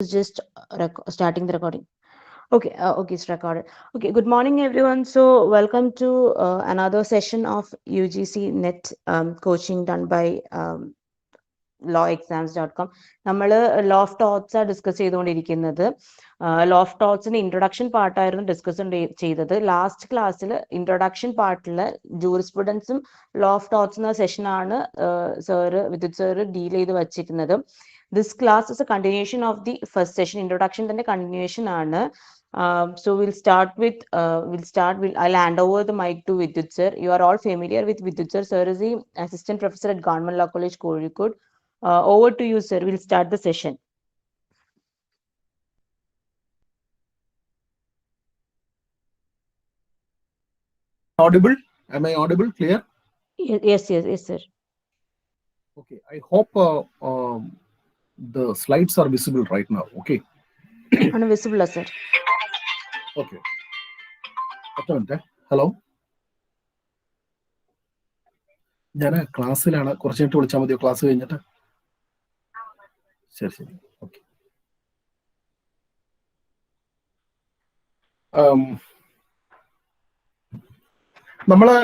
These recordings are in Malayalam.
Just starting the recording. Okay, okay, it's recorded. Okay, good morning, everyone. So, welcome to another session of UGC Net coaching done by lawexams.com. നമ്മൾ ലോ ഓഫ് തോട്ട്സ് ഡിസ്കസ് ചെയ്തുകൊണ്ടിരിക്കുന്നത്. ലോ ഓഫ് തോട്ട്സിന്റെ ഇൻട്രൊഡക്ഷൻ പാർട്ടായിരുന്നു ഡിസ്കസ് ചെയ്തത്. ലാസ്റ്റ് ക്ലാസ്സിൽ ഇൻട്രൊഡക്ഷൻ പാർട്ടിൽ ജൂറിസ്പ്രുഡൻസും ലോ ഓഫ് തോട്ട്സ് എന്ന സെഷനാണ് വിദ്യുത് സാറ് ഡീൽ ചെയ്ത് വച്ചിരുന്നത്. This class is a continuation of the first session. Introduction തന്നെ continuation ആണ്. So I'll hand over the mic to Vidyut sir. You are all familiar with Vidyut sir. Sir is the assistant professor at Government Law College, Kozhikode. Over to you, sir. We'll start the session. Audible? Am I audible? Clear? Yes, sir. Okay. I hope the slides are visible right now. Okay. Unvisible, sir. Okay. Hello. ഞാൻ ക്ലാസ്സിലാണ്. കുറച്ച് കഴിഞ്ഞിട്ട് വിളിച്ചാൽ മതിയോ? ക്ലാസ് കഴിഞ്ഞിട്ട്? ശരി. ഓക്കെ. നമ്മള്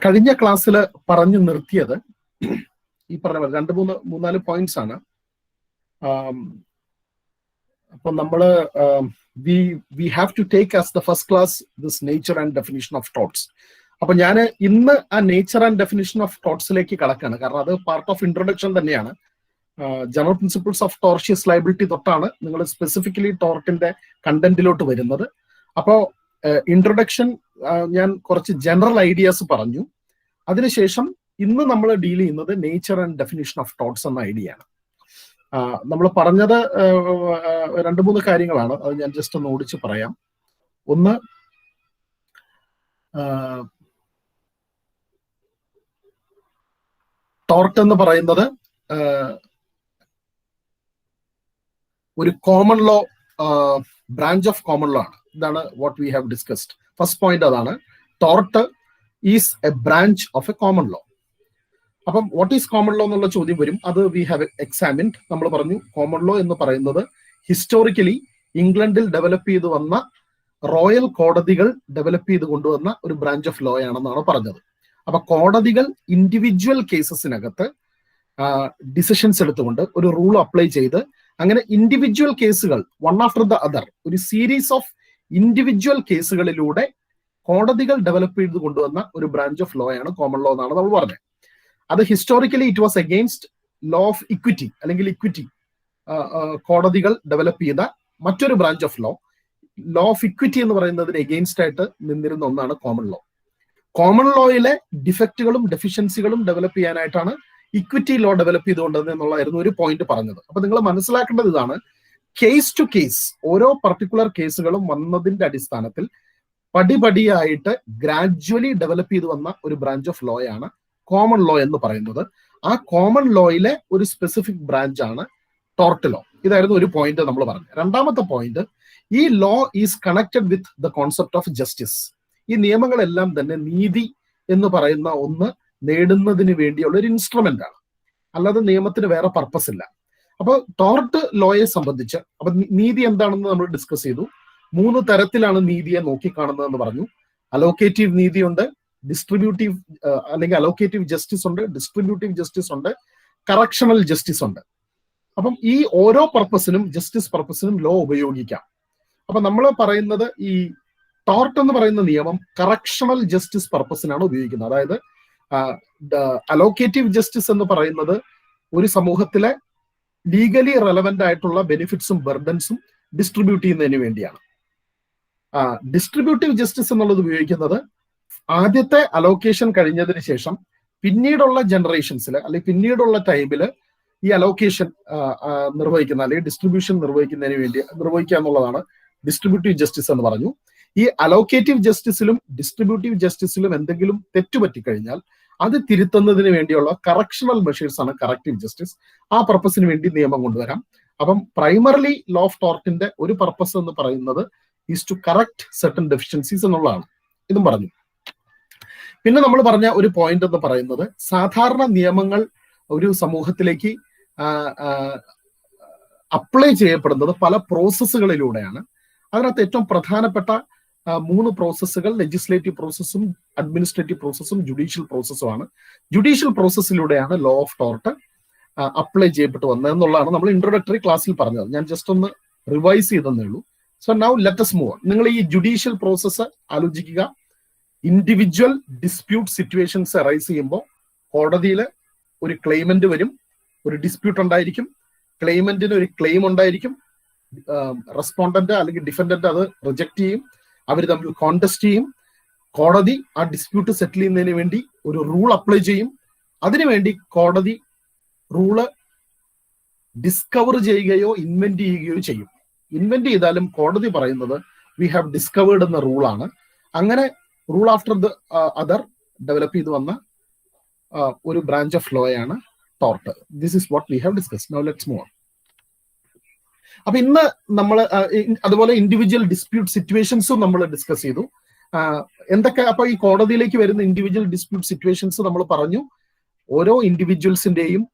കഴിഞ്ഞ ക്ലാസ്സിൽ പറഞ്ഞു നിർത്തിയത് ഈ പറഞ്ഞ മൂന്നാല് പോയിന്റ്സ് ആണ്. അപ്പൊ നമ്മള് we have to take as the first class this nature and definition of torts. അപ്പൊ ഞാൻ ഇന്ന് ആ നേച്ചർ ആൻഡ് ഡെഫിനിഷൻ ഓഫ് തോട്ട്സിലേക്ക് കടക്കാണ്. കാരണം അത് പാർട്ട് ഓഫ് ഇൻട്രൊഡക്ഷൻ തന്നെയാണ്. General principles of tortious liability തൊട്ടാണ് നിങ്ങൾ സ്പെസിഫിക്കലി ടോർട്ടിന്റെ കണ്ടന്റിലോട്ട് വരുന്നത്. അപ്പോ ഇൻട്രൊഡക്ഷൻ ഞാൻ കുറച്ച് ജനറൽ ഐഡിയാസ് പറഞ്ഞു. അതിനുശേഷം ഇന്ന് നമ്മൾ ഡീൽ ചെയ്യുന്നത് nature and definition of thoughts എന്ന ഐഡിയ ആണ്. നമ്മൾ പറഞ്ഞത് 2-3 കാര്യങ്ങളാണ്. അത് ഞാൻ ജസ്റ്റ് ഒന്ന് ഓടിച്ച് പറയാം. ഒന്ന്, തോട്ട് എന്ന് പറയുന്നത് ഒരു common law branch of common law ആണ്. ഇതാണ് what we have discussed. First point അതാണ്. തോട്ട് is a branch of a common law. അപ്പം വാട്ട് ഈസ് കോമൺ ലോ എന്നുള്ള ചോദ്യം വരും. അത് വി ഹാവ് എക്സാമിൻഡ്. നമ്മൾ പറഞ്ഞു കോമൺ ലോ എന്ന് പറയുന്നത് ഹിസ്റ്റോറിക്കലി ഇംഗ്ലണ്ടിൽ ഡെവലപ്പ് ചെയ്ത് വന്ന റോയൽ കോടതികൾ ഡെവലപ്പ് ചെയ്ത് കൊണ്ടുവന്ന ഒരു ബ്രാഞ്ച് ഓഫ് ലോ ആണെന്നാണ് പറഞ്ഞത്. അപ്പൊ കോടതികൾ ഇൻഡിവിജ്വൽ കേസസിനകത്ത് ഡിസിഷൻസ് എടുത്തുകൊണ്ട് ഒരു റൂൾ അപ്ലൈ ചെയ്ത് അങ്ങനെ ഇൻഡിവിജ്വൽ കേസുകൾ വൺ ആഫ്റ്റർ ദ അതർ ഒരു സീരീസ് ഓഫ് ഇൻഡിവിജ്വൽ കേസുകളിലൂടെ കോടതികൾ ഡെവലപ്പ് ചെയ്ത് കൊണ്ടുവന്ന ഒരു ബ്രാഞ്ച് ഓഫ് ലോ ആണ് കോമൺ ലോ എന്നാണ് നമ്മൾ പറഞ്ഞത്. അത് historically it was against law of equity അല്ലെങ്കിൽ ഇക്വിറ്റി കോടതികൾ ഡെവലപ്പ് ചെയ്ത മറ്റൊരു branch of law. Law of equity എന്ന് പറയുന്നതിന് എഗെയിൻസ്റ്റ് ആയിട്ട് നിന്നിരുന്ന ഒന്നാണ് കോമൺ ലോ. കോമൺ ലോയിലെ ഡിഫക്റ്റുകളും ഡെഫിഷ്യൻസികളും ഡെവലപ്പ് ചെയ്യാനായിട്ടാണ് ഇക്വിറ്റി ലോ ഡെവലപ്പ് ചെയ്തുകൊണ്ടത് എന്നുള്ളതായിരുന്നു ഒരു പോയിന്റ് പറഞ്ഞത്. അപ്പൊ നിങ്ങൾ മനസ്സിലാക്കേണ്ടത് ഇതാണ്, കേസ് ടു കേസ് ഓരോ പർട്ടിക്കുലർ കേസുകളും വന്നതിന്റെ അടിസ്ഥാനത്തിൽ പടിപടിയായിട്ട് ഗ്രാജുവലി ഡെവലപ്പ് ചെയ്ത് വന്ന ഒരു ബ്രാഞ്ച് ഓഫ് ലോ ആണ് കോമൺ ലോ എന്ന് പറയുന്നത്. ആ കോമൺ ലോയിലെ ഒരു സ്പെസിഫിക് ബ്രാഞ്ച് ആണ് ടോർട്ട് ലോ. ഇതായിരുന്നു ഒരു പോയിന്റ് നമ്മൾ പറഞ്ഞത്. രണ്ടാമത്തെ പോയിന്റ്, ഈ law is connected with the concept of justice. ഈ നിയമങ്ങളെല്ലാം തന്നെ നീതി എന്ന് പറയുന്ന ഒന്ന് നേടുന്നതിന് വേണ്ടിയുള്ള ഒരു ഇൻസ്ട്രുമെന്റ് ആണ്, അല്ലാതെ നിയമത്തിന് വേറെ പർപ്പസ് ഇല്ല. അപ്പൊ ടോർട്ട് ലോയെ സംബന്ധിച്ച് അപ്പൊ നീതി എന്താണെന്ന് നമ്മൾ ഡിസ്കസ് ചെയ്തു. 3 തരത്തിലാണ് നീതിയെ നോക്കിക്കാണുന്നതെന്ന് പറഞ്ഞു. അലോക്കേറ്റീവ് നീതിയുണ്ട്, ഡിസ്ട്രിബ്യൂട്ടീവ് അല്ലെങ്കിൽ അലോക്കേറ്റീവ് ജസ്റ്റിസ് ഉണ്ട്, ഡിസ്ട്രിബ്യൂട്ടീവ് ജസ്റ്റിസ് ഉണ്ട്, കറക്ഷണൽ ജസ്റ്റിസ് ഉണ്ട്. അപ്പം ഈ ഓരോ പർപ്പസിനും ജസ്റ്റിസ് പർപ്പസിനും ലോ ഉപയോഗിക്കാം. അപ്പൊ നമ്മൾ പറയുന്നത് ഈ ടോർട്ട് എന്ന് പറയുന്ന നിയമം കറക്ഷണൽ ജസ്റ്റിസ് പർപ്പസിനാണ് ഉപയോഗിക്കുന്നത്. അതായത് അലോക്കേറ്റീവ് ജസ്റ്റിസ് എന്ന് പറയുന്നത് ഒരു സമൂഹത്തിലെ ലീഗലി റെലവെന്റ് ആയിട്ടുള്ള ബെനിഫിറ്റ്സും ബർഡൻസും ഡിസ്ട്രിബ്യൂട്ട് ചെയ്യുന്നതിന് വേണ്ടിയാണ്. ഡിസ്ട്രിബ്യൂട്ടീവ് ജസ്റ്റിസ് എന്നുള്ളത് ഉപയോഗിക്കുന്നത് ആദ്യത്തെ അലോക്കേഷൻ കഴിഞ്ഞതിന് ശേഷം പിന്നീടുള്ള ജനറേഷൻസിൽ അല്ലെങ്കിൽ പിന്നീടുള്ള ടൈമിൽ ഈ അലോക്കേഷൻ നിർവഹിക്കുന്ന അല്ലെങ്കിൽ ഡിസ്ട്രിബ്യൂഷൻ നിർവഹിക്കുക എന്നുള്ളതാണ് ഡിസ്ട്രിബ്യൂട്ടീവ് ജസ്റ്റിസ് എന്ന് പറഞ്ഞു. ഈ അലോക്കേറ്റീവ് ജസ്റ്റിസിലും ഡിസ്ട്രിബ്യൂട്ടീവ് ജസ്റ്റിസിലും എന്തെങ്കിലും തെറ്റുപറ്റിക്കഴിഞ്ഞാൽ അത് തിരുത്തുന്നതിന് വേണ്ടിയുള്ള കറക്ഷണൽ മെഷേഴ്സ് ആണ് കറക്റ്റീവ് ജസ്റ്റിസ്. ആ പർപ്പസിന് വേണ്ടി നിയമം കൊണ്ടുവരാം. അപ്പം പ്രൈമറിലി ലോ ഓഫ് ടോർട്ടിന്റെ ഒരു പർപ്പസ് എന്ന് പറയുന്നത് is to correct certain deficiencies എന്നുള്ളതാണ്. ഇതും പറഞ്ഞു. പിന്നെ നമ്മൾ പറഞ്ഞ ഒരു പോയിന്റ് എന്ന് പറയുന്നത് സാധാരണ നിയമങ്ങൾ ഒരു സമൂഹത്തിലേക്ക് അപ്ലൈ ചെയ്യപ്പെടുന്നത് പല പ്രോസസ്സുകളിലൂടെയാണ്. അതിനകത്ത് ഏറ്റവും പ്രധാനപ്പെട്ട 3 പ്രോസസ്സുകൾ ലെജിസ്ലേറ്റീവ് പ്രോസസ്സും അഡ്മിനിസ്ട്രേറ്റീവ് പ്രോസസ്സും ജുഡീഷ്യൽ പ്രോസസ്സുമാണ്. ജുഡീഷ്യൽ പ്രോസസ്സിലൂടെയാണ് ലോ ഓഫ് ടോർട്ട് അപ്ലൈ ചെയ്യപ്പെട്ടു വന്നത് എന്നുള്ളതാണ് നമ്മൾ ഇൻട്രോഡക്ടറി ക്ലാസ്സിൽ പറഞ്ഞത്. ഞാൻ ജസ്റ്റ് ഒന്ന് റിവൈസ് ചെയ്തേ ഉള്ളൂ. So now let us move. നിങ്ങൾ ഈ ജുഡീഷ്യൽ പ്രോസസ്സ് ആലോചിക്കുക. ഇൻഡിവിജ്വൽ ഡിസ്പ്യൂട്ട് സിറ്റുവേഷൻസ് അറൈസ് ചെയ്യുമ്പോൾ കോടതിയിൽ ഒരു ക്ലെയിമന്റ് വരും, ഒരു ഡിസ്പ്യൂട്ട് ഉണ്ടായിരിക്കും, ക്ലെയിമന്റിന് ഒരു ക്ലെയിം ഉണ്ടായിരിക്കും, റെസ്പോണ്ടന്റ് അല്ലെങ്കിൽ ഡിഫൻഡന്റ് അത് റിജക്ട് ചെയ്യും, അവർ തമ്മിൽ കോൺടെസ്റ്റ് ചെയ്യും, കോടതി ആ ഡിസ്പ്യൂട്ട് സെറ്റിൽ ചെയ്യുന്നതിന് വേണ്ടി ഒരു റൂൾ അപ്ലൈ ചെയ്യും. അതിനുവേണ്ടി കോടതി റൂള് ഡിസ്കവർ ചെയ്യുകയോ ഇൻവെന്റ് ചെയ്യുകയോ ചെയ്യും. ഇൻവെന്റ് ചെയ്താലും കോടതി പറയുന്നത് വി ഹാവ് ഡിസ്കവേർഡ് എന്ന റൂളാണ്. അങ്ങനെ rule after the other develop ചെയ്ത് വന്ന ഒരു ബ്രാഞ്ച് ഓഫ് ലോയാണ് tort. This is what we have discussed. Now let's move on. അപ്പൊ ഇന്ന് നമ്മൾ അതുപോലെ ഇൻഡിവിജ്വൽ ഡിസ്പ്യൂട്ട് സിറ്റുവേഷൻസും നമ്മൾ ഡിസ്കസ് ചെയ്തു. എന്തൊക്കെ അപ്പൊ ഈ കോടതിയിലേക്ക് വരുന്ന ഇൻഡിവിജ്വൽ ഡിസ്പ്യൂട്ട് സിറ്റുവേഷൻസ് നമ്മൾ പറഞ്ഞു. ഓരോ ഇൻഡിവിജ്വൽസിന്റെയും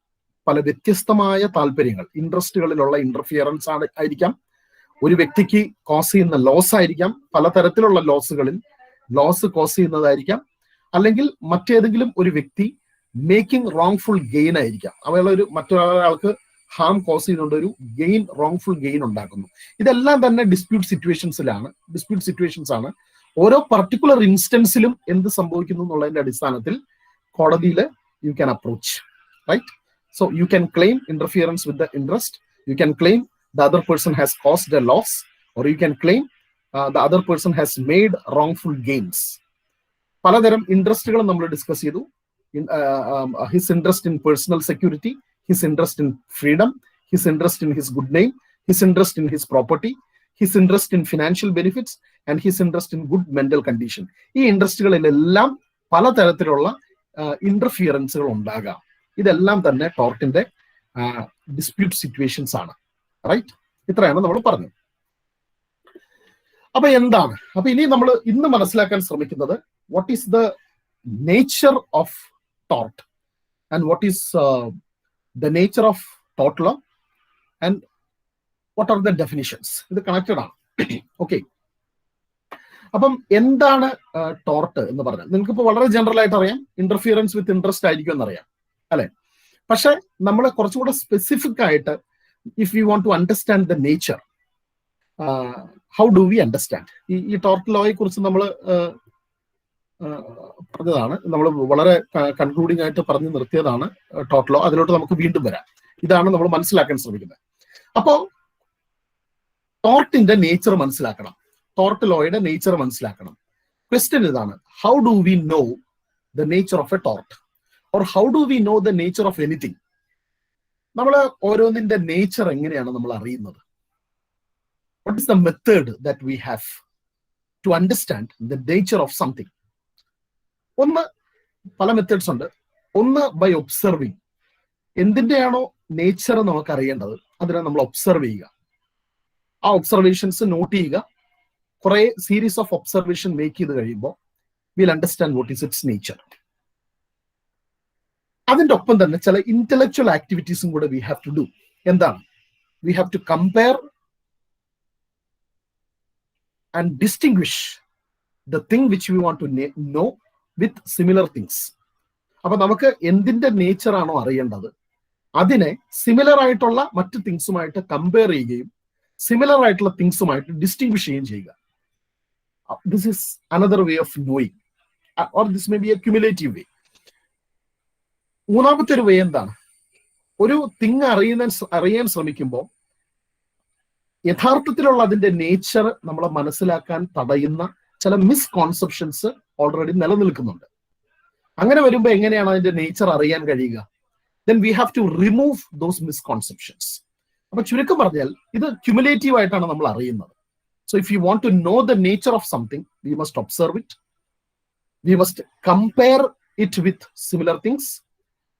പല വ്യത്യസ്തമായ താല്പര്യങ്ങൾ, ഇൻട്രസ്റ്റുകളിലുള്ള ഇന്റർഫിയറൻസ് ആയിരിക്കാം, ഒരു വ്യക്തിക്ക് കോസ് ചെയ്യുന്ന ലോസ് ആയിരിക്കാം, പലതരത്തിലുള്ള ലോസ് കോസ് ചെയ്യുന്നതായിരിക്കാം, അല്ലെങ്കിൽ മറ്റേതെങ്കിലും ഒരു വ്യക്തി മേക്കിംഗ് റോങ്ഫുൾ ഗെയിൻ ആയിരിക്കാം. അവയുള്ള മറ്റൊരാൾക്ക് ഹാം കോസ് ചെയ്യുന്നുണ്ട്, ഒരു റോങ്ഫുൾ ഗെയിൻ ഉണ്ടാക്കുന്നു. ഇതെല്ലാം തന്നെ ഡിസ്പ്യൂട്ട് സിറ്റുവേഷൻസ് ആണ്. ഓരോ പർട്ടിക്കുലർ ഇൻസ്റ്റൻസിലും എന്ത് സംഭവിക്കുന്നു എന്നുള്ളതിന്റെ അടിസ്ഥാനത്തിൽ കോടതിയിൽ you can approach, right? So you can claim interference with the interest, you can claim the other person has caused a loss, or you can claim the other person has made wrongful gains. പലതരം ഇൻട്രസ്റ്റുകൾ നമ്മൾ ഡിസ്കസ് ചെയ്തു. His interest in personal security, his interest in freedom, his interest in his good name, his interest in his property, his interest in financial benefits and his interest in good mental condition. ഈ ഇൻട്രസ്റ്റുകളിലെല്ലാം പലതരത്തിലുള്ള ഇന്റർഫിയറൻസുകൾ ഉണ്ടാകാം. ഇതെല്ലാം തന്നെ ടോർട്ടിന്റെ ഡിസ്പ്യൂട്ട് സിറ്റുവേഷൻസ് ആണ്, റൈറ്റ്? ഇത്രയാണ് നമ്മൾ പറഞ്ഞത്. അപ്പൊ എന്താണ്? അപ്പൊ ഇനി നമ്മൾ ഇന്ന് മനസ്സിലാക്കാൻ ശ്രമിക്കുന്നത് what is the nature of tort and what is the nature of tort law and what are the definitions. ഇത് കണക്റ്റഡ് ആണ്. ഓക്കെ, അപ്പം എന്താണ് ടോർട്ട് എന്ന് പറഞ്ഞാൽ നിങ്ങൾക്ക് ഇപ്പോൾ വളരെ ജനറൽ ആയിട്ട് അറിയാം. ഇന്റർഫിയറൻസ് വിത്ത് ഇൻട്രസ്റ്റ് ആയിരിക്കും എന്നറിയാം, അല്ലെ? പക്ഷെ നമ്മൾ കുറച്ചുകൂടെ സ്പെസിഫിക് ആയിട്ട് if you want to understand the nature, how do we understand? ഈ ടോർട്ട് ലോയെ കുറിച്ച് നമ്മൾ പറഞ്ഞതാണ്, നമ്മൾ വളരെ കൺക്ലൂഡിംഗ് ആയിട്ട് പറഞ്ഞു നിർത്തിയതാണ് ടോർട്ട് ലോ. അതിലോട്ട് നമുക്ക് വീണ്ടും വരാം. ഇതാണ് നമ്മൾ മനസ്സിലാക്കാൻ ശ്രമിക്കുന്നത്. അപ്പോ ടോർട്ടിന്റെ നേച്ചർ മനസ്സിലാക്കണം, ടോർട്ട് ലോയുടെ നേച്ചർ മനസ്സിലാക്കണം. ക്വസ്റ്റ്യൻ ഇതാണ്, how do we know the nature of A tort? or how do we know the nature of anything? നമ്മൾ ഓരോന്നിന്റെ നേച്ചർ എങ്ങനെയാണ് നമ്മൾ അറിയുന്നത്? What is the method that we have to understand the nature of something? ഒന്ന്, പല മെത്തേഡ്സ് ഉണ്ട്. ഒന്ന് ബൈ ഒബ്സർവിങ്. എന്തിന്റെയാണോ നേച്ചർ നമുക്ക് അറിയേണ്ടത് അതിനെ നമ്മൾ ഒബ്സർവ് ചെയ്യുക, ആ ഒബ്സർവേഷൻസ് നോട്ട് ചെയ്യുക. കുറെ സീരീസ് ഓഫ് ഒബ്സർവേഷൻ മേക്ക് ചെയ്ത് കഴിയുമ്പോൾ will understand what is its nature. അതിന്റെ ഒപ്പം തന്നെ ചില ഇന്റലക്ച്വൽ ആക്ടിവിറ്റീസും കൂടെ വി ഹാവ് ടു ഡു. എന്താണ്? We have to compare and distinguish the thing which we want to know with similar things. അപ്പൊ നമുക്ക് എന്തിന്റെ നേച്ചർ ആണോ അറിയേണ്ടത് അതിനെ സിമിലർ ആയിട്ടുള്ള മറ്റു തിങ്സുമായിട്ട് കമ്പയർ ചെയ്യുകയും സിമിലർ ആയിട്ടുള്ള തിങ്സുമായിട്ട് ഡിസ്റ്റിംഗ്വിഷ് ചെയ്യുകയും ചെയ്യുക. This is another way of knowing, or this may be a cumulative way. മൂന്നാമത്തെ ഒരു വേ എന്താണ്? ഒരു തിങ് അറിയാൻ ശ്രമിക്കുമ്പോൾ യഥാർത്ഥത്തിലുള്ള അതിന്റെ നേച്ചർ നമ്മളെ മനസ്സിലാക്കാൻ തടയുന്ന ചില മിസ്കോൺസെപ്ഷൻസ് ഓൾറെഡി നിലനിൽക്കുന്നുണ്ട്. അങ്ങനെ വരുമ്പോൾ എങ്ങനെയാണ് അതിന്റെ നേച്ചർ അറിയാൻ കഴിയുക? then we have to remove those misconceptions. അപ്പൊ ചുരുക്കം പറഞ്ഞാൽ ഇത് ക്യുമുലേറ്റീവ് ആയിട്ടാണ് നമ്മൾ അറിയുന്നത്. So if you want to know the nature of something, we must observe it, we must compare it with similar things,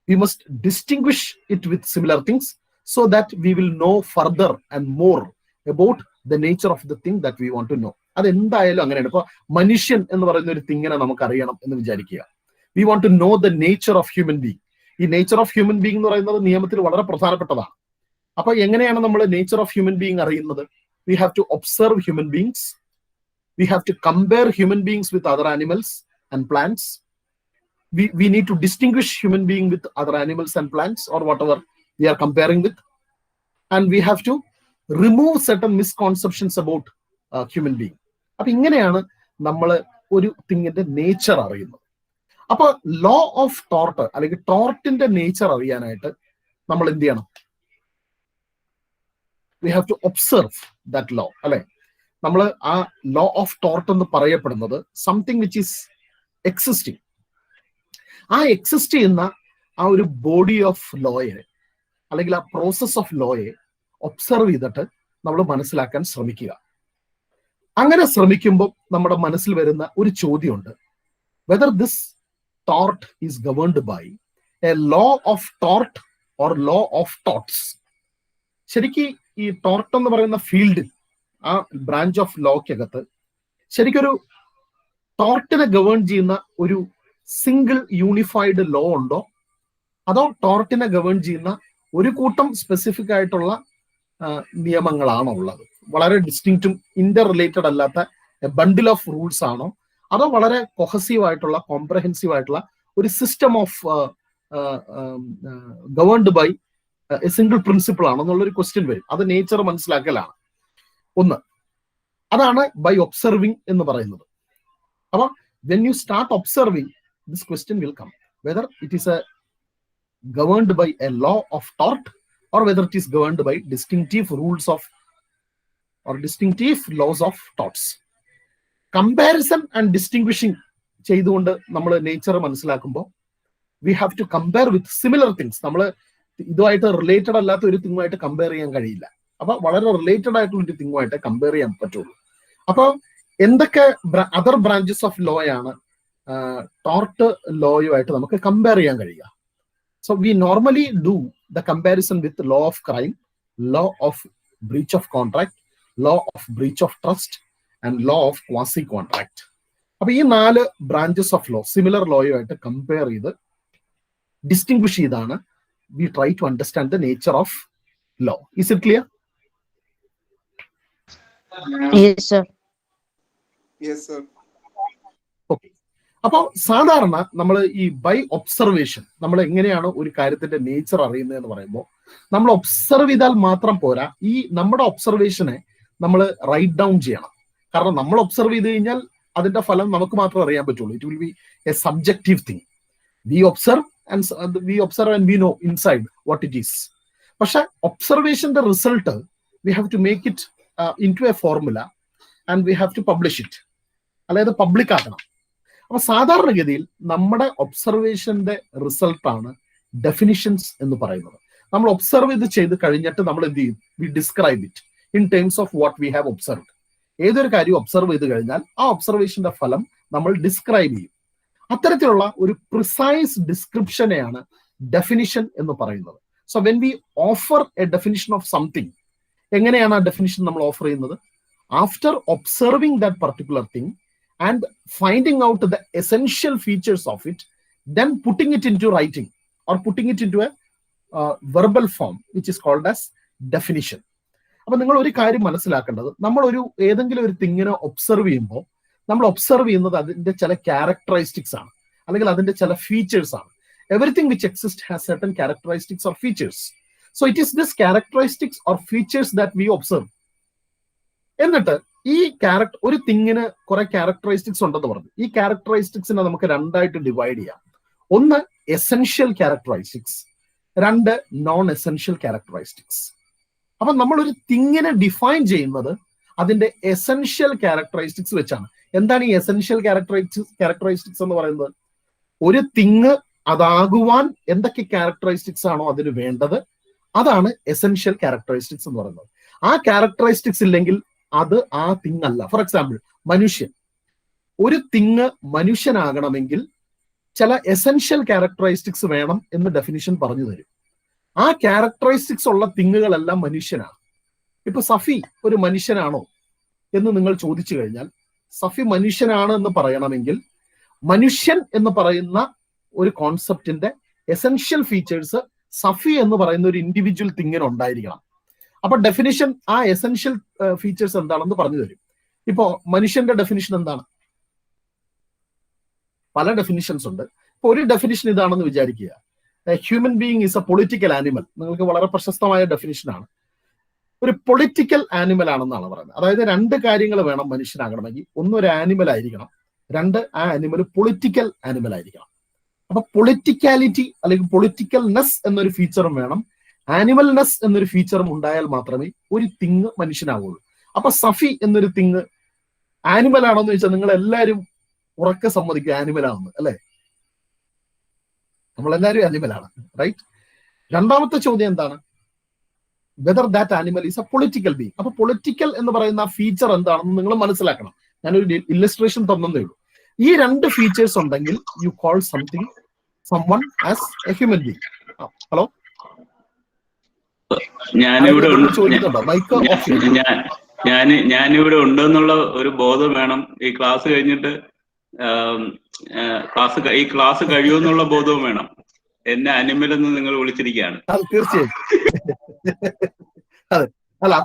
we must distinguish it with similar things, so that we will know further and more about the nature of the thing that we want to know. അതെന്തായാലും അങ്ങനെയാണ്. ഇപ്പൊ മനുഷ്യൻ എന്ന് പറയുന്ന ഒരു തിങ്ങിനെ നമുക്ക് അറിയണം എന്ന് വിചാരിക്കുക. We want to know the nature of human being. ഈ നേച്ചർ ഓഫ് ഹ്യൂമൻ ബീങ് എന്ന് പറയുന്നത് നിയമത്തിൽ വളരെ പ്രധാനപ്പെട്ടതാണ്. അപ്പൊ എങ്ങനെയാണ് നമ്മൾ നേച്ചർ ഓഫ് ഹ്യൂമൻ ബീങ് അറിയുന്നത്? We have to observe human beings, we have to compare human beings with other animals and plants. We need to distinguish human being with other animals and plants or whatever we are comparing with, and we have to remove certain misconceptions about human being. അപ്പൊ ഇങ്ങനെയാണ് നമ്മൾ ഒരു തിങ്ങിന്റെ നേച്ചർ അറിയുന്നത്. അപ്പൊ ലോ ഓഫ് ടോർട്ട് അല്ലെങ്കിൽ ടോർട്ടിന്റെ നേച്ചർ അറിയാനായിട്ട് നമ്മൾ എന്ത് ചെയ്യണം? We have to observe that law, അല്ലെ? നമ്മൾ ആ ലോ ഓഫ് ടോർട്ട് എന്ന് പറയപ്പെടുന്നത് സംതിങ് വിച്ച് ഈസ് എക്സിസ്റ്റിംഗ്. ആ എക്സിസ്റ്റ് ചെയ്യുന്ന ആ ഒരു ബോഡി ഓഫ് ലോയെ അല്ലെങ്കിൽ ആ പ്രോസസ് ഓഫ് ലോയെ ഒബ്സർവ് ചെയ്തിട്ട് നമ്മൾ മനസ്സിലാക്കാൻ ശ്രമിക്കുക. അങ്ങനെ ശ്രമിക്കുമ്പോൾ നമ്മുടെ മനസ്സിൽ വരുന്ന ഒരു ചോദ്യമുണ്ട്, whether this tort is governed by a law of tort or law of torts. ശരിക്കും ഈ ടോർട്ട് എന്ന് പറയുന്ന ഫീൽഡിൽ, ആ ബ്രാഞ്ച് ഓഫ് ലോക്കകത്ത് ശരിക്കൊരു ടോർട്ടിനെ ഗവേൺ ചെയ്യുന്ന ഒരു സിംഗിൾ യൂണിഫൈഡ് ലോ ഉണ്ടോ, അതോ ടോർട്ടിനെ ഗവേൺ ചെയ്യുന്ന ഒരു കൂട്ടം സ്പെസിഫിക് ആയിട്ടുള്ള നിയമങ്ങളാണോ ഉള്ളത്? വളരെ ഡിസ്റ്റിങ്ക്റ്റും ഇന്റർ റിലേറ്റഡ് അല്ലാത്ത ബണ്ടിൽ ഓഫ് റൂൾസ് ആണോ, അതോ വളരെ കൊഹസീവ് ആയിട്ടുള്ള കോംപ്രഹെൻസീവ് ആയിട്ടുള്ള ഒരു system of governed by a single principle ആണോ എന്നുള്ളൊരു ക്വസ്റ്റ്യൻ വരും. അത് നേച്ചർ മനസ്സിലാക്കലാണ് ഒന്ന്. അതാണ് ബൈ ഒബ്സർവിങ് എന്ന് പറയുന്നത്. അപ്പൊ when you start observing, this question will come, whether it is governed by a law of tort or whether it is governed by distinctive rules of or distinctive laws of torts. Comparison and distinguishing ചെയ്തുകൊണ്ട് നമ്മൾ നേച്ചർ മനസ്സിലാക്കുമ്പോൾ we have to compare with similar things. നമ്മൾ ഇതുമായിട്ട് റിലേറ്റഡ് അല്ലാത്ത ഒരു തിങ്ങുമായിട്ട് കമ്പയർ ചെയ്യാൻ കഴിയില്ല. അപ്പൊ വളരെ റിലേറ്റഡ് ആയിട്ടുള്ള ഒരു തിങ്ങുമായിട്ട് കമ്പയർ ചെയ്യാൻ പറ്റുള്ളൂ. അപ്പൊ എന്തൊക്കെ അതർ ബ്രാഞ്ചസ് ഓഫ് ലോ ആണ് ടോർട്ട് ലോയുമായിട്ട് നമുക്ക് കമ്പയർ ചെയ്യാൻ കഴിയുക? So we normally do the comparison with law of crime, law of breach of contract, law of breach of trust and law of quasi contract. അപ്പൊ ഈ 4 ബ്രാഞ്ചസ് ഓഫ് ലോ സിമിലർ ലോയുമായിട്ട് കമ്പയർ ചെയ്ത് ഡിസ്റ്റിംഗ്വിഷ് ചെയ്താണ് we try to understand the nature of law. Is it clear? Yes, sir. Yes, sir. Okay. അപ്പോൾ സാധാരണ നമ്മൾ ഈ ബൈ ഒബ്സർവേഷൻ നമ്മൾ എങ്ങനെയാണ് ഒരു കാര്യത്തിന്റെ നേച്ചർ അറിയുന്നത് എന്ന് പറയുമ്പോൾ, നമ്മൾ ഒബ്സർവ് ചെയ്താൽ മാത്രം പോരാ, ഈ നമ്മുടെ ഒബ്സർവേഷനെ നമ്മൾ റൈറ്റ് ഡൗൺ ചെയ്യണം. കാരണം നമ്മൾ ഒബ്സർവ് ചെയ്ത് കഴിഞ്ഞാൽ അതിന്റെ ഫലം നമുക്ക് മാത്രമേ അറിയാൻ പറ്റുള്ളൂ. It will be a subjective thing. We observe and we know inside what it is. പക്ഷെ ഒബ്സർവേഷന്റെ result we have to make it into a formula and we have to publish it, അതായത് പബ്ലിക് ആക്കണം. അപ്പൊ സാധാരണഗതിയിൽ നമ്മുടെ ഒബ്സർവേഷന്റെ റിസൾട്ടാണ് ഡെഫിനിഷൻസ് എന്ന് പറയുന്നത്. നമ്മൾ ഒബ്സർവ് ചെയ്ത് കഴിഞ്ഞിട്ട് നമ്മൾ എന്ത് ചെയ്യും? We describe it in terms of what we have observed. ഏതൊരു കാര്യം ഒബ്സർവ് ചെയ്ത് കഴിഞ്ഞാൽ ആ ഒബ്സർവേഷന്റെ ഫലം നമ്മൾ ഡിസ്ക്രൈബ് ചെയ്യും. അത്തരത്തിലുള്ള ഒരു പ്രിസൈസ് ഡിസ്ക്രിപ്ഷനെയാണ് ഡെഫിനിഷൻ എന്ന് പറയുന്നത്. So when we offer A definition of something, എങ്ങനെയാണ് ആ ഡെഫിനിഷൻ നമ്മൾ ഓഫർ ചെയ്യുന്നത്? After observing that particular thing and finding out the essential features of it, then putting it into writing or putting it into a verbal form, which is called as definition. അപ്പൊ നിങ്ങൾ ഒരു കാര്യം മനസ്സിലാക്കേണ്ടത്, നമ്മൾ ഏതെങ്കിലും ഒരു തിങ്ങിനെ ഒബ്സർവ് ചെയ്യുമ്പോൾ നമ്മൾ ഒബ്സർവ് ചെയ്യുന്നത് അതിന്റെ ചില ക്യാരക്ടറിസ്റ്റിക്സ് ആണ്, അല്ലെങ്കിൽ അതിന്റെ ചില ഫീച്ചേഴ്സ് ആണ്. Everything which exist has certain characteristics or features. So it is this characteristics or features that we observe. എന്നിട്ട് ഈ ഒരു തിങ്ങിന് കുറെ ക്യാരക്ടറിസ്റ്റിക്സ് ഉണ്ടെന്ന് പറഞ്ഞു. ഈ ക്യാരക്ടറിസ്റ്റിക്സിനെ നമുക്ക് 2ആയിട്ട് ഡിവൈഡ് ചെയ്യാം. ഒന്ന് essential characteristics, 2 non essential characteristics. അപ്പൊ നമ്മൾ ഒരു തിങ്ങിനെ ഡിഫൈൻ ചെയ്യുന്നത് അതിന്റെ എസെൻഷ്യൽ ക്യാരക്ടറിസ്റ്റിക്സ് വെച്ചാണ്. എന്താണ് ഈ എസെൻഷ്യൽ ക്യാരക്ടറിസ്റ്റിക്സ് എന്ന് പറയുന്നത്? ഒരു തിങ് അതാകുവാൻ എന്തൊക്കെ ക്യാരക്ടറിസ്റ്റിക്സ് ആണോ അതിന് വേണ്ടത്, അതാണ് എസെൻഷ്യൽ ക്യാരക്ടറിസ്റ്റിക്സ് എന്ന് പറയുന്നത്. ആ ക്യാരക്ടറിസ്റ്റിക്സ് ഇല്ലെങ്കിൽ അത് ആ തിങ് അല്ല. ഫോർ എക്സാമ്പിൾ, മനുഷ്യൻ. ഒരു തിങ് മനുഷ്യനാകണമെങ്കിൽ ചില എസെൻഷ്യൽ ക്യാരക്ടറിസ്റ്റിക്സ് വേണം എന്ന് ഡെഫിനിഷൻ പറഞ്ഞു തരും. ആ ക്യാരക്ടറിസ്റ്റിക്സ് ഉള്ള തിങ്ങുകളെല്ലാം മനുഷ്യനാണ്. ഇപ്പൊ സഫി ഒരു മനുഷ്യനാണോ എന്ന് നിങ്ങൾ ചോദിച്ചു കഴിഞ്ഞാൽ, സഫി മനുഷ്യനാണ് എന്ന് പറയണമെങ്കിൽ മനുഷ്യൻ എന്ന് പറയുന്ന ഒരു കോൺസെപ്റ്റിന്റെ എസെൻഷ്യൽ ഫീച്ചേഴ്സ് സഫി എന്ന് പറയുന്ന ഒരു ഇൻഡിവിജ്വൽ തിങ്ങിന് ഉണ്ടായിരിക്കണം. അപ്പൊ ഡെഫിനിഷൻ ആ എസെൻഷ്യൽ ഫീച്ചേഴ്സ് എന്താണെന്ന് പറഞ്ഞു തരും. ഇപ്പോ മനുഷ്യന്റെ ഡെഫിനിഷൻ എന്താണ്? പല ഡെഫിനിഷൻസ് ഉണ്ട്. ഇപ്പൊ ഒരു ഡെഫിനിഷൻ ഇതാണെന്ന് വിചാരിക്കുക, human being is A political animal. നിങ്ങൾക്ക് വളരെ പ്രശസ്തമായ ഡെഫിനിഷനാണ്. ഒരു പൊളിറ്റിക്കൽ ആനിമൽ ആണെന്നാണ് പറയുന്നത്. അതായത് രണ്ട് കാര്യങ്ങൾ വേണം മനുഷ്യനാകണമെങ്കിൽ. ഒന്ന്, ഒരു ആനിമൽ ആയിരിക്കണം. രണ്ട്, ആ ആനിമൽ പൊളിറ്റിക്കൽ ആനിമൽ ആയിരിക്കണം. അപ്പൊ പൊളിറ്റിക്കാലിറ്റി അല്ലെങ്കിൽ പൊളിറ്റിക്കൽനെസ് എന്നൊരു ഫീച്ചറും വേണം, ആനിമൽനെസ് എന്നൊരു ഫീച്ചറും ഉണ്ടായാൽ മാത്രമേ ഒരു തിങ് മനുഷ്യനാവുള്ളൂ. അപ്പൊ സഫി എന്നൊരു തിങ് ആനിമൽ ആണെന്ന് ചോദിച്ചാൽ നിങ്ങൾ എല്ലാവരും ഉറക്കെ സമ്മതിക്കുക ആനിമൽ ആണെന്ന്, അല്ലെ? നമ്മളെല്ലാവരും ആനിമലാണ്, റൈറ്റ്? രണ്ടാമത്തെ ചോദ്യം എന്താണ്? Whether that animal is A political being. അപ്പൊ പൊളിറ്റിക്കൽ എന്ന് പറയുന്ന ഫീച്ചർ എന്താണെന്ന് നിങ്ങൾ മനസ്സിലാക്കണം. ഞാനൊരു ഇല്ലസ്ട്രേഷൻ തന്നേ ഉള്ളൂ. ഈ രണ്ട് ഫീച്ചേഴ്സ് ഉണ്ടെങ്കിൽ you call something someone as A human being. Hello, ഞാനിവിടെ ചോദിക്കുന്നുണ്ടോ? മൈക്ക് ഓഫ് ചെയ്യണം. ഞാനിവിടെ ഉണ്ടെന്നുള്ള ഒരു ബോധം വേണം. ഈ ക്ലാസ് കഴിഞ്ഞിട്ട് ഈ ക്ലാസ് കഴിയുമെന്നുള്ള ബോധവും വേണം. എന്നെ അനിമൽ എന്ന് നിങ്ങൾ വിളിച്ചിരിക്കുകയാണ്. തീർച്ചയായും. അതെ, അല്ല,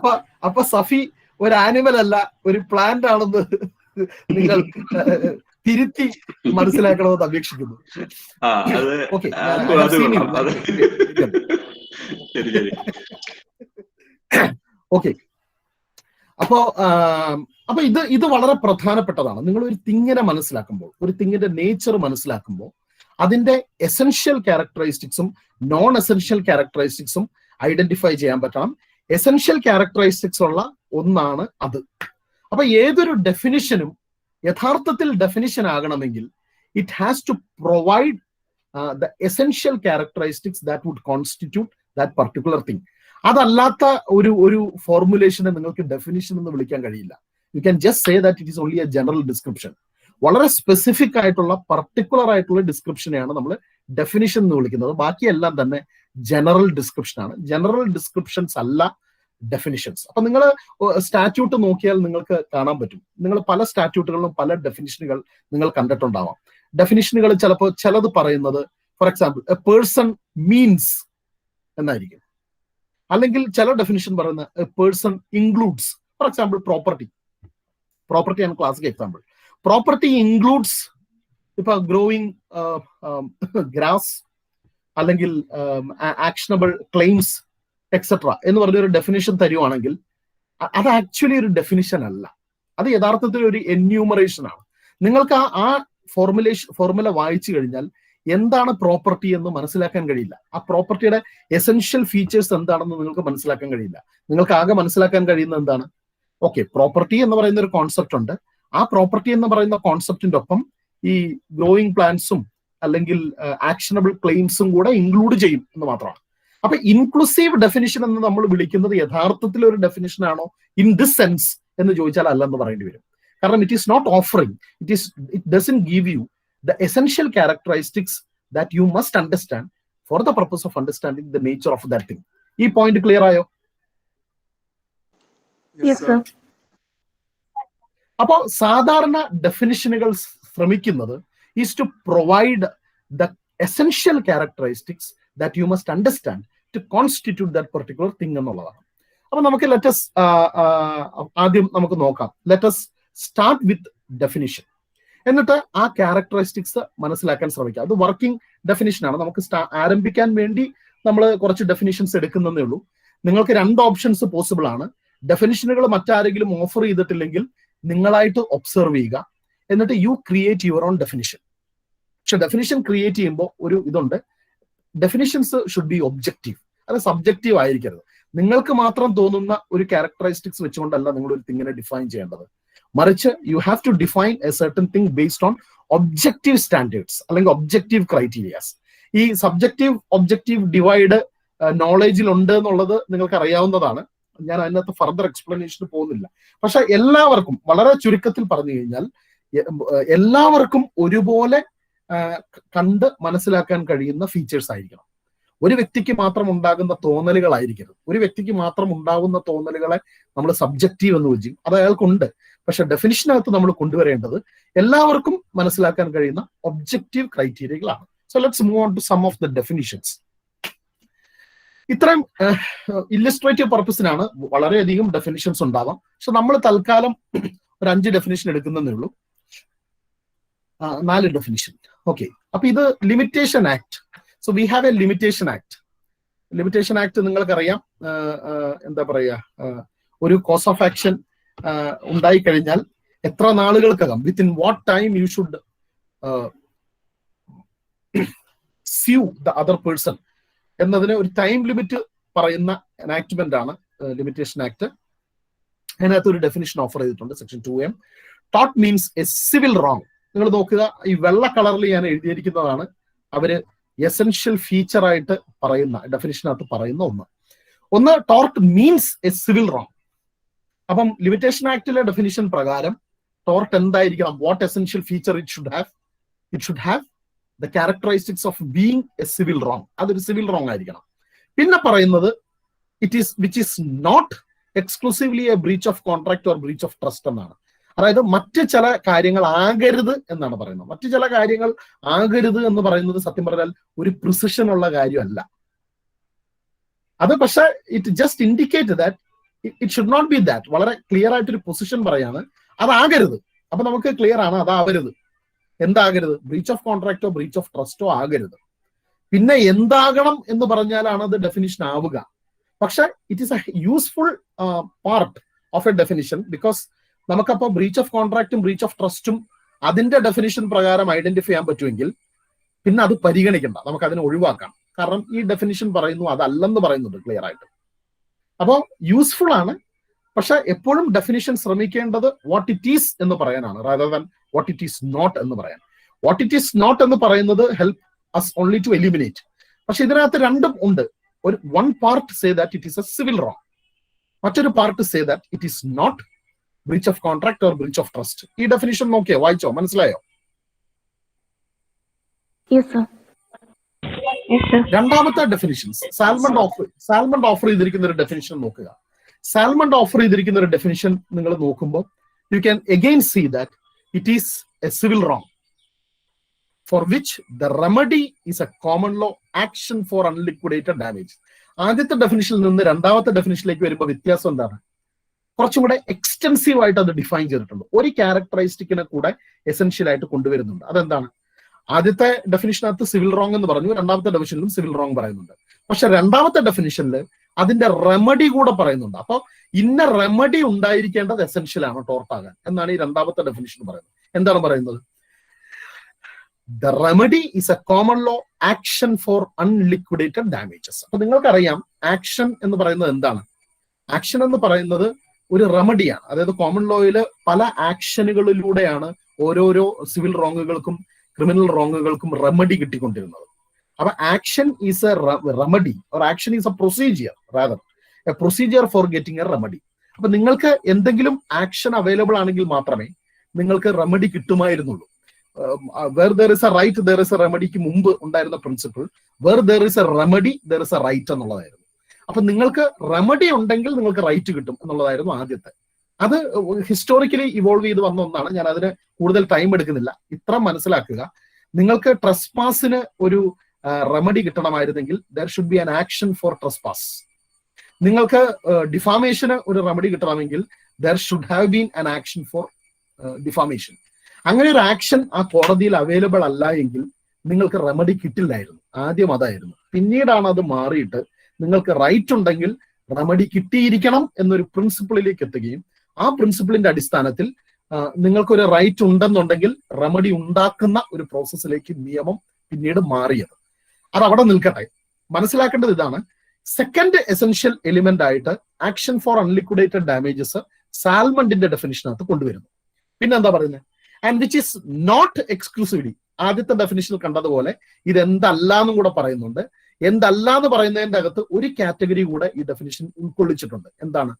അപ്പൊ സഫി ഒരു ആനിമൽ അല്ല, ഒരു പ്ലാന്റ് ആണെന്ന് നിങ്ങൾ തിരുത്തി മനസ്സിലാക്കണമെന്ന് അപേക്ഷിക്കുന്നു. ഓക്കെ. അപ്പൊ ഇത് വളരെ പ്രധാനപ്പെട്ടതാണ്. നിങ്ങൾ ഒരു തിങ്ങിനെ മനസ്സിലാക്കുമ്പോൾ, ഒരു തിങ്ങിന്റെ നേച്ചർ മനസ്സിലാക്കുമ്പോൾ അതിന്റെ എസെൻഷ്യൽ ക്യാരക്ടറിസ്റ്റിക്സും നോൺ എസെൻഷ്യൽ ക്യാരക്ടറിസ്റ്റിക്സും ഐഡന്റിഫൈ ചെയ്യാൻ പറ്റണം. എസെൻഷ്യൽ ക്യാരക്ടറിസ്റ്റിക്സ് ഉള്ള ഒന്നാണ് അത്. അപ്പൊ ഏതൊരു ഡെഫിനിഷനും യഥാർത്ഥത്തിൽ ഡെഫിനിഷൻ ആകണമെങ്കിൽ it has to provide the essential characteristics that would constitute that particular thing. അതല്ലാത്ത ഒരു ഫോർമുലേഷനെ നിങ്ങൾക്ക് ഡെഫിനിഷൻ എന്ന് വിളിക്കാൻ കഴിയില്ല. You can just say that it is only a general description. വളരെ സ്പെസിഫിക് ആയിട്ടുള്ള പർട്ടിക്കുലർ ആയിട്ടുള്ള ഡിസ്ക്രിപ്ഷനെയാണ് നമ്മൾ ഡെഫിനിഷൻ എന്ന് വിളിക്കുന്നത്. ബാക്കിയെല്ലാം തന്നെ ജനറൽ ഡിസ്ക്രിപ്ഷൻ ആണ്. ജനറൽ ഡിസ്ക്രിപ്ഷൻസ് അല്ല ഡെഫിനിഷൻസ്. അപ്പൊ നിങ്ങൾ സ്റ്റാറ്റ്യൂട്ട് നോക്കിയാൽ നിങ്ങൾക്ക് കാണാൻ പറ്റും. നിങ്ങൾ പല സ്റ്റാറ്റ്യൂട്ടുകളിലും പല ഡെഫിനിഷനുകൾ നിങ്ങൾ കണ്ടിട്ടുണ്ടാവാം. ഡെഫിനിഷനുകൾ ചിലപ്പോൾ ചിലത് പറയുന്നത്, for example, A person means എന്നായിരിക്കും. അല്ലെങ്കിൽ ചില ഡെഫിനിഷൻ പറയുന്ന A person includes. For example, property ആണ് ക്ലാസിക് എക്സാമ്പിൾ. പ്രോപ്പർട്ടി ഇൻക്ലൂഡ്സ് ഇപ്പൊ ഗ്രോയിങ് ഗ്രാസ് അല്ലെങ്കിൽ ആക്ഷനബിൾ ക്ലെയിംസ് എക്സെട്ര എന്ന് പറഞ്ഞൊരു ഡെഫിനിഷൻ തരുവാണെങ്കിൽ അത് ആക്ച്വലി ഒരു ഡെഫിനിഷൻ അല്ല. അത് യഥാർത്ഥത്തിൽ ഒരു എന്യൂമറേഷൻ ആണ്. നിങ്ങൾക്ക് ആ ഫോർമുല വായിച്ചു കഴിഞ്ഞാൽ എന്താണ് പ്രോപ്പർട്ടി എന്ന് മനസ്സിലാക്കാൻ കഴിയില്ല. ആ പ്രോപ്പർട്ടിയുടെ എസെൻഷ്യൽ ഫീച്ചേഴ്സ് എന്താണെന്ന് നിങ്ങൾക്ക് മനസ്സിലാക്കാൻ കഴിയില്ല. നിങ്ങൾക്ക് ആകെ മനസ്സിലാക്കാൻ കഴിയുന്നത് എന്താണ്? ഓക്കെ, പ്രോപ്പർട്ടി എന്ന് പറയുന്ന ഒരു കോൺസെപ്റ്റ് ഉണ്ട്. ആ പ്രോപ്പർട്ടി എന്ന് പറയുന്ന കോൺസെപ്റ്റിന്റെ ഒപ്പം ഈ ഗ്രോയിങ് പ്ലാന്റ്സും അല്ലെങ്കിൽ ആക്ഷനബിൾ ക്ലെയിംസും കൂടെ ഇൻക്ലൂഡ് ചെയ്യും എന്ന് മാത്രമാണ്. അപ്പൊ ഇൻക്ലൂസീവ് ഡെഫിനിഷൻ എന്ന് നമ്മൾ വിളിക്കുന്നത് യഥാർത്ഥത്തിൽ ഒരു ഡെഫിനിഷൻ ആണോ ഇൻ ദിസ് സെൻസ് എന്ന് ചോദിച്ചാൽ അല്ലെന്ന് പറയേണ്ടി വരും. കാരണം it is not offering, it doesn't give you the essential characteristics that you must understand for the purpose of understanding the nature of that thing. Ee point clear ayo? Yes, sir. Appo sadharana definitionuകൾ ശ്രമിക്കുന്നത് is to provide the essential characteristics that you must understand to constitute that particular thing എന്നുള്ളതാണ്. അപ്പോൾ നമുക്ക് ആദ്യം നമുക്ക് നോക്കാം. Let us start with definition. എന്നിട്ട് ആ ക്യാരക്ടറിസ്റ്റിക്സ് മനസ്സിലാക്കാൻ ശ്രമിക്കുക. അത് വർക്കിംഗ് ഡെഫിനിഷൻ ആണ്. നമുക്ക് ആരംഭിക്കാൻ വേണ്ടി നമ്മൾ കുറച്ച് ഡെഫിനിഷൻസ് എടുക്കുന്നതേ ഉള്ളൂ. നിങ്ങൾക്ക് രണ്ട് ഓപ്ഷൻസ് പോസിബിൾ ആണ്. ഡെഫിനിഷനുകൾ മറ്റാരെങ്കിലും ഓഫർ ചെയ്തിട്ടില്ലെങ്കിൽ നിങ്ങളായിട്ട് ഒബ്സർവ് ചെയ്യുക. എന്നിട്ട് you create your own definition. പക്ഷെ ഡെഫിനിഷൻ ക്രിയേറ്റ് ചെയ്യുമ്പോൾ ഒരു ഇതുണ്ട്, ഡെഫിനിഷൻസ് ഷുഡ് ബി ഒബ്ജക്റ്റീവ്. അത് സബ്ജക്റ്റീവ് ആയിരിക്കരുത്. നിങ്ങൾക്ക് മാത്രം തോന്നുന്ന ഒരു ക്യാരക്ടറിസ്റ്റിക്സ് വെച്ചുകൊണ്ടല്ല നിങ്ങൾ ഒരു തിങ്ങിനെ ഡിഫൈൻ ചെയ്യേണ്ടത്. മറിച്ച് you have to define a certain thing based on objective standards അല്ലെങ്കിൽ ഒബ്ജക്റ്റീവ് ക്രൈറ്റീരിയാസ്. ഈ സബ്ജക്റ്റീവ് ഒബ്ജക്റ്റീവ് ഡിവൈഡ് നോളേജിൽ ഉണ്ട് എന്നുള്ളത് നിങ്ങൾക്ക് അറിയാവുന്നതാണ്. ഞാൻ അതിനകത്ത് ഫർദർ എക്സ്പ്ലനേഷന് പോകുന്നില്ല. പക്ഷെ എല്ലാവർക്കും, വളരെ ചുരുക്കത്തിൽ പറഞ്ഞു കഴിഞ്ഞാൽ, എല്ലാവർക്കും ഒരുപോലെ കണ്ട് മനസ്സിലാക്കാൻ കഴിയുന്ന ഫീച്ചേഴ്സ് ആയിരിക്കണം. ഒരു വ്യക്തിക്ക് മാത്രം ഉണ്ടാകുന്ന തോന്നലുകളായിരിക്കരുത്. ഒരു വ്യക്തിക്ക് മാത്രം ഉണ്ടാകുന്ന തോന്നലുകളെ നമ്മൾ സബ്ജക്റ്റീവ് എന്ന് വിളിക്കും. അത് അയാൾക്കുണ്ട്. പക്ഷെ ഡെഫിനിഷനകത്ത് നമ്മൾ കൊണ്ടുവരേണ്ടത് എല്ലാവർക്കും മനസ്സിലാക്കാൻ കഴിയുന്ന ഒബ്ജക്റ്റീവ് ക്രൈറ്റീരിയകളാണ്. So let's move on to some of the definitions. ഇത്രയും ഇല്ലസ്ട്രേറ്റീവ് പർപ്പസിനാണ് വളരെയധികം ഡെഫിനിഷൻസ് ഉണ്ടാവാം. പക്ഷെ നമ്മൾ തൽക്കാലം ഒരു 5 ഡെഫിനിഷൻ എടുക്കുന്നതേ ഉള്ളൂ. 4 ഡെഫിനിഷൻ. ഓക്കെ, അപ്പൊ ഇത് limitation act. So we have A limitation act. Limitation act നിങ്ങൾക്കറിയാം, എന്താ പറയാ, ഒരു കോസ് ഓഫ് ആക്ഷൻ ഉണ്ടായി കഴിഞ്ഞാൽ എത്ര നാളുകൾക്കകം, within what time you should sue the other person എന്നതിന് ഒരു ടൈം ലിമിറ്റ് പറയുന്ന എനാക്ട്മെന്റ് ആണ് ലിമിറ്റേഷൻ ആക്ട്. അതിനകത്ത് ഒരു ഡെഫിനിഷൻ ഓഫർ ചെയ്തിട്ടുണ്ട്, section 2M. Tort means a civil wrong. നിങ്ങൾ നോക്കുക, ഈ വെള്ള കളറിൽ ഞാൻ എഴുതിയിരിക്കുന്നതാണ് അവര് എസെൻഷ്യൽ ഫീച്ചർ ആയിട്ട് പറയുന്ന ഡെഫിനിഷനകത്ത് പറയുന്ന ഒന്ന് tort means a civil wrong. അപ്പം ലിമിറ്റേഷൻ ആക്ടിലെ ഡെഫിനിഷൻ പ്രകാരം ടോർട്ട് എന്തായിരിക്കണം? What essential feature it should have? It should have the characteristics of being a civil wrong. അതൊരു സിവിൽ റോങ് ആയിരിക്കണം. പിന്നെ പറയുന്നത് which is not exclusively a breach of contract or breach of trust എന്നാണ്. അതായത് മറ്റ് ചില കാര്യങ്ങൾ ആകരുത് എന്നാണ് പറയുന്നത്. മറ്റു ചില കാര്യങ്ങൾ ആകരുത് എന്ന് പറയുന്നത് സത്യം പറഞ്ഞാൽ ഒരു പ്രിസിഷൻ ഉള്ള കാര്യമല്ല അത്. പക്ഷെ it just indicate that it should not be that. വളരെ ക്ലിയർ ആയിട്ടൊരു പൊസിഷൻ പറയാണ്, അതാകരുത്. അപ്പൊ നമുക്ക് ക്ലിയർ ആണ് അതാവരുത്. എന്താകരുത്? ബ്രീച്ച് ഓഫ് കോൺട്രാക്റ്റോ ബ്രീച്ച് ഓഫ് ട്രസ്റ്റോ ആകരുത്. പിന്നെ എന്താകണം എന്ന് പറഞ്ഞാലാണ് അത് ഡെഫിനിഷൻ ആവുക. പക്ഷെ it is a useful part of a definition. Because നമുക്കപ്പോൾ ബ്രീച്ച് ഓഫ് കോൺട്രാക്റ്റും ബ്രീച്ച് ഓഫ് ട്രസ്റ്റും അതിന്റെ ഡെഫിനിഷൻ പ്രകാരം ഐഡന്റിഫൈ ചെയ്യാൻ പറ്റുമെങ്കിൽ പിന്നെ അത് പരിഗണിക്കണ്ട, നമുക്ക് അതിനെ ഒഴിവാക്കാം. കാരണം ഈ ഡെഫിനിഷൻ പറയുന്നു അതല്ലെന്ന് പറയുന്നുണ്ട് ക്ലിയർ ആയിട്ട്. അപ്പോൾ യൂസ്ഫുൾ ആണ്. പക്ഷെ എപ്പോഴും ഡെഫിനിഷൻ ശ്രമിക്കേണ്ടത് വാട്ട് ഇറ്റ് ഈസ് എന്ന് പറയാനാണ്, rather than what it is not എന്ന് പറയാൻ. വാട്ട് ഇറ്റ് ഈസ് നോട്ട് എന്ന് പറയുന്നത് help us only to eliminate. പക്ഷെ ഇതിനകത്ത് രണ്ടും ഉണ്ട്. ഒരു one part say that it is a civil wrong, മറ്റൊരു part say that it is not breach of contract or breach of trust. ഈ ഡെഫിനിഷൻ നോക്കിയോ, വായിച്ചോ, മനസ്സിലായോ? രണ്ടാമത്തെ ഡെഫിനിഷൻസ് സാൽമണ്ട് ഓഫർ ചെയ്തിരിക്കുന്ന ഒരു ഡെഫിനിഷൻ നോക്കുക. സാൽമണ്ട് ഓഫർ ചെയ്തിരിക്കുന്ന ഒരു ഡെഫിനിഷൻ നിങ്ങൾ നോക്കുമ്പോൾ you can again see that it is a civil wrong for which the remedy is a common law action for unliquidated damage. ആദ്യത്തെ ഡെഫിനിഷനിൽ നിന്ന് രണ്ടാമത്തെ ഡെഫിനിഷനിലേക്ക് വരുമ്പോൾ വ്യത്യാസം എന്താണ്? കുറച്ചും കൂടെ എക്സ്റ്റെൻസീവ് ആയിട്ട് അത് ഡിഫൈൻ ചെയ്തിട്ടുണ്ട്. ഒരു ക്യാരക്ടറിസ്റ്റിക്കിനെ കൂടെ എസെൻഷ്യൽ ആയിട്ട് കൊണ്ടുവരുന്നുണ്ട്. അതെന്താണ്? ആദ്യത്തെ ഡെഫിനിഷനകത്ത് സിവിൽ റോങ് എന്ന് പറഞ്ഞു, രണ്ടാമത്തെ ഡെഫിനിഷനിലും സിവിൽ റോങ് പറയുന്നുണ്ട്. പക്ഷെ രണ്ടാമത്തെ ഡെഫിനിഷനിൽ അതിന്റെ റെമഡി കൂടെ പറയുന്നുണ്ട്. അപ്പൊ ഇന്ന റെമഡി ഉണ്ടായിരിക്കേണ്ടത് എസെൻഷ്യൽ ആണ് ടോർട്ടാകാൻ എന്നാണ് ഈ രണ്ടാമത്തെ ഡെഫിനിഷൻ പറയുന്നത്. എന്താണ് പറയുന്നത്? The remedy is a common law action for unliquidated damages. അപ്പൊ നിങ്ങൾക്കറിയാം ആക്ഷൻ എന്ന് പറയുന്നത് എന്താണ്? ആക്ഷൻ എന്ന് പറയുന്നത് ഒരു റെമഡിയാണ്. അതായത് കോമൺ ലോയിൽ പല ആക്ഷനുകളിലൂടെയാണ് ഓരോരോ സിവിൽ റോങ്ങുകൾക്കും ക്രിമിനൽ റോങ്ങുകൾക്കും റെമഡി കിട്ടിക്കൊണ്ടിരുന്നത്. അപ്പൊ action is A remedy or action is A procedure, rather A procedure for getting A remedy. അപ്പൊ നിങ്ങൾക്ക് എന്തെങ്കിലും ആക്ഷൻ അവൈലബിൾ ആണെങ്കിൽ മാത്രമേ നിങ്ങൾക്ക് remedy കിട്ടുമായിരുന്നുള്ളൂ. where there is a right there is a remedy ക്ക് മുമ്പ് ഉണ്ടായിരുന്ന principle where there is a remedy there is a right എന്നുള്ളതായിരുന്നു. അപ്പൊ നിങ്ങൾക്ക് റെമഡി ഉണ്ടെങ്കിൽ നിങ്ങൾക്ക് റൈറ്റ് കിട്ടും എന്നുള്ളതായിരുന്നു ആദ്യത്തെ. അത് ഹിസ്റ്റോറിക്കലി ഇവോൾവ് ചെയ്ത് വന്ന ഒന്നാണ്. ഞാൻ അതിന് കൂടുതൽ ടൈം എടുക്കുന്നില്ല. ഇത്ര മനസ്സിലാക്കുക, നിങ്ങൾക്ക് ട്രസ്പാസിന് ഒരു remedy കിട്ടണമായിരുന്നെങ്കിൽ there should be an action for trespass. നിങ്ങൾക്ക് ഡിഫാമേഷന് ഒരു റെമഡി കിട്ടണമെങ്കിൽ there should have been an action for defamation. അങ്ങനെ ഒരു ആക്ഷൻ ആ കോടതിയിൽ അവൈലബിൾ അല്ല എങ്കിൽ നിങ്ങൾക്ക് റെമഡി കിട്ടില്ലായിരുന്നു. ആദ്യം അതായിരുന്നു. പിന്നീടാണ് അത് മാറിയിട്ട് നിങ്ങൾക്ക് റൈറ്റ് ഉണ്ടെങ്കിൽ റെമഡി കിട്ടിയിരിക്കണം എന്നൊരു പ്രിൻസിപ്പിളിലേക്ക് എത്തുകയും ആ പ്രിൻസിപ്പിളിന്റെ അടിസ്ഥാനത്തിൽ നിങ്ങൾക്കൊരു റൈറ്റ് ഉണ്ടെന്നുണ്ടെങ്കിൽ റെമഡി ഉണ്ടാക്കുന്ന ഒരു പ്രോസസ്സിലേക്ക് നിയമം പിന്നീട് മാറിയത്. അത് അവിടെ നിൽക്കട്ടെ. മനസ്സിലാക്കേണ്ടത് ഇതാണ്. സെക്കൻഡ് എസെൻഷ്യൽ എലിമെന്റ് ആയിട്ട് ആക്ഷൻ ഫോർ അൺലിക്വിഡേറ്റഡ് ഡാമേജസ് സാൽമണ്ടിന്റെ ഡെഫിനിഷനകത്ത് കൊണ്ടുവരുന്നു. പിന്നെ എന്താ പറയുന്നത്? And which is not exclusively. ആദ്യത്തെ ഡെഫിനിഷനിൽ കണ്ടതുപോലെ ഇത് എന്തല്ല എന്നും കൂടെ പറയുന്നുണ്ട്. എന്തല്ല എന്ന് പറയുന്നതിന്റെ അകത്ത് ഒരു കാറ്റഗറി കൂടെ ഈ ഡെഫിനിഷൻ ഉൾക്കൊള്ളിച്ചിട്ടുണ്ട്. എന്താണ്?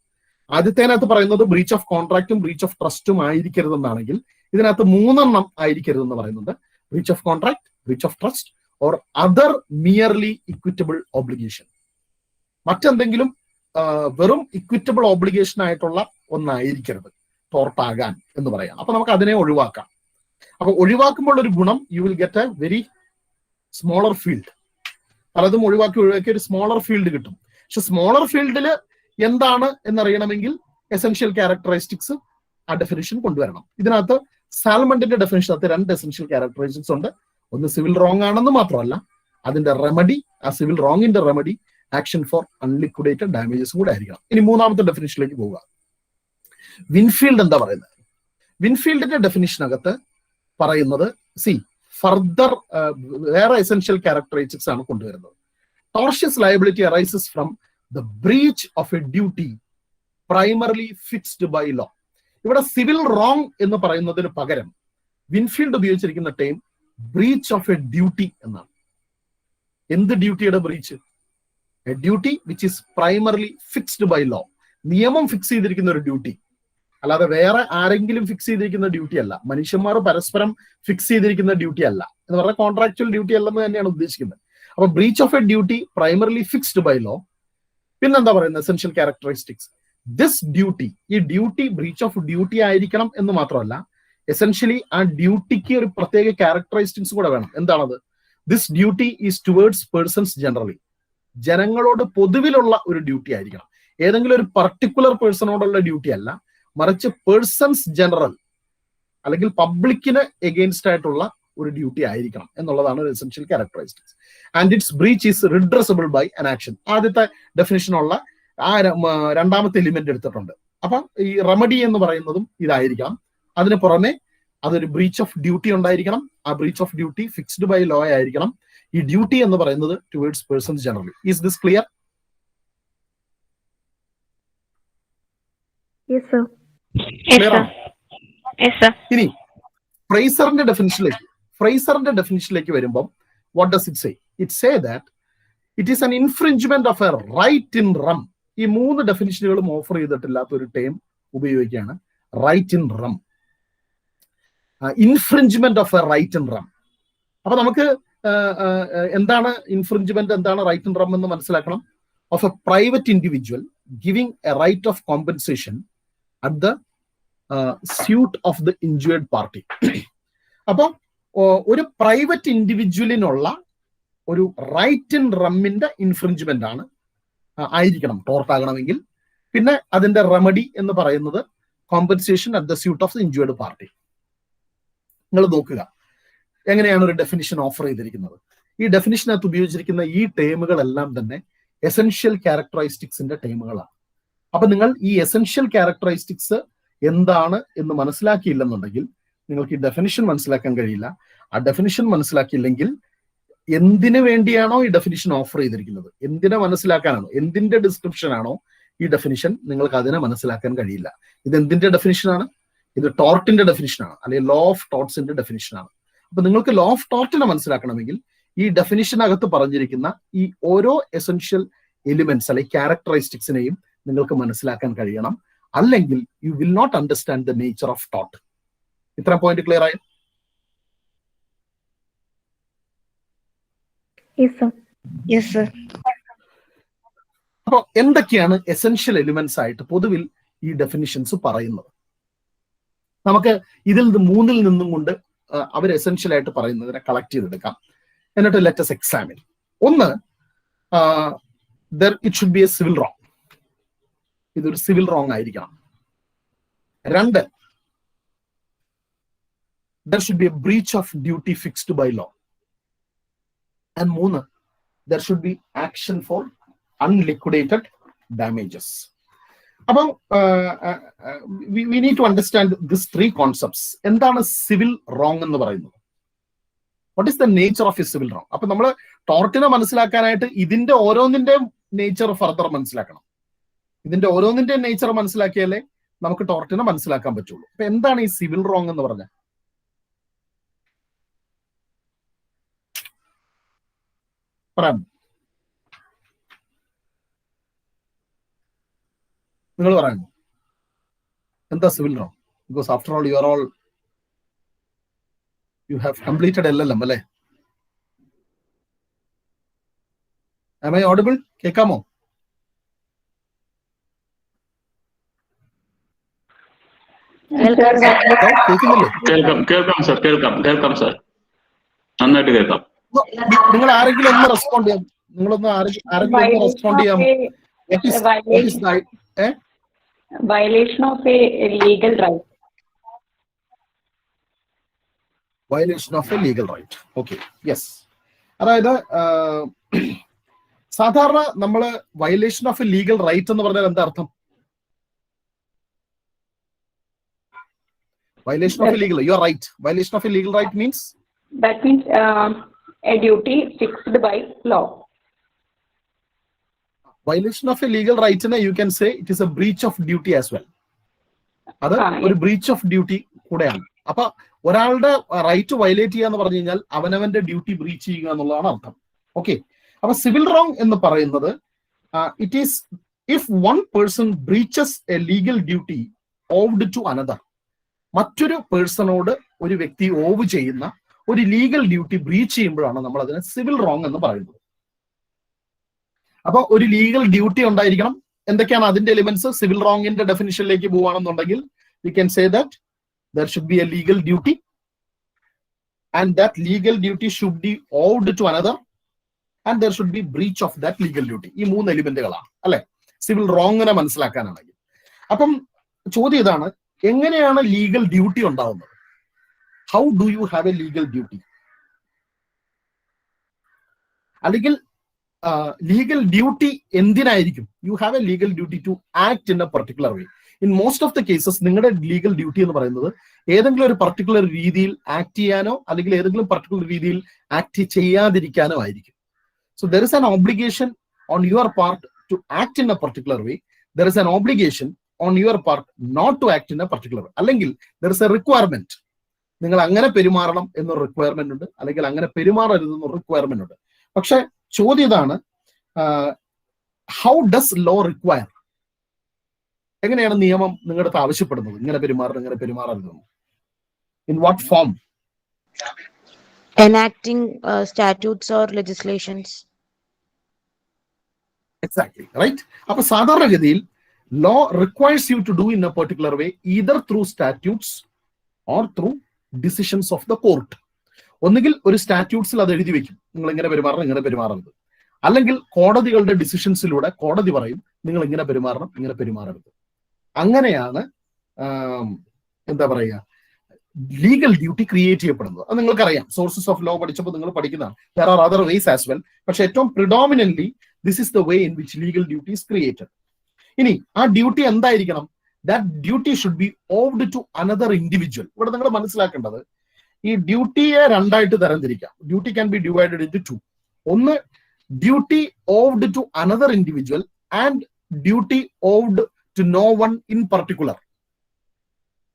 ആദ്യത്തേനകത്ത് പറയുന്നത് ബ്രീച്ച് ഓഫ് കോൺട്രാക്റ്റും ബ്രീച്ച് ഓഫ് ട്രസ്റ്റും ആയിരിക്കരുതെന്നാണെങ്കിൽ ഇതിനകത്ത് 3 എണ്ണം ആയിരിക്കരുതെന്ന് പറയുന്നുണ്ട്. Breach of contract, breach of trust or other merely equitable obligation. മറ്റെന്തെങ്കിലും വെറും ഇക്വിറ്റബിൾ ഒബ്ലിഗേഷൻ ആയിട്ടുള്ള ഒന്നായിരിക്കരുത് ടോർട്ടാകാൻ എന്ന് പറയാം. അപ്പൊ നമുക്ക് അതിനെ ഒഴിവാക്കാം. അപ്പൊ ഒഴിവാക്കുമ്പോൾ ഒരു ഗുണം, you will get A very smaller field. പലതും ഒഴിവാക്കി ഒരു സ്മോളർ ഫീൽഡ് കിട്ടും. പക്ഷെ സ്മോളർ ഫീൽഡിൽ എന്താണ് എന്നറിയണമെങ്കിൽ എസെൻഷ്യൽ ക്യാരക്ടറിസ്റ്റിക്സ് ആ ഡെഫിനിഷൻ കൊണ്ടുവരണം. ഇതിനകത്ത് സാൽമണ്ടിന്റെ ഡെഫിനിഷനകത്ത് 2 എസെൻഷ്യൽ ക്യാരക്ടറിസ്റ്റിക്സ് ഉണ്ട്. ഒന്ന് സിവിൽ റോങ് ആണെന്ന് മാത്രമല്ല, അതിന്റെ റെമഡി, ആ സിവിൽ റോങ്ങിന്റെ റെമഡി ആക്ഷൻ ഫോർ അൺലിക്വിഡേറ്റഡ് ഡാമേജസും കൂടെ ആയിരിക്കണം. ഇനി മൂന്നാമത്തെ ഡെഫിനിഷനിലേക്ക് പോവുക. വിൻഫീൽഡ് എന്താ പറയുന്നത്? വിൻഫീൽഡിന്റെ ഡെഫിനിഷനകത്ത് പറയുന്നത് ഫർദർ വേറെ എസെൻഷ്യൽ ക്യാരക്ടറിസ്റ്റിക്സ് ആണ് കൊണ്ടുവരുന്നത്. Tortious liability arises from the breach of a duty primarily fixed by law. ഇവിടെ സിവിൽ റോങ് എന്ന് പറയുന്നതിന് പകരം വിൻഫീൽഡ് ഉപയോഗിച്ചിരിക്കുന്ന time breach of a duty എന്നാണ്. എന്ത് ഡ്യൂട്ടിയുടെ breach? A duty which is primarily fixed by law. നിയമം ഫിക്സ് ചെയ്തിരിക്കുന്ന ഒരു ഡ്യൂട്ടി, അല്ലാതെ വേറെ ആരെങ്കിലും ഫിക്സ് ചെയ്തിരിക്കുന്ന ഡ്യൂട്ടി അല്ല. മനുഷ്യന്മാർ പരസ്പരം ഫിക്സ് ചെയ്തിരിക്കുന്ന ഡ്യൂട്ടി അല്ല എന്ന് പറഞ്ഞാൽ കോൺട്രാക്ച്വൽ ഡ്യൂട്ടി അല്ലെന്ന് തന്നെയാണ് ഉദ്ദേശിക്കുന്നത്. അപ്പൊ breach of a duty primarily fixed by law. പിന്നെന്താ പറയുന്നത്? Essential characteristics. ദിസ് ഡ്യൂട്ടി, ഈ ഡ്യൂട്ടി ബ്രീച്ച് ഓഫ് ഡ്യൂട്ടി ആയിരിക്കണം എന്ന് മാത്രമല്ല, എസെൻഷ്യലി ആ ഡ്യൂട്ടിക്ക് ഒരു പ്രത്യേക ക്യാരക്ടറിസ്റ്റിക്സ് കൂടെ വേണം. എന്താണത്? This duty is towards persons generally. ജനങ്ങളോട് പൊതുവിലുള്ള ഒരു ഡ്യൂട്ടി ആയിരിക്കണം. ഏതെങ്കിലും ഒരു പർട്ടിക്കുലർ പേഴ്സണോടുള്ള ഡ്യൂട്ടി അല്ല, മറിച്ച് പേഴ്സൺസ് ജനറൽ അല്ലെങ്കിൽ പബ്ലിക്കിന് എഗെയിൻസ്റ്റ് ആയിട്ടുള്ള ഒരു ഡ്യൂട്ടി ആയിരിക്കണം എന്നുള്ളതാണ് ഒരു essential characteristics. And its breach is redressable by an action. ആദ്യത്തെ ഡെഫിനിഷനുള്ള ആ രണ്ടാമത്തെ എലിമെന്റ് എടുത്തിട്ടുണ്ട്. അപ്പൊ ഈ റെമഡി എന്ന് പറയുന്നതും ഇതായിരിക്കണം. അതിന് പുറമെ അതൊരു ബ്രീച്ച് ഓഫ് ഡ്യൂട്ടി ഉണ്ടായിരിക്കണം. ആ breach of duty fixed by law ആയിരിക്കണം. ഈ ഡ്യൂട്ടി എന്ന് പറയുന്നത് towards persons generally. Is this clear? ഇനി ഫ്രേസറിന്റെ ഡെഫിനിഷനിലേക്ക് വരുമ്പോൾ what does it say? It say that it is an infringement of a right in rem. ഈ 3 ഡെഫിനിഷനുകളും ഓഫർ ചെയ്തിട്ടില്ലാത്ത ഒരു ടേം ഉപയോഗിക്കുകയാണ്, right in rem. Infringement of a right in rem. അപ്പൊ നമുക്ക് എന്താണ് ഇൻഫ്രിഞ്ച്മെന്റ്, എന്താണ് റൈറ്റ് ഇൻ റം എന്ന് മനസ്സിലാക്കണം. Of a private individual giving a right of compensation at the suit of the injured party. അപ്പൊ ഒരു പ്രൈവറ്റ് ഇൻഡിവിജ്വലിനുള്ള ഒരു റൈറ്റ് ഇൻ റമ്മിന്റെ ഇൻഫ്രിഞ്ച്മെന്റ് ആണ് ആയിരിക്കണം ടോർട്ട് ആകണമെങ്കിൽ. പിന്നെ അതിന്റെ റെമഡി എന്ന് പറയുന്നത് compensation at the suit of the injured party. നിങ്ങൾ നോക്കുക എങ്ങനെയാണ് ഒരു ഡെഫിനിഷൻ ഓഫർ ചെയ്തിരിക്കുന്നത്. ഈ ഡെഫിനിഷനകത്ത് ഉപയോഗിച്ചിരിക്കുന്ന ഈ ടേമുകളെല്ലാം തന്നെ എസെൻഷ്യൽ ക്യാരക്ടറിസ്റ്റിക്സിന്റെ ടേമുകളാണ്. അപ്പൊ നിങ്ങൾ ഈ എസെൻഷ്യൽ ക്യാരക്ടറിസ്റ്റിക്സ് എന്താണ് എന്ന് മനസ്സിലാക്കിയില്ലെന്നുണ്ടെങ്കിൽ നിങ്ങൾക്ക് ഈ ഡെഫിനിഷൻ മനസ്സിലാക്കാൻ കഴിയില്ല. ആ ഡെഫിനിഷൻ മനസ്സിലാക്കിയില്ലെങ്കിൽ എന്തിനു വേണ്ടിയാണോ ഈ ഡെഫിനിഷൻ ഓഫർ ചെയ്തിരിക്കുന്നത്, എന്തിനെ മനസ്സിലാക്കാനാണോ, എന്തിന്റെ ഡിസ്ക്രിപ്ഷൻ ആണോ ഈ ഡെഫിനിഷൻ, നിങ്ങൾക്ക് അതിനെ മനസ്സിലാക്കാൻ കഴിയില്ല. ഇത് എന്തിന്റെ ഡെഫിനിഷനാണ്? ഇത് ടോർട്ടിന്റെ ഡെഫിനിഷനാണ്, അല്ലെങ്കിൽ ലോ ഓഫ് ടോർട്ട്സിന്റെ ഡെഫിനിഷനാണ്. അപ്പൊ നിങ്ങൾക്ക് ലോ ഓഫ് ടോർട്ടിനെ മനസ്സിലാക്കണമെങ്കിൽ ഈ ഡെഫിനിഷനകത്ത് പറഞ്ഞിരിക്കുന്ന ഈ ഓരോ എസെൻഷ്യൽ എലിമെന്റ്സ് അല്ലെങ്കിൽ ക്യാരക്ടറിസ്റ്റിക്സിനെയും നിങ്ങൾക്ക് മനസ്സിലാക്കാൻ കഴിയണം. അല്ലെങ്കിൽ you will not understand the nature of ടോട്ട്. ഇത്ര പോയിന്റ് ക്ലിയർ ആയോ? അപ്പൊ എന്തൊക്കെയാണ് എസെൻഷ്യൽ എലിമെന്റ്സ് ആയിട്ട് പൊതുവിൽ ഈ ഡെഫിനിഷൻസ് പറയുന്നത്? നമുക്ക് ഇതിൽ 3-ൽ നിന്നും കൊണ്ട് അവർ എസെൻഷ്യൽ ആയിട്ട് പറയുന്നതിനെ കളക്ട് ചെയ്തെടുക്കാം. എന്നിട്ട് ലെറ്റ് us എക്സാമിൻ. ഒന്ന്, it should be A civil wrong. ഇതൊരു സിവിൽ റോങ് ആയിരിക്കണം. 2, there should be a breach of duty fixed by law. And 3, there should be action for unliquidated damages. അപ്പം we need to understand these 3 concepts. എന്താണ് സിവിൽ റോങ് എന്ന് പറയുന്നത്? What is the nature of A civil wrong? അപ്പൊ നമ്മൾ ടോർട്ടിനെ മനസ്സിലാക്കാനായിട്ട് ഇതിന്റെ ഓരോന്നിന്റെയും നേച്ചർ ഫർദർ മനസ്സിലാക്കണം. ഇതിന്റെ ഓരോന്നിന്റെ നേച്ചർ മനസ്സിലാക്കിയാലേ നമുക്ക് ടോർട്ടിനെ മനസ്സിലാക്കാൻ പറ്റുള്ളൂ. അപ്പൊ എന്താണ് ഈ സിവിൽ റോങ് എന്ന് പറഞ്ഞാൽ? പറയാം, നിങ്ങൾ പറയാമോ എന്താ civil wrong? Because after all you have completed LLM, അല്ലേ? Am I audible? കേൾക്കാമോ? കേൾക്കാം സർ, നന്നായിട്ട് കേൾക്കാം. നിങ്ങൾ ആരെങ്കിലും ഒന്ന് റെസ്പോണ്ട് ചെയ്യാം. നിങ്ങളൊന്ന് ആരെങ്കിലും റെസ്പോണ്ട് ചെയ്യാം. what is violation, the violation of a legal right. violation of a legal right. Okay, yes. അതായത് സാധാരണ നമ്മള് violation of a legal right എന്ന് പറഞ്ഞാൽ എന്താ അർത്ഥം? Violation of a legal, you are right. Violation of a legal right means? That means a duty fixed by law. Violation of a legal right, you can say it is a breach of duty as well. അത് ഒരു ബ്രീച്ച് ഓഫ് ഡ്യൂട്ടി കൂടെയാണ്. അപ്പൊ ഒരാളുടെ റൈറ്റ് വയലേറ്റ് ചെയ്യുക എന്ന് പറഞ്ഞു കഴിഞ്ഞാൽ അവനവന്റെ ഡ്യൂട്ടി ബ്രീച്ച് ചെയ്യുക എന്നുള്ളതാണ് അർത്ഥം. ഓക്കെ, അപ്പൊ സിവിൽ റോങ് എന്ന് പറയുന്നത് it is if one person breaches a legal duty owed to another. മറ്റൊരു പേഴ്സണോട് ഒരു വ്യക്തി ഓവ് ചെയ്യുന്ന ഒരു ലീഗൽ ഡ്യൂട്ടി ബ്രീച്ച് ചെയ്യുമ്പോഴാണ് നമ്മൾ അതിനെ സിവിൽ റോങ് എന്ന് പറയുന്നത്. അപ്പൊ ഒരു ലീഗൽ ഡ്യൂട്ടി ഉണ്ടായിരിക്കണം. എന്തൊക്കെയാണ് അതിന്റെ എലിമെന്റ്സ്? സിവിൽ റോങ്ങിന്റെ ഡെഫിനിഷനിലേക്ക് പോവുകയാണെന്നുണ്ടെങ്കിൽ we can say that there should be a legal duty and that legal duty should be owed to another and there should be breach of that legal duty. ഈ മൂന്ന് എലിമെന്റുകളാണ് അല്ലെ സിവിൽ റോങ്ങിനെ മനസ്സിലാക്കാനാണെങ്കിൽ. അപ്പം ചോദ്യം ഇതാണ്, എങ്ങനെയാണ് ലീഗൽ ഡ്യൂട്ടി ഉണ്ടാവുന്നത്? How do you have a legal duty? അല്ലെങ്കിൽ ലീഗൽ ഡ്യൂട്ടി എന്തിനായിരിക്കും? You have a legal duty to act in a particular way. In most of the cases നിങ്ങളുടെ ലീഗൽ ഡ്യൂട്ടി എന്ന് പറയുന്നത് ഏതെങ്കിലും ഒരു പർട്ടിക്കുലർ രീതിയിൽ ആക്ട് ചെയ്യാനോ അല്ലെങ്കിൽ ഏതെങ്കിലും പർട്ടിക്കുലർ രീതിയിൽ ആക്ട് ചെയ്യാതിരിക്കാനോ ആയിരിക്കും. So there is an obligation on your part to act in a particular way. There is an obligation on your part not to act in a particular way. അല്ലെങ്കിൽ ദർ ഇസ് എ റിക്വയർമെന്റ്, നിങ്ങൾ അങ്ങനെ പെരുമാറണം എന്നൊരു റിക്വയർമെന്റ് ഉണ്ട്, അല്ലെങ്കിൽ അങ്ങനെ പെരുമാറരുതെന്നൊരു റിക്വയർമെന്റ് ഉണ്ട്. പക്ഷെ ചോദ്യം ഇതാണ്, ഹൗ ഡസ് ലോ റിക്വയർ? എങ്ങനെയാണ് നിയമം നിങ്ങളുടെ അടുത്ത് ആവശ്യപ്പെടുന്നത് ഇങ്ങനെ പെരുമാറണം ഇങ്ങനെ പെരുമാറരുതെന്ന്? In what form? Enacting statutes or legislations. Exactly, right? അപ്പൊ സാധാരണഗതിയിൽ law requires you to do in a particular way either through statutes or through decisions of the court. ഒന്നുകിൽ ഒരു സ്റ്റാറ്റ്യൂട്ട്സിൽ അത് എഴുതി വെക്കും, നിങ്ങൾ ഇങ്ങനെ പെരുമാറണം ഇങ്ങനെ പെരുമാറരുത്. അല്ലെങ്കിൽ കോടതികളുടെ ഡിസിഷൻസിലൂടെ കോടതി പറയും നിങ്ങൾ ഇങ്ങനെ പെരുമാറണം ഇങ്ങനെ പെരുമാറരുത്. അങ്ങനെയാണ് എന്താ പറയുക ലീഗൽ ഡ്യൂട്ടി ക്രിയേറ്റ് ചെയ്യപ്പെടുന്നത്. അത് നിങ്ങൾക്കറിയാം, സോഴ്സസ് ഓഫ് ലോ പഠിച്ചപ്പോൾ നിങ്ങൾ പഠിക്കുന്നതാണ്. There are other ways as well, പക്ഷെ ഏറ്റവും predominantly this is the way in which legal duty is created. ഇനി ആ ഡ്യൂട്ടി എന്തായിരിക്കണം? That duty should be owed to another individual. ഇവിടെ നിങ്ങൾ മനസ്സിലാക്കേണ്ടത്, ഈ ഡ്യൂട്ടിയെ രണ്ടായിട്ട് തരംതിരിക്കാം. Duty can be divided into two. ഒന്ന് duty owed to another individual and duty owed to no one in particular.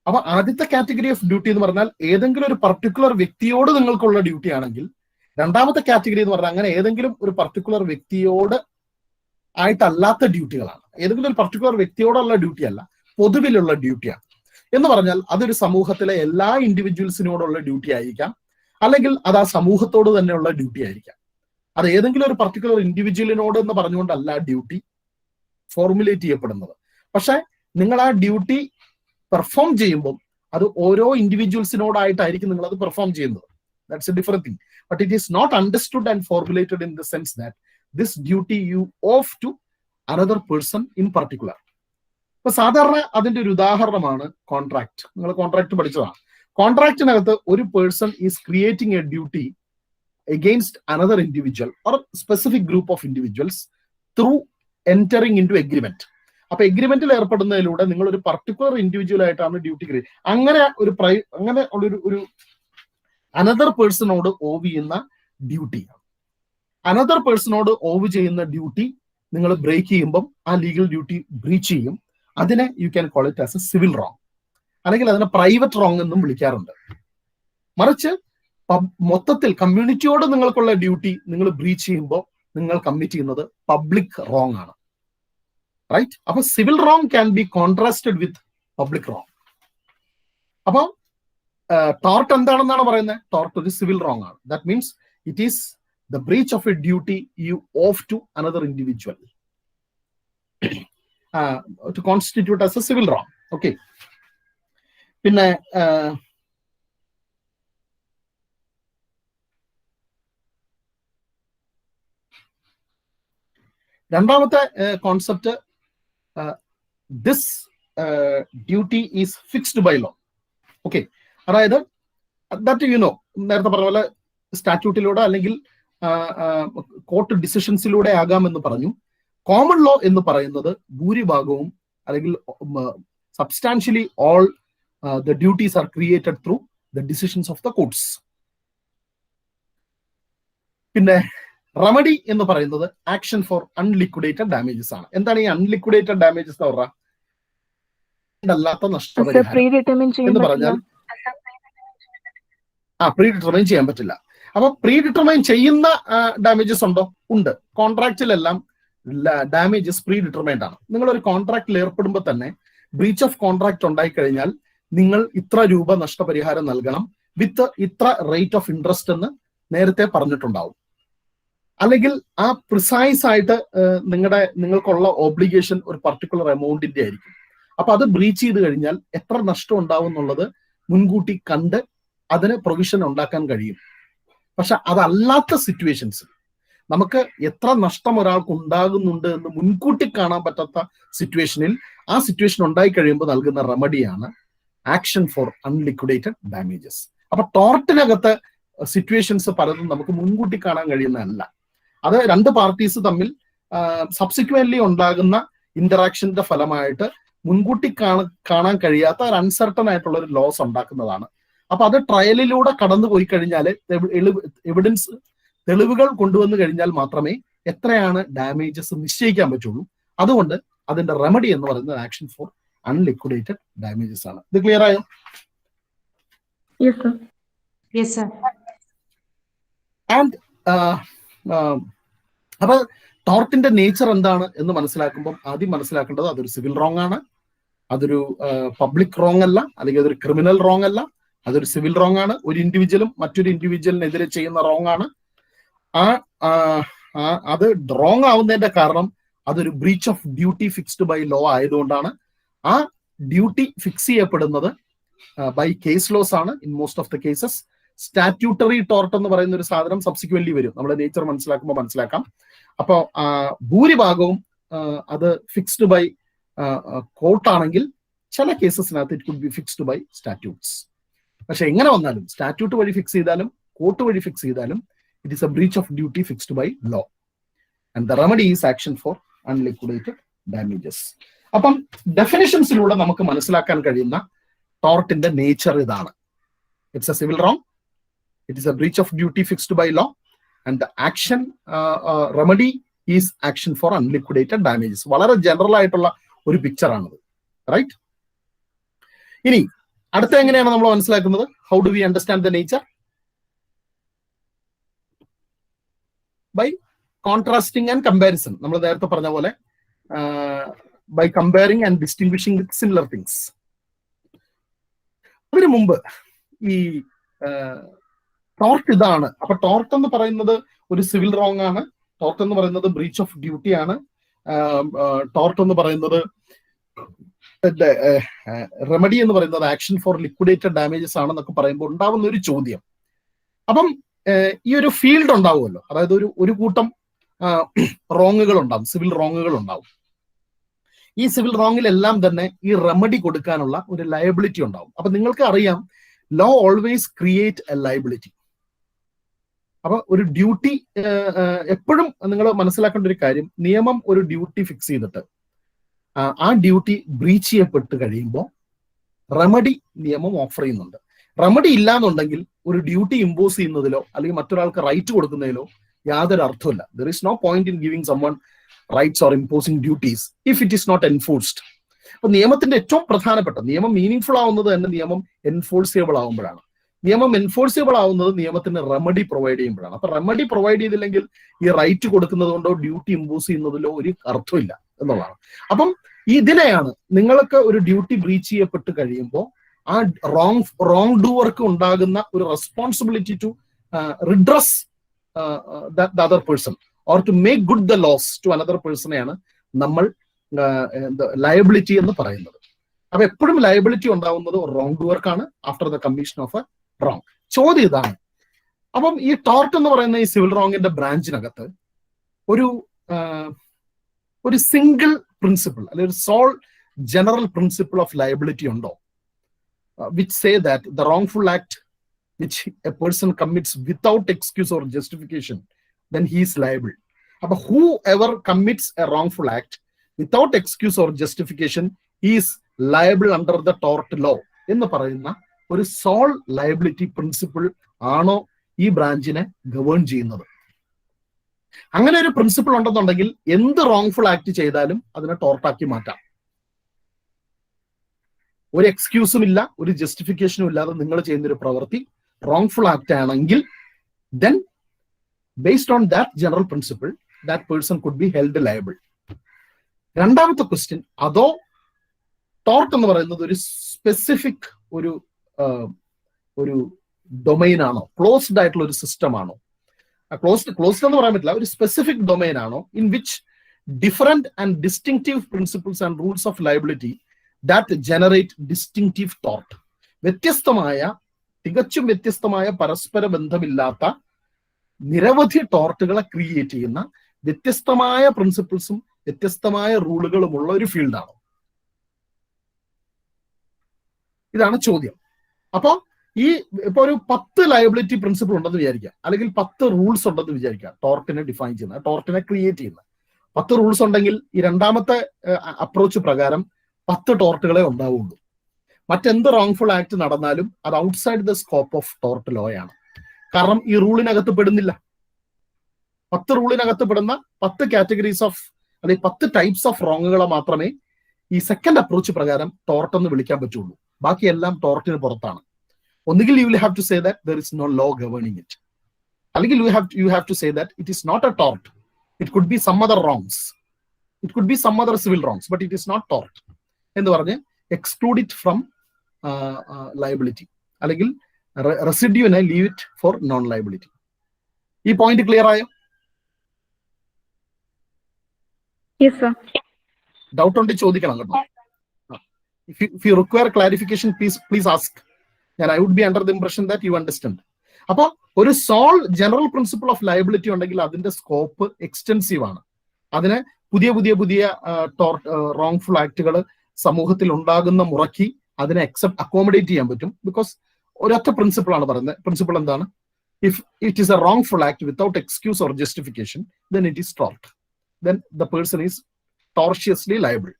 അപ്പൊ ആദ്യത്തെ കാറ്റഗറി ഓഫ് ഡ്യൂട്ടി എന്ന് പറഞ്ഞാൽ ഏതെങ്കിലും ഒരു പർട്ടിക്കുലർ വ്യക്തിയോട് നിങ്ങൾക്കുള്ള ഡ്യൂട്ടി ആണെങ്കിൽ, രണ്ടാമത്തെ കാറ്റഗറി എന്ന് പറഞ്ഞാൽ അങ്ങനെ ഏതെങ്കിലും ഒരു പർട്ടിക്കുലർ വ്യക്തിയോട് ആയിട്ടല്ലാത്ത ഡ്യൂട്ടികളാണ്. ഏതെങ്കിലും ഒരു പർട്ടിക്കുലർ വ്യക്തിയോടുള്ള ഡ്യൂട്ടി അല്ല, പൊതുവിലുള്ള ഡ്യൂട്ടിയാണ്. എന്ന് പറഞ്ഞാൽ അതൊരു സമൂഹത്തിലെ എല്ലാ ഇൻഡിവിജ്വൽസിനോടുള്ള ഡ്യൂട്ടി ആയിരിക്കാം, അല്ലെങ്കിൽ അത് ആ സമൂഹത്തോട് തന്നെയുള്ള ഡ്യൂട്ടി ആയിരിക്കാം. അത് ഏതെങ്കിലും ഒരു പർട്ടിക്കുലർ ഇൻഡിവിജ്വലിനോട് എന്ന് പറഞ്ഞുകൊണ്ടല്ല ഡ്യൂട്ടി ഫോർമുലേറ്റ് ചെയ്യപ്പെടുന്നത്. പക്ഷെ നിങ്ങൾ ആ ഡ്യൂട്ടി പെർഫോം ചെയ്യുമ്പോൾ അത് ഓരോ ഇൻഡിവിജ്വൽസിനോടായിട്ടായിരിക്കും നിങ്ങൾ അത് പെർഫോം ചെയ്യുന്നത്. That's a different thing. But it is not understood and formulated in the sense that this duty you of to another person in particular. ഇപ്പൊ സാധാരണ അതിന്റെ ഒരു ഉദാഹരണമാണ് കോൺട്രാക്ട്. നിങ്ങൾ കോൺട്രാക്ട് പഠിച്ചതാണ്. കോൺട്രാക്റ്റിനകത്ത് ഒരു person is creating a duty against another individual or specific group of individuals through entering into agreement. അപ്പൊ എഗ്രിമെന്റിൽ ഏർപ്പെടുന്നതിലൂടെ നിങ്ങൾ ഒരു പർട്ടിക്കുലർ ഇൻഡിവിജ്വൽ ആയിട്ടാണ് ഡ്യൂട്ടി ക്രിയേറ്റ്. അങ്ങനെ ഒരു അനദർ പേഴ്സണോട് ഓവ് ചെയ്യുന്ന ഡ്യൂട്ടി, അനദർ പേഴ്സണോട് ഓവ് ചെയ്യുന്ന ഡ്യൂട്ടി നിങ്ങൾ ബ്രേക്ക് ചെയ്യുമ്പം ആ ലീഗൽ ഡ്യൂട്ടി ബ്രീച്ച് ചെയ്യും. അതിനെ you can call it as A civil wrong, അല്ലെങ്കിൽ അതിനെ പ്രൈവറ്റ് റോങ് എന്നും വിളിക്കാറുണ്ട്. മറിച്ച് മൊത്തത്തിൽ കമ്മ്യൂണിറ്റിയോട് നിങ്ങൾക്കുള്ള ഡ്യൂട്ടി നിങ്ങൾ ബ്രീച്ച് ചെയ്യുമ്പോൾ നിങ്ങൾ കമ്മിറ്റ് ചെയ്യുന്നത് പബ്ലിക് റോങ് ആണ്. റൈറ്റ്? അപ്പൊ civil wrong can be contrasted with public wrong. അപ്പൊ ടോർട്ട് എന്താണെന്നാണ് പറയുന്നത്? ടോർട്ട് ഒരു സിവിൽ റോങ് ആണ്. That means it is the breach of a duty you owe to another individual to constitute as a civil wrong. Okay. പിന്നെ രണ്ടാമത്തെ concept, this duty is fixed by law. Okay, അതായത് ദാറ്റ് യു നോ, നേരത്തെ പറഞ്ഞ പോലെ സ്റ്റാറ്റ്യൂട്ടിലൂടെ അല്ലെങ്കിൽ കോർട്ട് ഡിസിഷൻസിലൂടെ ആകാമെന്ന് പറഞ്ഞു. കോമൺ ലോ എന്ന് പറയുന്നത് ഭൂരിഭാഗവും അല്ലെങ്കിൽ substantially all the duties are created through the decisions of the കോർട്ട്സ്. പിന്നെ റെമഡി എന്ന് പറയുന്നത് ആക്ഷൻ ഫോർ അൺലിക്വിഡേറ്റഡ് ഡാമേജസ് ആണ്. എന്താണ് ഈ അൺലിക്വിഡേറ്റഡ് ഡാമേജസ് എന്ന് പറഞ്ഞാൽ? അല്ലാത്ത നഷ്ടപരിഹാരം എന്ന് പറഞ്ഞാൽ പ്രീ ഡിറ്റർമൈൻ ചെയ്യാൻ പറ്റില്ല. അപ്പൊ പ്രീ ഡിറ്റർമൈൻ ചെയ്യുന്ന ഡാമേജസ് ഉണ്ടോ? ഉണ്ട്. കോൺട്രാക്റ്റിലെല്ലാം ഡാമേജസ് പ്രീ ഡിറ്റർമൈൻഡ് ആണ്. നിങ്ങൾ ഒരു കോൺട്രാക്റ്റിൽ ഏർപ്പെടുമ്പോൾ തന്നെ ബ്രീച്ച് ഓഫ് കോൺട്രാക്ട് ഉണ്ടായി കഴിഞ്ഞാൽ നിങ്ങൾ ഇത്ര രൂപ നഷ്ടപരിഹാരം നൽകണം വിത്ത് ഇത്ര റേറ്റ് ഓഫ് ഇൻട്രസ്റ്റ് എന്ന് നേരത്തെ പറഞ്ഞിട്ടുണ്ടാവും. അല്ലെങ്കിൽ ആ പ്രിസൈസ് ആയിട്ട് നിങ്ങൾക്കുള്ള ഓബ്ലിഗേഷൻ ഒരു പർട്ടിക്കുലർ എമൗണ്ടിന്റെ ആയിരിക്കും. അപ്പൊ അത് ബ്രീച്ച് ചെയ്ത് കഴിഞ്ഞാൽ എത്ര നഷ്ടം ഉണ്ടാവും എന്നുള്ളത് മുൻകൂട്ടി കണ്ട് അതിന് പ്രൊവിഷൻ ഉണ്ടാക്കാൻ കഴിയും. പക്ഷെ അതല്ലാത്ത സിറ്റുവേഷൻസ്, നമുക്ക് എത്ര നഷ്ടം ഒരാൾക്ക് ഉണ്ടാകുന്നുണ്ട് എന്ന് മുൻകൂട്ടി കാണാൻ പറ്റാത്ത സിറ്റുവേഷനിൽ ആ സിറ്റുവേഷൻ ഉണ്ടായി കഴിയുമ്പോൾ നൽകുന്ന റെമഡിയാണ് ആക്ഷൻ ഫോർ അൺലിക്വിഡേറ്റഡ് ഡാമേജസ്. അപ്പൊ ടോർട്ടിനകത്ത് സിറ്റുവേഷൻസ് പലതും നമുക്ക് മുൻകൂട്ടി കാണാൻ കഴിയുന്നതല്ല. അത് രണ്ട് പാർട്ടീസ് തമ്മിൽ സബ്സിക്വന്റ്ലി ഉണ്ടാകുന്ന ഇന്ററാക്ഷന്റെ ഫലമായിട്ട് മുൻകൂട്ടി കാണാൻ കഴിയാത്ത ഒരു അൺസർട്ടൺ ആയിട്ടുള്ള ഒരു ലോസ് ഉണ്ടാക്കുന്നതാണ്. അപ്പൊ അത് ട്രയലിലൂടെ കടന്നു പോയി കഴിഞ്ഞാൽ എവിഡൻസ്, തെളിവുകൾ കൊണ്ടുവന്നു കഴിഞ്ഞാൽ മാത്രമേ എത്രയാണ് ഡാമേജസ് നിശ്ചയിക്കാൻ പറ്റുള്ളൂ. അതുകൊണ്ട് അതിന്റെ റെമഡി എന്ന് പറയുന്നത് ആക്ഷൻ ഫോർ അൺലിക്വിഡേറ്റഡ് ഡാമേജസ് ആണ്. ഇത് ക്ലിയർ ആയോ? ആൻഡ് അപ്പൊ ടോർട്ടിന്റെ നേച്ചർ എന്താണ് എന്ന് മനസ്സിലാക്കുമ്പോൾ ആദ്യം മനസ്സിലാക്കേണ്ടത് അതൊരു സിവിൽ റോങ് ആണ്, അതൊരു പബ്ലിക് റോങ് അല്ല, അല്ലെങ്കിൽ അതൊരു ക്രിമിനൽ റോങ് അല്ല, അതൊരു സിവിൽ റോങ് ആണ്. ഒരു ഇൻഡിവിജ്വലും മറ്റൊരു ഇൻഡിവിജ്വലിനെതിരെ ചെയ്യുന്ന റോങ് ആണ്. അത് റോങ് ആവുന്നതിന്റെ കാരണം അതൊരു breach of duty fixed by law ആയതുകൊണ്ടാണ്. ആ ഡ്യൂട്ടി ഫിക്സ് ചെയ്യപ്പെടുന്നത് ബൈ കേസ് ലോസ് ആണ് in most of the cases. Statutory tort എന്ന് പറയുന്ന ഒരു സാധനം സബ്സിക്വന്റ്ലി വരും. നമ്മുടെ നേച്ചർ മനസ്സിലാക്കുമ്പോൾ മനസ്സിലാക്കാം. അപ്പോൾ ഭൂരിഭാഗവും അത് ഫിക്സ്ഡ് ബൈ കോർട്ടാണെങ്കിൽ ചില കേസസിനകത്ത് it could be fixed by statutes. പക്ഷെ എങ്ങനെ വന്നാലും സ്റ്റാറ്റ്യൂട്ട് വഴി ഫിക്സ് ചെയ്താലും കോർട്ട് വഴി ഫിക്സ് ചെയ്താലും it is a breach of duty fixed by law and the remedy is action for unliquidated damages. അപ്പം ഡെഫിനിഷൻസിലൂടെ നമുക്ക് മനസ്സിലാക്കാൻ കഴിയുന്ന ടോർട്ടിന്റെ നേച്ചർ ഇതാണ്. It's a civil wrong, it is a breach of duty fixed by law and the action remedy is action for unliquidated damages. വളരെ ജനറൽ ആയിട്ടുള്ള ഒരു പിക്ചർ ആണത്, റൈറ്റ്? ഇനി അടുത്ത എങ്ങനെയാണ് നമ്മൾ മനസ്സിലാക്കുന്നത്? How do we understand the nature? By contrasting and comparison. നമ്മൾ നേരത്തെ പറഞ്ഞ പോലെ by comparing and distinguishing with similar things. അതിനു മുമ്പ് ഈ ടോർട്ട് ഇതാണ്. അപ്പൊ ടോർട്ട് എന്ന് പറയുന്നത് ഒരു സിവിൽ റോങ് ആണ്, ടോർട്ട് എന്ന് പറയുന്നത് ബ്രീച്ച് ഓഫ് ഡ്യൂട്ടി ആണ്, ടോർട്ട് എന്ന് പറയുന്നത് റെമഡി എന്ന് പറയുന്നത് ആക്ഷൻ ഫോർ ലിക്വിഡേറ്റഡ് ഡാമേജസ് ആണെന്നൊക്കെ പറയുമ്പോൾ ഉണ്ടാവുന്ന ഒരു ചോദ്യം, അപ്പം ഈ ഒരു ഫീൽഡ് ഉണ്ടാവുമല്ലോ, അതായത് ഒരു കൂട്ടം റോങ്ങുകൾ ഉണ്ടാവും, സിവിൽ റോങ്ങുകൾ ഉണ്ടാവും. ഈ സിവിൽ റോങ്ങിലെല്ലാം തന്നെ ഈ റെമഡി കൊടുക്കാനുള്ള ഒരു ലയബിലിറ്റി ഉണ്ടാവും. അപ്പൊ നിങ്ങൾക്ക് അറിയാം, law always create a liability. അപ്പൊ ഒരു ഡ്യൂട്ടി എപ്പോഴും നിങ്ങൾ മനസ്സിലാക്കേണ്ട ഒരു കാര്യം, നിയമം ഒരു ഡ്യൂട്ടി ഫിക്സ് ചെയ്തിട്ട് ആ ഡ്യൂട്ടി ബ്രീച്ച് ചെയ്യപ്പെട്ട് കഴിയുമ്പോൾ റെമഡി നിയമം ഓഫർ ചെയ്യുന്നുണ്ട്. റെമഡി ഇല്ലാന്നുണ്ടെങ്കിൽ ഒരു ഡ്യൂട്ടി ഇമ്പോസ് ചെയ്യുന്നതിലോ അല്ലെങ്കിൽ മറ്റൊരാൾക്ക് റൈറ്റ് കൊടുക്കുന്നതിലോ യാതൊരു അർത്ഥമില്ല. There is no point in giving someone rights or imposing duties if it is not enforced. അപ്പൊ നിയമത്തിന്റെ ഏറ്റവും പ്രധാനപ്പെട്ട, നിയമം മീനിങ്ഫുൾ ആവുന്നത് തന്നെ നിയമം എൻഫോഴ്സിയബിൾ ആവുമ്പോഴാണ്. നിയമം എൻഫോഴ്സിയബിൾ ആവുന്നത് നിയമത്തിന് റെമഡി പ്രൊവൈഡ് ചെയ്യുമ്പോഴാണ്. അപ്പൊ റെമഡി പ്രൊവൈഡ് ചെയ്തില്ലെങ്കിൽ ഈ റൈറ്റ് കൊടുക്കുന്നത് കൊണ്ടോ ഡ്യൂട്ടി ഇമ്പോസ് ചെയ്യുന്നതിലോ ഒരു അർത്ഥമില്ല എന്നുള്ളതാണ്. അപ്പം ഇതിനെയാണ് നിങ്ങൾക്ക് ഒരു ഡ്യൂട്ടി ബ്രീച്ച് ചെയ്യപ്പെട്ട് കഴിയുമ്പോൾ ആ റോങ് ഡൂവർക്ക് ഉണ്ടാകുന്ന ഒരു responsibility to redress the other person or to make good the loss to another പേഴ്സണെയാണ് നമ്മൾ ലയബിലിറ്റി എന്ന് പറയുന്നത്. അപ്പൊ എപ്പോഴും ലയബിലിറ്റി ഉണ്ടാവുന്നത് റോങ് ഡൂവർക്കാണ് after the commission of a wrong. ചോദ്യം ഇതാണ്. അപ്പം ഈ ടോർട്ട് എന്ന് പറയുന്ന ഈ സിവിൽ റോങ്ങിന്റെ ബ്രാഞ്ചിനകത്ത് ഒരു ഒരു സിംഗിൾ പ്രിൻസിപ്പിൾ അല്ലെങ്കിൽ ഒരു sole general principle of liability ഉണ്ടോ which say that the wrongful act which a person commits without excuse or justification, then he is liable. But whoever commits a wrongful act without excuse or justification, he is liable under the tort law. എന്ന് പറയുന്ന ഒരു സോൾ ലയബിലിറ്റി പ്രിൻസിപ്പിൾ ആണോ ഈ ബ്രാഞ്ചിനെ ഗവേൺ ചെയ്യുന്നത്? അങ്ങനെ ഒരു പ്രിൻസിപ്പിൾ ഉണ്ടെന്നുണ്ടെങ്കിൽ എന്ത് റോങ്ഫുൾ ആക്ട് ചെയ്താലും അതിനെ ടോർട്ടാക്കി മാറ്റാം. ഒരു എക്സ്ക്യൂസും ഇല്ല, ഒരു ജസ്റ്റിഫിക്കേഷനും ഇല്ലാതെ നിങ്ങൾ ചെയ്യുന്ന ഒരു പ്രവൃത്തി wrongful act ആണെങ്കിൽ then based on that general principle that person could be held liable. രണ്ടാമത്തെ ക്വസ്റ്റ്യൻ, അതോ ടോർട്ട് എന്ന് പറയുന്നത് ഒരു സ്പെസിഫിക് ഒരു ഡൊമൈൻ ആണോ, ക്ലോസ്ഡ് ആയിട്ടുള്ള ഒരു സിസ്റ്റം ആണോ? ക്ലോസ്ഡ് എന്ന് പറയാൻ പറ്റില്ല, ഒരു സ്പെസിഫിക് ഡൊമൈൻ ആണോ in which different and distinctive principles and rules of liability that generate distinctive tort. തികച്ചും വ്യത്യസ്തമായ പരസ്പര ബന്ധമില്ലാത്ത നിരവധി ടോർട്ടുകളെ ക്രിയേറ്റ് ചെയ്യുന്ന വ്യത്യസ്തമായ പ്രിൻസിപ്പിൾസും വ്യത്യസ്തമായ റൂളുകളുമുള്ള ഒരു ഫീൽഡാണ്. ഇതാണ് ചോദ്യം. അപ്പോ ഇപ്പൊ ഒരു 10 ലയബിലിറ്റി പ്രിൻസിപ്പിൾ ഉണ്ടെന്ന് വിചാരിക്കുക, അല്ലെങ്കിൽ 10 റൂൾസ് ഉണ്ടെന്ന് വിചാരിക്കുക, ടോർട്ടിനെ ഡിഫൈൻ ചെയ്യുന്ന, ടോർട്ടിനെ ക്രിയേറ്റ് ചെയ്യുന്ന 10 റൂൾസ് ഉണ്ടെങ്കിൽ ഈ രണ്ടാമത്തെ അപ്രോച്ച് പ്രകാരം 10 ടോർട്ടുകളെ ഉണ്ടാവുള്ളൂ. മറ്റെന്ത് റോങ്ഫുൾ ആക്ട് നടന്നാലും അത് outside the scope of tort law ആണ്. കാരണം ഈ റൂളിനകത്ത് പെടുന്നില്ല. 10 റൂളിനകത്ത് പെടുന്ന 10 കാറ്റഗറീസ് ഓഫ് അല്ലെങ്കിൽ 10 ടൈപ്സ് ഓഫ് റോങ്ങുകളെ മാത്രമേ ഈ സെക്കൻഡ് അപ്രോച്ച് പ്രകാരം ടോർട്ട് എന്ന് വിളിക്കാൻ പറ്റുള്ളൂ. ബാക്കിയെല്ലാം ടോർട്ടിന് പുറത്താണ്. ഒന്നുകിൽ you will have to say that there is no law governing it, അല്ലെങ്കിൽ you have to say that it is not a tort, it could be some other wrongs, it could be some other civil wrongs, but it is not tort എന്ന് പറഞ്ഞ് എക്സ്ക്ലൂഡ് ഇറ്റ് ഫ്രം ലയബിലിറ്റി, അല്ലെങ്കിൽ റെസിഡ്യൂവിനെ leave it for non liability. ഈ പോയിന്റ് ക്ലിയർ ആയോ? ഡൗട്ട് ഉണ്ട് ചോദിക്കണം കേട്ടോ. If you require clarification, please ask. And I would be under the impression that you understand. അപ്പൊ ഒരു sole general principle of liability ഉണ്ടെങ്കിൽ അതിന്റെ സ്കോപ്പ് എക്സ്റ്റെൻസീവ് ആണ്. അതിന് പുതിയ റോങ്ഫുൾ ആക്ടുകൾ സമൂഹത്തിൽ ഉണ്ടാകുന്ന മുറയ്ക്ക് അതിനെ അക്കോമഡേറ്റ് ചെയ്യാൻ പറ്റും. ബിക്കോസ് ഒരൊറ്റ പ്രിൻസിപ്പിൾ ആണ് പറയുന്നത്. പ്രിൻസിപ്പിൾ എന്താണ്? If it is A wrongful act without excuse or justification, then it is tort. Then the person is tortiously liable.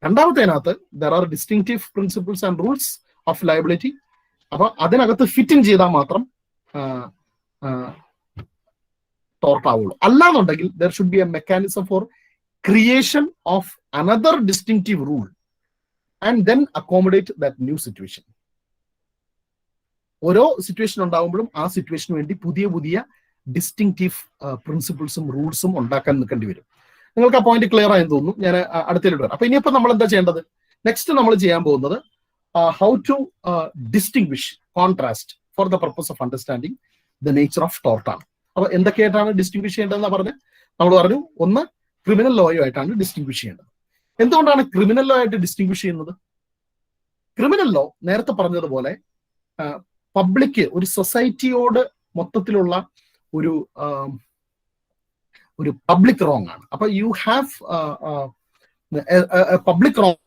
രണ്ടാമത്തേനകത്ത് there are distinctive principles and rules of liability. അപ്പൊ അതിനകത്ത് ഫിറ്റ് ഇൻ ചെയ്താൽ മാത്രം ടോർട്ട് ആവുള്ളൂ. അല്ലാന്നുണ്ടെങ്കിൽ there should be a mechanism for creation of another distinctive rule and then accommodate that new situation. ഓരോ സിറ്റുവേഷൻ ഉണ്ടാകുമ്പോഴും ആ സിറ്റുവേഷന് വേണ്ടി പുതിയ ഡിസ്റ്റിങ്റ്റീവ് പ്രിൻസിപ്പിൾസും റൂൾസും ഉണ്ടാക്കാൻ നിൽക്കേണ്ടി വരും. നിങ്ങൾക്ക് ആ പോയിന്റ് ക്ലിയർ ആയെന്ന് തോന്നുന്നു. ഞാൻ അടുത്തേക്ക് വരാം. അപ്പൊ ഇനിയിപ്പോ നമ്മൾ എന്താ ചെയ്യേണ്ടത്? നെക്സ്റ്റ് നമ്മൾ ചെയ്യാൻ പോകുന്നത് how to distinguish, contrast for the purpose of understanding the nature of tort ആണ്. അപ്പൊ എന്തൊക്കെയായിട്ടാണ് ഡിസ്റ്റിംഗ്വിഷ് ചെയ്യേണ്ടതെന്ന് പറഞ്ഞ് നമ്മൾ പറഞ്ഞു. ഒന്ന്, ക്രിമിനൽ ലോയുമായിട്ടാണ് ഡിസ്റ്റിംഗ്വിഷ് ചെയ്യേണ്ടത്. എന്തുകൊണ്ടാണ് ക്രിമിനൽ ലോ ആയിട്ട് ഡിസ്റ്റിംഗ്വിഷ് ചെയ്യുന്നത്? ക്രിമിനൽ ലോ നേരത്തെ പറഞ്ഞതുപോലെ പബ്ലിക്, ഒരു സൊസൈറ്റിയോട് മൊത്തത്തിലുള്ള ഒരു പബ്ലിക് റോങ് ആണ്. അപ്പൊ യു ഹാവ് പബ്ലിക് റോങ്.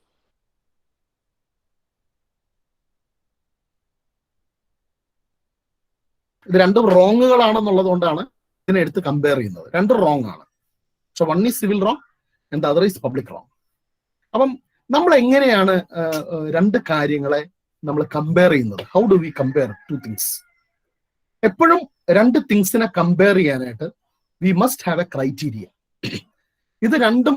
ഇത് രണ്ടും റോങ്ങുകളാണെന്നുള്ളത് കൊണ്ടാണ് ഇതിനെ എടുത്ത് കമ്പയർ ചെയ്യുന്നത്. രണ്ടും റോങ് ആണ്. So one is civil wrong and the other is public wrong. അപ്പം നമ്മൾ എങ്ങനെയാണ് രണ്ട് കാര്യങ്ങളെ നമ്മൾ കമ്പയർ ചെയ്യുന്നത്? How do V compare two things? എപ്പോഴും രണ്ട് തിങ്സിനെ കമ്പയർ ചെയ്യാനായിട്ട് we must have A criteria. ഇത് രണ്ടും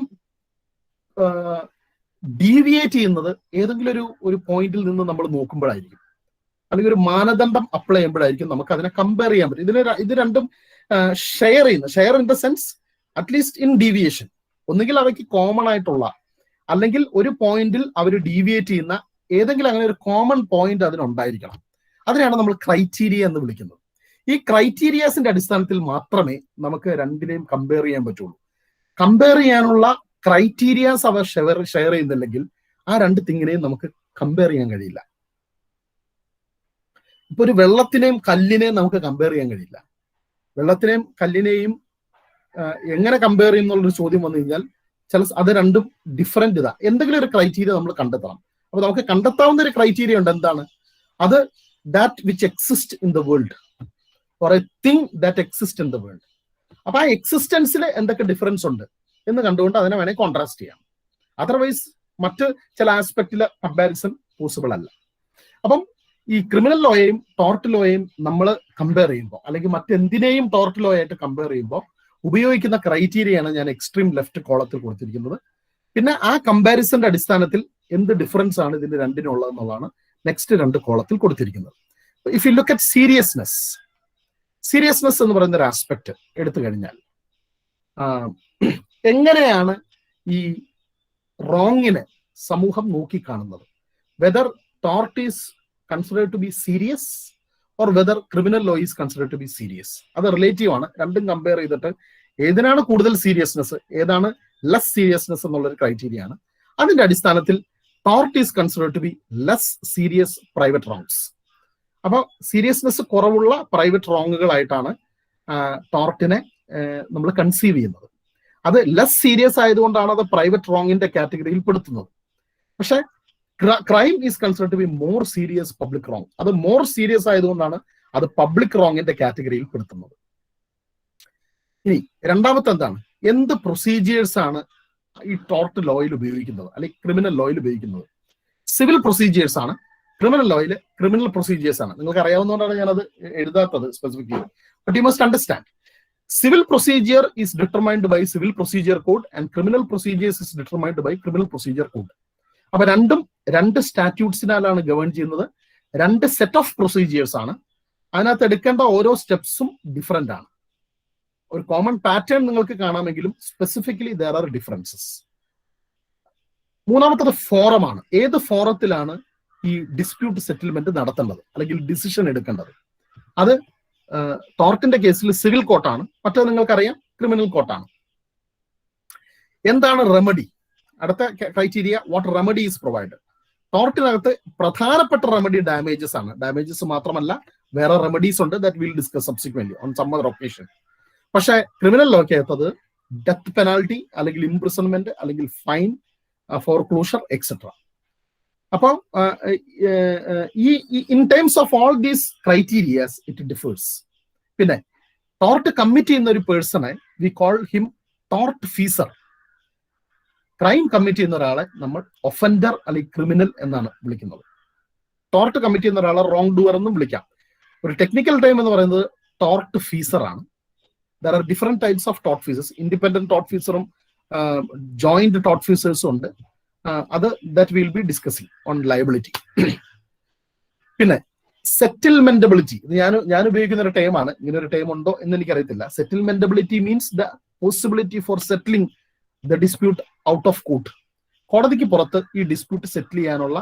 ഡീവിയേറ്റ് ചെയ്യുന്നത് ഏതെങ്കിലും ഒരു പോയിന്റിൽ നിന്ന് നമ്മൾ നോക്കുമ്പോഴായിരിക്കും, അല്ലെങ്കിൽ ഒരു മാനദണ്ഡം അപ്ലൈ ചെയ്യുമ്പോഴായിരിക്കും നമുക്ക് അതിനെ കമ്പയർ ചെയ്യാൻ പറ്റും. ഇത് രണ്ടും share in the sense at least in deviation. ഒന്നുകിൽ അവയ്ക്ക് കോമൺ ആയിട്ടുള്ള, അല്ലെങ്കിൽ ഒരു പോയിന്റിൽ അവർ ഡീവിയേറ്റ് ചെയ്യുന്ന ഏതെങ്കിലും അങ്ങനെ ഒരു കോമൺ പോയിന്റ് അതിനുണ്ടായിരിക്കണം. അതിനെയാണ് നമ്മൾ ക്രൈറ്റീരിയ എന്ന് വിളിക്കുന്നത്. ഈ ക്രൈറ്റീരിയാസിന്റെ അടിസ്ഥാനത്തിൽ മാത്രമേ നമുക്ക് രണ്ടിനെയും കമ്പയർ ചെയ്യാൻ പറ്റുള്ളൂ. കമ്പയർ ചെയ്യാനുള്ള ക്രൈറ്റീരിയാസ് അവർ ഷെയർ ചെയ്യുന്നില്ലെങ്കിൽ ആ രണ്ട് തിങ്ങിനെയും നമുക്ക് കമ്പയർ ചെയ്യാൻ കഴിയില്ല. ഇപ്പൊ ഒരു വെള്ളത്തിനെയും കല്ലിനെയും നമുക്ക് കമ്പയർ ചെയ്യാൻ കഴിയില്ല. വെള്ളത്തിനെയും കല്ലിനെയും എങ്ങനെ കമ്പയർ ചെയ്യുന്നുള്ളൊരു ചോദ്യം വന്നു കഴിഞ്ഞാൽ അത് രണ്ടും ഡിഫറെന്റ് ഇതാ. എന്തെങ്കിലും ഒരു ക്രൈറ്റീരിയ നമ്മൾ കണ്ടെത്തണം. അപ്പൊ നമുക്ക് കണ്ടെത്താവുന്ന ഒരു ക്രൈറ്റീരിയ ഉണ്ട്. എന്താണ് അത്? That which exist in the world or A thing that exist in the world. അപ്പൊ ആ എക്സിസ്റ്റൻസിൽ എന്തൊക്കെ ഡിഫറൻസ് ഉണ്ട് എന്ന് കണ്ടുകൊണ്ട് അതിനെ വേണമെങ്കിൽ കോൺട്രാസ്റ്റ് ചെയ്യാം. അതർവൈസ് മറ്റ് ചില ആസ്പെക്റ്റിലെ കമ്പാരിസൺ പോസിബിൾ അല്ല. അപ്പം ഈ ക്രിമിനൽ ലോയെയും ടോർട്ട് ലോയെയും നമ്മൾ കമ്പയർ ചെയ്യുമ്പോൾ, അല്ലെങ്കിൽ മറ്റെന്തിനേയും ടോർട്ട് ലോ ആയിട്ട് കമ്പയർ ചെയ്യുമ്പോൾ ഉപയോഗിക്കുന്ന ക്രൈറ്റീരിയയാണ് ഞാൻ എക്സ്ട്രീം ലെഫ്റ്റ് കോളത്തിൽ കൊടുത്തിരിക്കുന്നത്. പിന്നെ ആ കമ്പാരിസന്റെ അടിസ്ഥാനത്തിൽ എന്ത് ഡിഫറൻസ് ആണ് ഇതിന് രണ്ടിനുള്ളത് എന്നുള്ളതാണ് നെക്സ്റ്റ് 2 കോളത്തിൽ കൊടുത്തിരിക്കുന്നത്. If you look at seriousness എന്ന് പറയുന്ന ഒരു ആസ്പെക്ട് എടുത്തു കഴിഞ്ഞാൽ എങ്ങനെയാണ് ഈ റോങ്ങിനെ സമൂഹം നോക്കിക്കാണുന്നത്? Whether tort is considered to be serious or whether criminal law is considered to be serious. അത് റിലേറ്റീവ് ആണ്. രണ്ടും കമ്പയർ ചെയ്തിട്ട് ഏതിനാണ് കൂടുതൽ സീരിയസ്നെസ്, ഏതാണ് ലെസ് സീരിയസ്നെസ് എന്നുള്ളൊരു ക്രൈറ്റീരിയ ആണ്. അതിന്റെ അടിസ്ഥാനത്തിൽ tort is considered to be less serious private wrongs. അപ്പോൾ സീരിയസ്നെസ് കുറവുള്ള പ്രൈവറ്റ് റോങ്ങുകളായിട്ടാണ് ടോർട്ടിനെ നമ്മൾ കൺസീവ് ചെയ്യുന്നത്. അത് ലെസ് സീരിയസ് ആയതുകൊണ്ടാണ് അത് പ്രൈവറ്റ് റോങ്ങിന്റെ കാറ്റഗറിയിൽ പെടുത്തുന്നത്. പക്ഷെ crime is considered to be more serious public wrong. അത് മോർ സീരിയസ് ആയതുകൊണ്ടാണ് അത് പബ്ലിക് റോങ്ങിന്റെ കാറ്റഗറിയിൽ പെടുത്തുന്നത്. ഇനി രണ്ടാമത്തെ എന്താണ്? എന്ത് പ്രൊസീജിയേഴ്സ് ആണ് ഈ ടോർട്ട് ലോയിൽ ഉപയോഗിക്കുന്നത് അല്ലെങ്കിൽ ക്രിമിനൽ ലോയിൽ ഉപയോഗിക്കുന്നത്? സിവിൽ പ്രൊസീജിയേഴ്സ് ആണ്. ക്രിമിനൽ ലോയിൽ ക്രിമിനൽ പ്രൊസീജിയേഴ്സ് ആണ്. നിങ്ങൾക്ക് അറിയാവുന്നതുകൊണ്ടാണ് ഞാനത് എഴുതാത്തത് specifically. But you must understand, civil procedure is determined by civil procedure code and criminal procedures is determined by criminal procedure code. അപ്പൊ രണ്ടും 2 സ്റ്റാറ്റ്യൂട്ട്സിനാലാണ് ഗവേൺ ചെയ്യുന്നത്. 2 സെറ്റ് ഓഫ് പ്രൊസീജിയേഴ്സ് ആണ്. അതിനകത്ത് എടുക്കേണ്ട ഓരോ സ്റ്റെപ്സും ഡിഫറെന്റ് ആണ്. ഒരു കോമൺ പാറ്റേൺ നിങ്ങൾക്ക് കാണാമെങ്കിലും സ്പെസിഫിക്കലി ദർ ആർ ഡിഫറൻസസ്. മൂന്നാമത്തത് ഫോറമാണ്. ഏത് ഫോറത്തിലാണ് ഈ ഡിസ്പ്യൂട്ട് സെറ്റിൽമെന്റ് നടത്തേണ്ടത് അല്ലെങ്കിൽ ഡിസിഷൻ എടുക്കേണ്ടത്? അത് ടോർട്ടിന്റെ കേസിൽ സിവിൽ കോർട്ടാണ്. മറ്റേത് നിങ്ങൾക്കറിയാം ക്രിമിനൽ കോർട്ടാണ്. എന്താണ് റെമഡി? അടുത്ത criteria, what remedy is provide. ടോർട്ടിനകത്ത് പ്രധാനപ്പെട്ട റെമഡി ഡാമേജസ് ആണ്. ഡാമേജസ് മാത്രമല്ല, വേറെ റെമഡീസ് ഉണ്ട് that will discuss subsequently on some other occasion. പക്ഷെ ക്രിമിനൽ ലോക്കകത്തത് ഡെത്ത് പെനാൽറ്റി അല്ലെങ്കിൽ ഇംപ്രിസൺമെന്റ് അല്ലെങ്കിൽ ഫൈൻ, ഫോർക്ലോഷർ എക്സെട്ര. അപ്പോൾ in terms of all these criterias it differs. പിന്നെ ടോർട്ട് കമ്മിറ്റ് ചെയ്യുന്ന ഒരു പേഴ്സണെ we call him tortfeasor. Crime commit ചെയ്യുന്ന ഒരാളെ നമ്മൾ ഒഫൻഡർ അല്ലെങ്കിൽ ക്രിമിനൽ എന്നാണ് വിളിക്കുന്നത്. ടോർട്ട് കമ്മിറ്റ് ചെയ്യുന്ന ഒരാളെ റോങ് ഡൂവർ എന്നും വിളിക്കാം. ഒരു ടെക്നിക്കൽ ടൈം എന്ന് പറയുന്നത് ടോർട്ട് ഫീസർ ആണ്. There are different types of tortfeasors. Independent ടോർട്ട് ഫീസറും ജോയിന്റ് ടോർട്ട് ഫീസേഴ്സും ഉണ്ട്. അത് that will be discussing on liability. പിന്നെ സെറ്റിൽമെന്റബിലിറ്റി, ഞാൻ ഉപയോഗിക്കുന്ന ഒരു ടൈമാണ്. ഇങ്ങനെ ഒരു ടൈം ഉണ്ടോ എന്ന് എനിക്കറിയത്തില്ല. Settlementability means the possibility for settling the dispute out of court. കോടതിക്ക് പുറത്ത് ഈ ഡിസ്പ്യൂട്ട് സെറ്റിൽ ചെയ്യാനുള്ള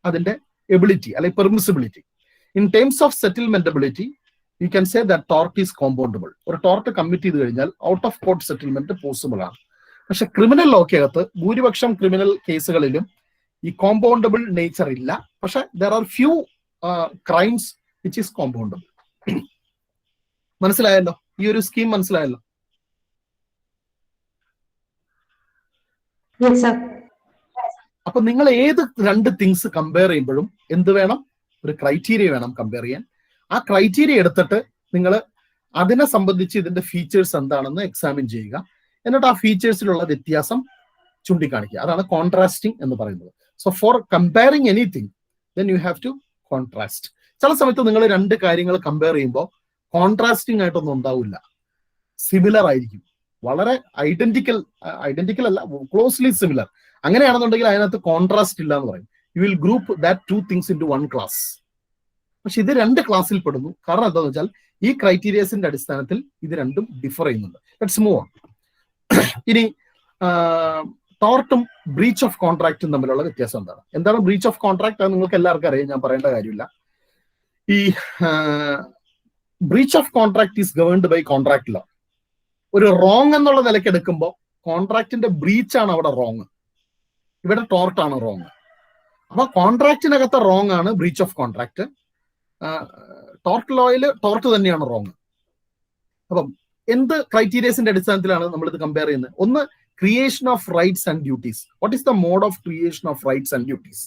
അതിന്റെ എബിലിറ്റി അല്ലെങ്കിൽ permissibility. In terms of settlementability you can say that tort is compoundable. ഒരു ടോർട്ട് കമ്മിറ്റ് ചെയ്ത് കഴിഞ്ഞാൽ out of court settlement possible ആണ്. പക്ഷെ ക്രിമിനൽ ലോക്കകത്ത് ഭൂരിപക്ഷം ക്രിമിനൽ കേസുകളിലും ഈ കോമ്പൗണ്ടബിൾ നേച്ചർ ഇല്ല. പക്ഷെ there are few crimes which is compoundable. മനസ്സിലായല്ലോ? ഈ ഒരു സ്കീം മനസ്സിലായല്ലോ? അപ്പൊ നിങ്ങൾ ഏത് 2 തിങ്സ് കമ്പയർ ചെയ്യുമ്പോഴും എന്ത് വേണം? ഒരു ക്രൈറ്റീരിയ വേണം കമ്പയർ ചെയ്യാൻ. ആ ക്രൈറ്റീരിയ എടുത്തിട്ട് നിങ്ങൾ അതിനെ സംബന്ധിച്ച് ഇതിന്റെ ഫീച്ചേഴ്സ് എന്താണെന്ന് എക്സാമിൻ ചെയ്യുക. എന്നിട്ട് ആ ഫീച്ചേഴ്സിലുള്ള വ്യത്യാസം ചൂണ്ടിക്കാണിക്കുക. അതാണ് കോൺട്രാസ്റ്റിംഗ് എന്ന് പറയുന്നത്. So for comparing anything then you have to contrast. ചില സമയത്ത് നിങ്ങൾ 2 കാര്യങ്ങൾ കമ്പയർ ചെയ്യുമ്പോൾ കോൺട്രാസ്റ്റിംഗ് ആയിട്ടൊന്നും ഉണ്ടാവില്ല, സിമിലർ ആയിരിക്കും. വളരെ ഐഡന്റിക്കൽ അല്ല, ക്ലോസ്ലി സിമിലർ. അങ്ങനെയാണെന്നുണ്ടെങ്കിൽ അതിനകത്ത് കോൺട്രാസ്റ്റ് ഇല്ല എന്ന് പറയും. You will group that 2 things into 1 class. പക്ഷെ ഇത് 2 ക്ലാസ്സിൽ പെടുന്നു. കാരണം എന്താണെന്ന് വെച്ചാൽ ഈ ക്രൈറ്റീരിയസിന്റെ അടിസ്ഥാനത്തിൽ ഇത് രണ്ടും ഡിഫർ ചെയ്യുന്നുണ്ട്. Let's move on. ഇനി ടോർട്ടും ബ്രീച്ച് ഓഫ് കോൺട്രാക്റ്റും തമ്മിലുള്ള വ്യത്യാസം എന്താണ് ബ്രീച്ച് ഓഫ് കോൺട്രാക്ട്? അത് നിങ്ങൾക്ക് എല്ലാവർക്കും അറിയാം, ഞാൻ പറയേണ്ട കാര്യമില്ല. ഈ breach of contract is governed by contract law. ഒരു റോങ് എന്നുള്ള നിലയ്ക്ക് എടുക്കുമ്പോൾ കോൺട്രാക്റ്റിന്റെ ബ്രീച്ച് ആണ് അവിടെ റോങ്, ഇവിടെ ടോർട്ടാണ് റോങ്. അപ്പൊ കോൺട്രാക്റ്റിനകത്തെ റോങ് ആണ് ബ്രീച്ച് ഓഫ് കോൺട്രാക്ട്. ടോർട്ട് ലോയിൽ ടോർട്ട് തന്നെയാണ് റോങ്. അപ്പം എന്ത് ക്രൈറ്റീരിയസിന്റെ അടിസ്ഥാനത്തിലാണ് നമ്മൾ ഇത് കമ്പയർ ചെയ്യുന്നത്? ഒന്ന് creation of rights and duties. What is the mode of creation of rights and duties?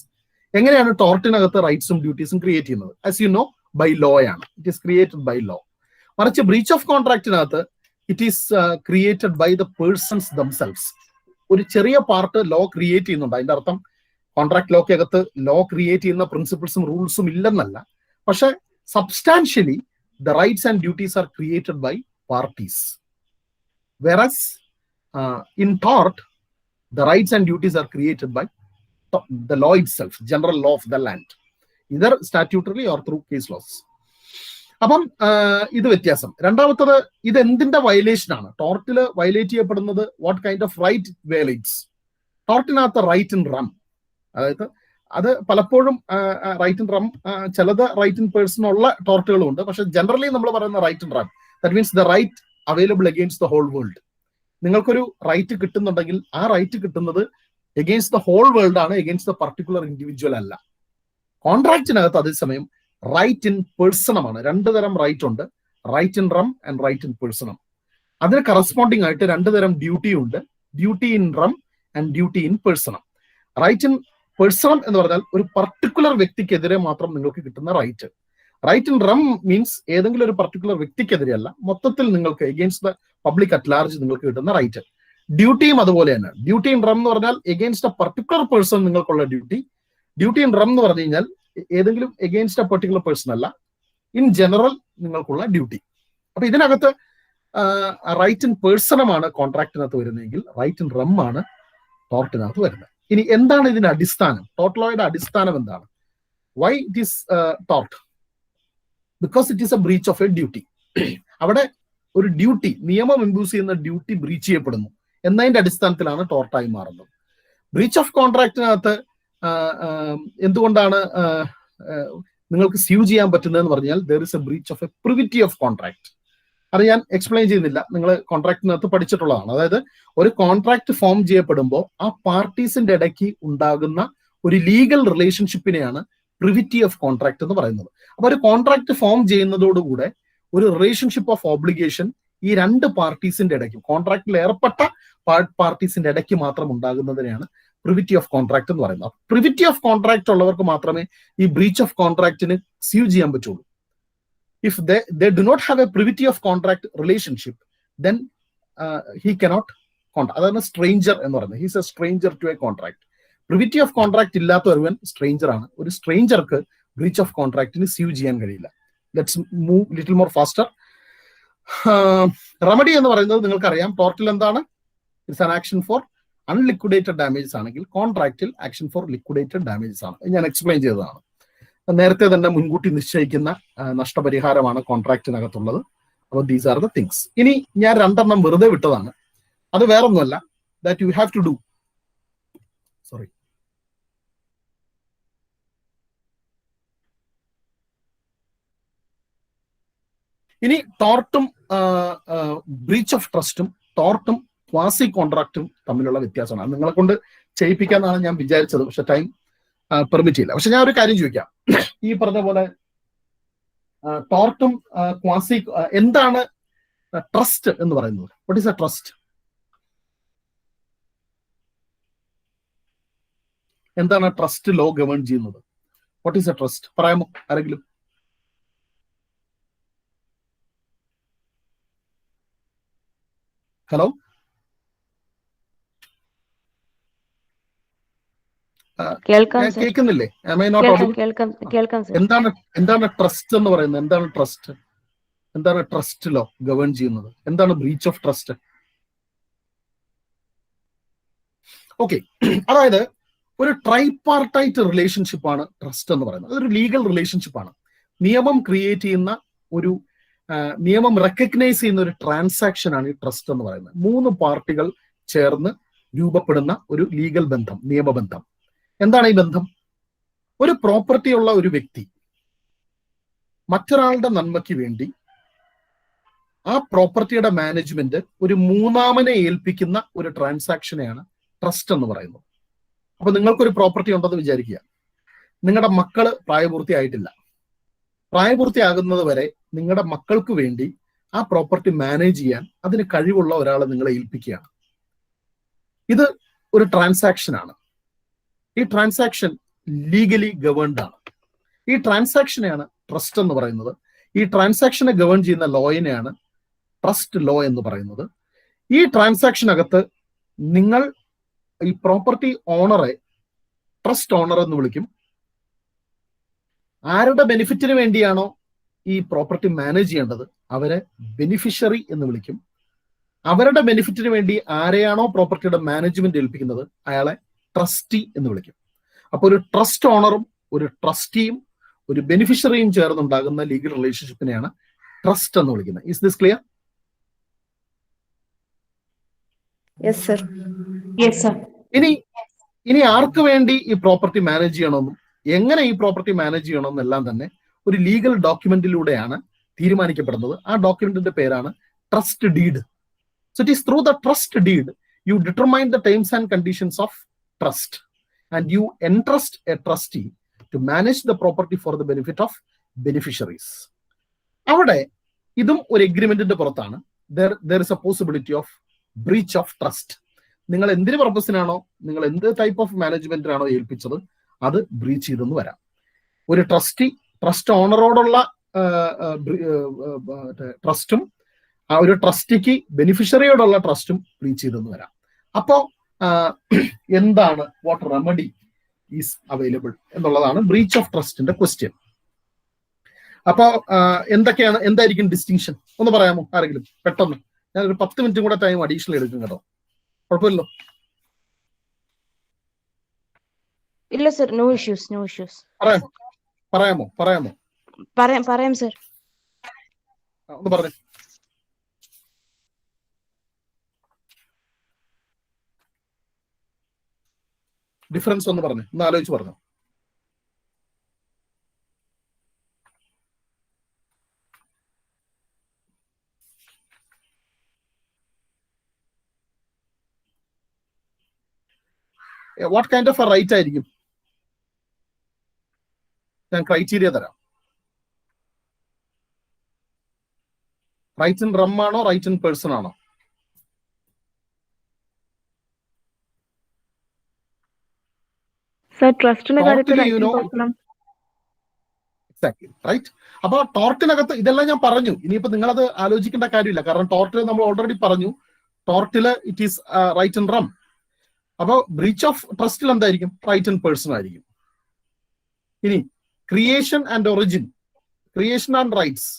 എങ്ങനെയാണ് ടോർട്ടിനകത്ത് റൈറ്റ്സും ഡ്യൂട്ടീസും ക്രിയേറ്റ് ചെയ്യുന്നത്? As you know, by law ആണ്. It is created by law. മറിച്ച് ബ്രീച്ച് ഓഫ് കോൺട്രാക്റ്റിനകത്ത് it is created by the persons themselves. ഒരു ചെറിയ പാർട്ട് ലോ ക്രിയേറ്റ് ചെയ്യുന്നുണ്ട്. അതിന്റെ അർത്ഥം കോൺട്രാക്ട് ലോക്കകത്ത് ലോ ക്രിയേറ്റ് ചെയ്യുന്ന പ്രിൻസിപ്പിൾസും റൂൾസും ഇല്ലെന്നല്ല. പക്ഷെ substantially the rights and duties are created by parties. Whereas in tort, the rights and duties are created by the law itself, general law of the land, either statutorily or through case laws. അപ്പം ഇത് വ്യത്യാസം. രണ്ടാമത്തത്, ഇത് എന്തിന്റെ വയലേഷൻ ആണ്? ടോർട്ടില് വയലേറ്റ് ചെയ്യപ്പെടുന്നത് what kind of right violates? ടോർട്ടിനകത്ത് റൈറ്റ് ഇൻ റം, അതായത് അത് പലപ്പോഴും റൈറ്റ് ഇൻ റം, ചിലത് റൈറ്റ് ഇൻ പേഴ്സൺ ഉള്ള ടോർട്ടുകളും ഉണ്ട്. പക്ഷെ ജനറലി നമ്മൾ പറയുന്ന right in rem, that means the right available against the whole world. നിങ്ങൾക്കൊരു റൈറ്റ് കിട്ടുന്നുണ്ടെങ്കിൽ ആ റൈറ്റ് കിട്ടുന്നത് എഗെയിൻസ്റ്റ് ദ ഹോൾ വേൾഡ് ആണ്, എഗെയിൻസ്റ്റ് ദ പർട്ടിക്കുലർ ഇൻഡിവിജ്വൽ അല്ല. കോൺട്രാക്റ്റിനകത്ത് അതേസമയം റൈറ്റ് ഇൻ പേഴ്സണമാണ്. രണ്ട് തരം റൈറ്റ് ഉണ്ട്, right in rem and right in personam. അതിന് കറസ്പോണ്ടിങ് ആയിട്ട് രണ്ട് തരം ഡ്യൂട്ടി ഉണ്ട്, duty in rem and duty in personam. Right in personam എന്ന് പറഞ്ഞാൽ ഒരു പർട്ടിക്കുലർ വ്യക്തിക്കെതിരെ മാത്രം നിങ്ങൾക്ക് കിട്ടുന്ന right. Right in rem means ഏതെങ്കിലും ഒരു പർട്ടിക്കുലർ വ്യക്തിക്കെതിരെയല്ല, മൊത്തത്തിൽ നിങ്ങൾക്ക് against the public at large നിങ്ങൾക്ക് കിട്ടുന്ന റൈറ്റ്. ഡ്യൂട്ടിയും അതുപോലെ തന്നെ. ഡ്യൂട്ടി ഇൻ റം എന്ന് പറഞ്ഞാൽ എഗെയിൻസ്റ്റ് എ പർട്ടിക്കുലർ പേഴ്സൺ നിങ്ങൾക്കുള്ള ഡ്യൂട്ടി. ഡ്യൂട്ടി ഇൻ റം എന്ന് പറഞ്ഞു കഴിഞ്ഞാൽ ഏതെങ്കിലും എഗെയിൻസ്റ്റ് എ പർട്ടിക്കുലർ പേഴ്സൺ അല്ല, ഇൻ ജനറൽ നിങ്ങൾക്കുള്ള ഡ്യൂട്ടി. അപ്പൊ ഇതിനകത്ത് റൈറ്റ് ഇൻ പേഴ്സണമാണ് കോൺട്രാക്റ്റിനകത്ത് വരുന്നതെങ്കിൽ റൈറ്റ് ഇൻ റം ആണ് ടോർട്ടിനകത്ത് വരുന്നത്. ഇനി എന്താണ് ഇതിന്റെ അടിസ്ഥാനം? ടോർട്ട് ലോയുടെ അടിസ്ഥാനം എന്താണ്? Why it is tort? Because it is a breach of a duty. അവിടെ ഒരു ഡ്യൂട്ടി, നിയമം ഇംപ്യൂസ് ചെയ്യുന്ന ഡ്യൂട്ടി ബ്രീച്ച് ചെയ്യപ്പെടുന്നു എന്നതിന്റെ അടിസ്ഥാനത്തിലാണ് ടോർട്ടായി മാറുന്നത്. ബ്രീച്ച് ഓഫ് കോൺട്രാക്റ്റിനകത്ത് എന്തുകൊണ്ടാണ് നിങ്ങൾക്ക് സ്യൂ ചെയ്യാൻ പറ്റുന്നതെന്ന് പറഞ്ഞാൽ there is a breach of a privity of contract. അത് ഞാൻ എക്സ്പ്ലെയിൻ ചെയ്യുന്നില്ല, നിങ്ങൾ കോൺട്രാക്റ്റിനകത്ത് പഠിച്ചിട്ടുള്ളതാണ്. അതായത് ഒരു കോൺട്രാക്ട് ഫോം ചെയ്യപ്പെടുമ്പോൾ ആ പാർട്ടീസിന്റെ ഇടയ്ക്ക് ഉണ്ടാകുന്ന ഒരു ലീഗൽ റിലേഷൻഷിപ്പിനെയാണ് പ്രിവിറ്റി ഓഫ് കോൺട്രാക്ട് എന്ന് പറയുന്നത്. അപ്പൊ ഒരു കോൺട്രാക്ട് ഫോം ചെയ്യുന്നതോടുകൂടെ ഒരു റിലേഷൻഷിപ്പ് ഓഫ് ഓബ്ലിഗേഷൻ ഈ രണ്ട് പാർട്ടീസിന്റെ ഇടയ്ക്ക്, കോൺട്രാക്റ്റിൽ ഏർപ്പെട്ട പാർട്ടീസിന്റെ ഇടയ്ക്ക് മാത്രം ഉണ്ടാകുന്നതിനെയാണ് പ്രിവിറ്റി ഓഫ് കോൺട്രാക്ട് എന്ന് പറയുന്നത്. പ്രിവിറ്റി ഓഫ് കോൺട്രാക്ട് ഉള്ളവർക്ക് മാത്രമേ ഈ ബ്രീച്ച് ഓഫ് കോൺട്രാക്റ്റിന് സ്യൂ ചെയ്യാൻ പറ്റുള്ളൂ. If they do not have a privity of contract relationship, then he cannot contract. അതാണ് സ്ട്രേഞ്ചർ എന്ന് പറയുന്നത്. He's a stranger to a contract. Privity of contract ഇല്ലാത്ത ഒരുവൻ സ്ട്രേഞ്ചർ ആണ്. ഒരു സ്ട്രേഞ്ചർക്ക് ബ്രീച്ച് ഓഫ് കോൺട്രാക്റ്റിന് സ്യൂ ചെയ്യാൻ കഴിയില്ല. Let's move little more faster. Remedy എന്ന് പറയുന്നത് നിങ്ങൾക്കറിയാം, ടോർട്ടിൽ എന്താണ്? It's an action for unliquidated damages ആണെങ്കിൽ കോൺട്രാക്റ്റിൽ ആക്ഷൻ ഫോർ ലിക്വിഡേറ്റഡ് ഡാമേജസ് ആണ്. ഞാൻ എക്സ്പ്ലെയിൻ ചെയ്തതാണ്. നേരത്തെ തന്നെ മുൻകൂട്ടി നിശ്ചയിക്കുന്ന നഷ്ടപരിഹാരമാണ് കോൺട്രാക്റ്റിനകത്തുള്ളത്. അപ്പോൾ ദീസ് ആർ ദ തിങ്സ്. ഇനി ഞാൻ രണ്ടെണ്ണം വെറുതെ വിട്ടതാണ്. അത് വേറൊന്നുമല്ല, that you have to do. Sorry, ഇനി ടോർട്ടും ബ്രീച്ച് ഓഫ് ട്രസ്റ്റും ടോർട്ടും ക്വാസി കോൺട്രാക്റ്റും തമ്മിലുള്ള വ്യത്യാസമാണ്. അത് നിങ്ങളെ കൊണ്ട് ചെയ്യിപ്പിക്കാന്നാണ് ഞാൻ വിചാരിച്ചത്, പക്ഷെ ടൈം പെർമിറ്റ് ചെയ്യില്ല. പക്ഷെ ഞാൻ ഒരു കാര്യം ചോദിക്കാം. ഈ പറഞ്ഞ പോലെ ടോർട്ടും ക്വാസി, എന്താണ് ട്രസ്റ്റ് എന്ന് പറയുന്നത്? What is A trust? എന്താണ് ട്രസ്റ്റ് ലോ ഗവേൺ ചെയ്യുന്നത്? What is A trust? പറയാമോ ആരെങ്കിലും? ഹലോ, കേൾക്കുന്നില്ലേ? എന്താണ് ട്രസ്റ്റ് എന്ന് പറയുന്നത്? എന്താണ് ട്രസ്റ്റ്? എന്താണ് ട്രസ്റ്റ് ലോ ഗവേൺ ചെയ്യുന്നത്? എന്താണ് ബ്രീച്ച് ഓഫ് ട്രസ്റ്റ്? ഓക്കെ, അതായത് ഒരു ട്രൈപാർട്ടൈറ്റ് റിലേഷൻഷിപ്പ് ആണ് ട്രസ്റ്റ് എന്ന് പറയുന്നത്. അതൊരു ലീഗൽ റിലേഷൻഷിപ്പ് ആണ്. നിയമം ക്രിയേറ്റ് ചെയ്യുന്ന ഒരു, നിയമം റെക്കഗ്നൈസ് ചെയ്യുന്ന ഒരു ട്രാൻസാക്ഷൻ ആണ് ഈ ട്രസ്റ്റ് എന്ന് പറയുന്നത്. മൂന്ന് പാർട്ടികൾ ചേർന്ന് രൂപപ്പെടുന്ന ഒരു ലീഗൽ ബന്ധം, നിയമബന്ധം. എന്താണ് ഈ ബന്ധം? ഒരു പ്രോപ്പർട്ടി ഉള്ള ഒരു വ്യക്തി മറ്റൊരാളുടെ നന്മയ്ക്ക് വേണ്ടി ആ പ്രോപ്പർട്ടിയുടെ മാനേജ്മെന്റ് ഒരു മൂന്നാമനെ ഏൽപ്പിക്കുന്ന ഒരു ട്രാൻസാക്ഷനെയാണ് ട്രസ്റ്റ് എന്ന് പറയുന്നത്. അപ്പൊ നിങ്ങൾക്കൊരു പ്രോപ്പർട്ടി ഉണ്ടെന്ന് വിചാരിക്കുക. നിങ്ങളുടെ മക്കള് പ്രായപൂർത്തിയായിട്ടില്ല. പ്രായപൂർത്തിയാകുന്നത് വരെ നിങ്ങളുടെ മക്കൾക്ക് വേണ്ടി ആ പ്രോപ്പർട്ടി മാനേജ് ചെയ്യാൻ അതിന് കഴിവുള്ള ഒരാളെ നിങ്ങളെ ഏൽപ്പിക്കുകയാണ്. ഇത് ഒരു ട്രാൻസാക്ഷൻ ആണ്. ഈ ട്രാൻസാക്ഷൻ ലീഗലി ഗവേൺഡ് ആണ്. ഈ ട്രാൻസാക്ഷനെയാണ് ട്രസ്റ്റ് എന്ന് പറയുന്നത്. ഈ ട്രാൻസാക്ഷനെ ഗവേൺ ചെയ്യുന്ന ലോയിനെയാണ് ട്രസ്റ്റ് ലോ എന്ന് പറയുന്നത്. ഈ ട്രാൻസാക്ഷനകത്ത് നിങ്ങൾ ഈ പ്രോപ്പർട്ടി ഓണറെ ട്രസ്റ്റ് ഓണർ എന്ന് വിളിക്കും. ആരുടെ ബെനിഫിറ്റിന് വേണ്ടിയാണോ ഈ പ്രോപ്പർട്ടി മാനേജ് ചെയ്യേണ്ടത് അവരെ ബെനിഫിഷ്യറി എന്ന് വിളിക്കും. അവരുടെ ബെനിഫിറ്റിന് വേണ്ടി ആരെയാണോ പ്രോപ്പർട്ടിയുടെ മാനേജ്മെന്റ് ഏൽപ്പിക്കുന്നത് അയാളെ ട്രസ്റ്റി എന്ന് വിളിക്കും. അപ്പൊ ഒരു ട്രസ്റ്റ് ഓണറും ഒരു ട്രസ്റ്റിയും ഒരു ബെനിഫിഷ്യറിയും ചേർന്നുണ്ടാകുന്ന ലീഗൽ റിലേഷൻഷിപ്പിനെയാണ് ട്രസ്റ്റ് എന്ന് വിളിക്കുന്നത്. Is this clear? Yes, sir. Yes, sir. ഇനി ആർക്ക് വേണ്ടി ഈ പ്രോപ്പർട്ടി മാനേജ് ചെയ്യണമെന്നും എങ്ങനെ ഈ പ്രോപ്പർട്ടി മാനേജ് ചെയ്യണമെന്നും എല്ലാം തന്നെ ഒരു ലീഗൽ ഡോക്യുമെന്റിലൂടെയാണ് തീരുമാനിക്കപ്പെടുന്നത്. ആ ഡോക്യുമെന്റിന്റെ പേരാണ് trust deed. So it is through the trust deed you determine the terms and conditions of trust and you entrust a trustee to manage the property for the benefit of beneficiaries. അവിടെ ഇതും ഒരു എഗ്രിമെന്റിന്റെ പുറത്താണ്. There is a possibility of breach of trust. നിങ്ങൾ എന്തിന് പർപ്പസിനാണോ നിങ്ങൾ എന്ത് ടൈപ്പ് ഓഫ് മാനേജ്മെന്റിനാണോ ഏൽപ്പിച്ചത് അത് ബ്രീച്ച് ചെയ്തെന്ന് വരാം. ഒരു ട്രസ്റ്റ് ഓണറോടുള്ള ട്രസ്റ്റും ആ ഒരു ട്രസ്റ്റിക്ക് ബെനിഫിഷ്യറിയോടുള്ള ട്രസ്റ്റും ബ്രീച്ച് ചെയ്തെന്ന് വരാം. അപ്പോ എന്താണ് വാട്ട് റെമഡി ഈസ് അവൈലബിൾ എന്നുള്ളതാണ് ബ്രീച്ച് ഓഫ് ട്രസ്റ്റിന്റെ ക്വസ്റ്റ്യൻ. അപ്പോ എന്തായിരിക്കും ഡിസ്റ്റിങ്ഷൻ ഒന്ന് പറയാമോ ആരെങ്കിലും പെട്ടെന്ന്? ഞാനൊരു 10 മിനിറ്റും കൂടെ ടൈം അഡീഷണൽ എടുക്കും കേട്ടോ, കുഴപ്പമില്ലല്ലോ? ഇല്ല സർ, നോ ഇഷ്യൂസ്. പറയാമോ പറയാം സർ. ഒന്ന് പറഞ്ഞേ. ഡിഫറൻസ് ഒന്ന് പറഞ്ഞു, ഒന്ന് ആലോചിച്ച് പറഞ്ഞു. What kind of a right ആയിരിക്കും? ഞാൻ ക്രൈറ്റീരിയ തരാം. റൈറ്റ് ഇൻ റം ആണോ റൈറ്റ് ഇൻ പേഴ്സൺ ആണോ? Exactly right. അപ്പൊ ടോർട്ടിനകത്ത് ഇതെല്ലാം ഞാൻ പറഞ്ഞു. ഇനിയിപ്പോ നിങ്ങളത് ആലോചിക്കേണ്ട കാര്യമില്ല, കാരണം ടോർട്ടിൽ നമ്മൾ ഓൾറെഡി പറഞ്ഞു. ടോർട്ടില് it is right in rem. അപ്പൊ ബ്രീച്ച് ഓഫ് ട്രസ്റ്റിൽ എന്തായിരിക്കും? റൈറ്റ് ഇൻ പേഴ്സൺ ആയിരിക്കും. ഇനി creation and origin, creation and rights,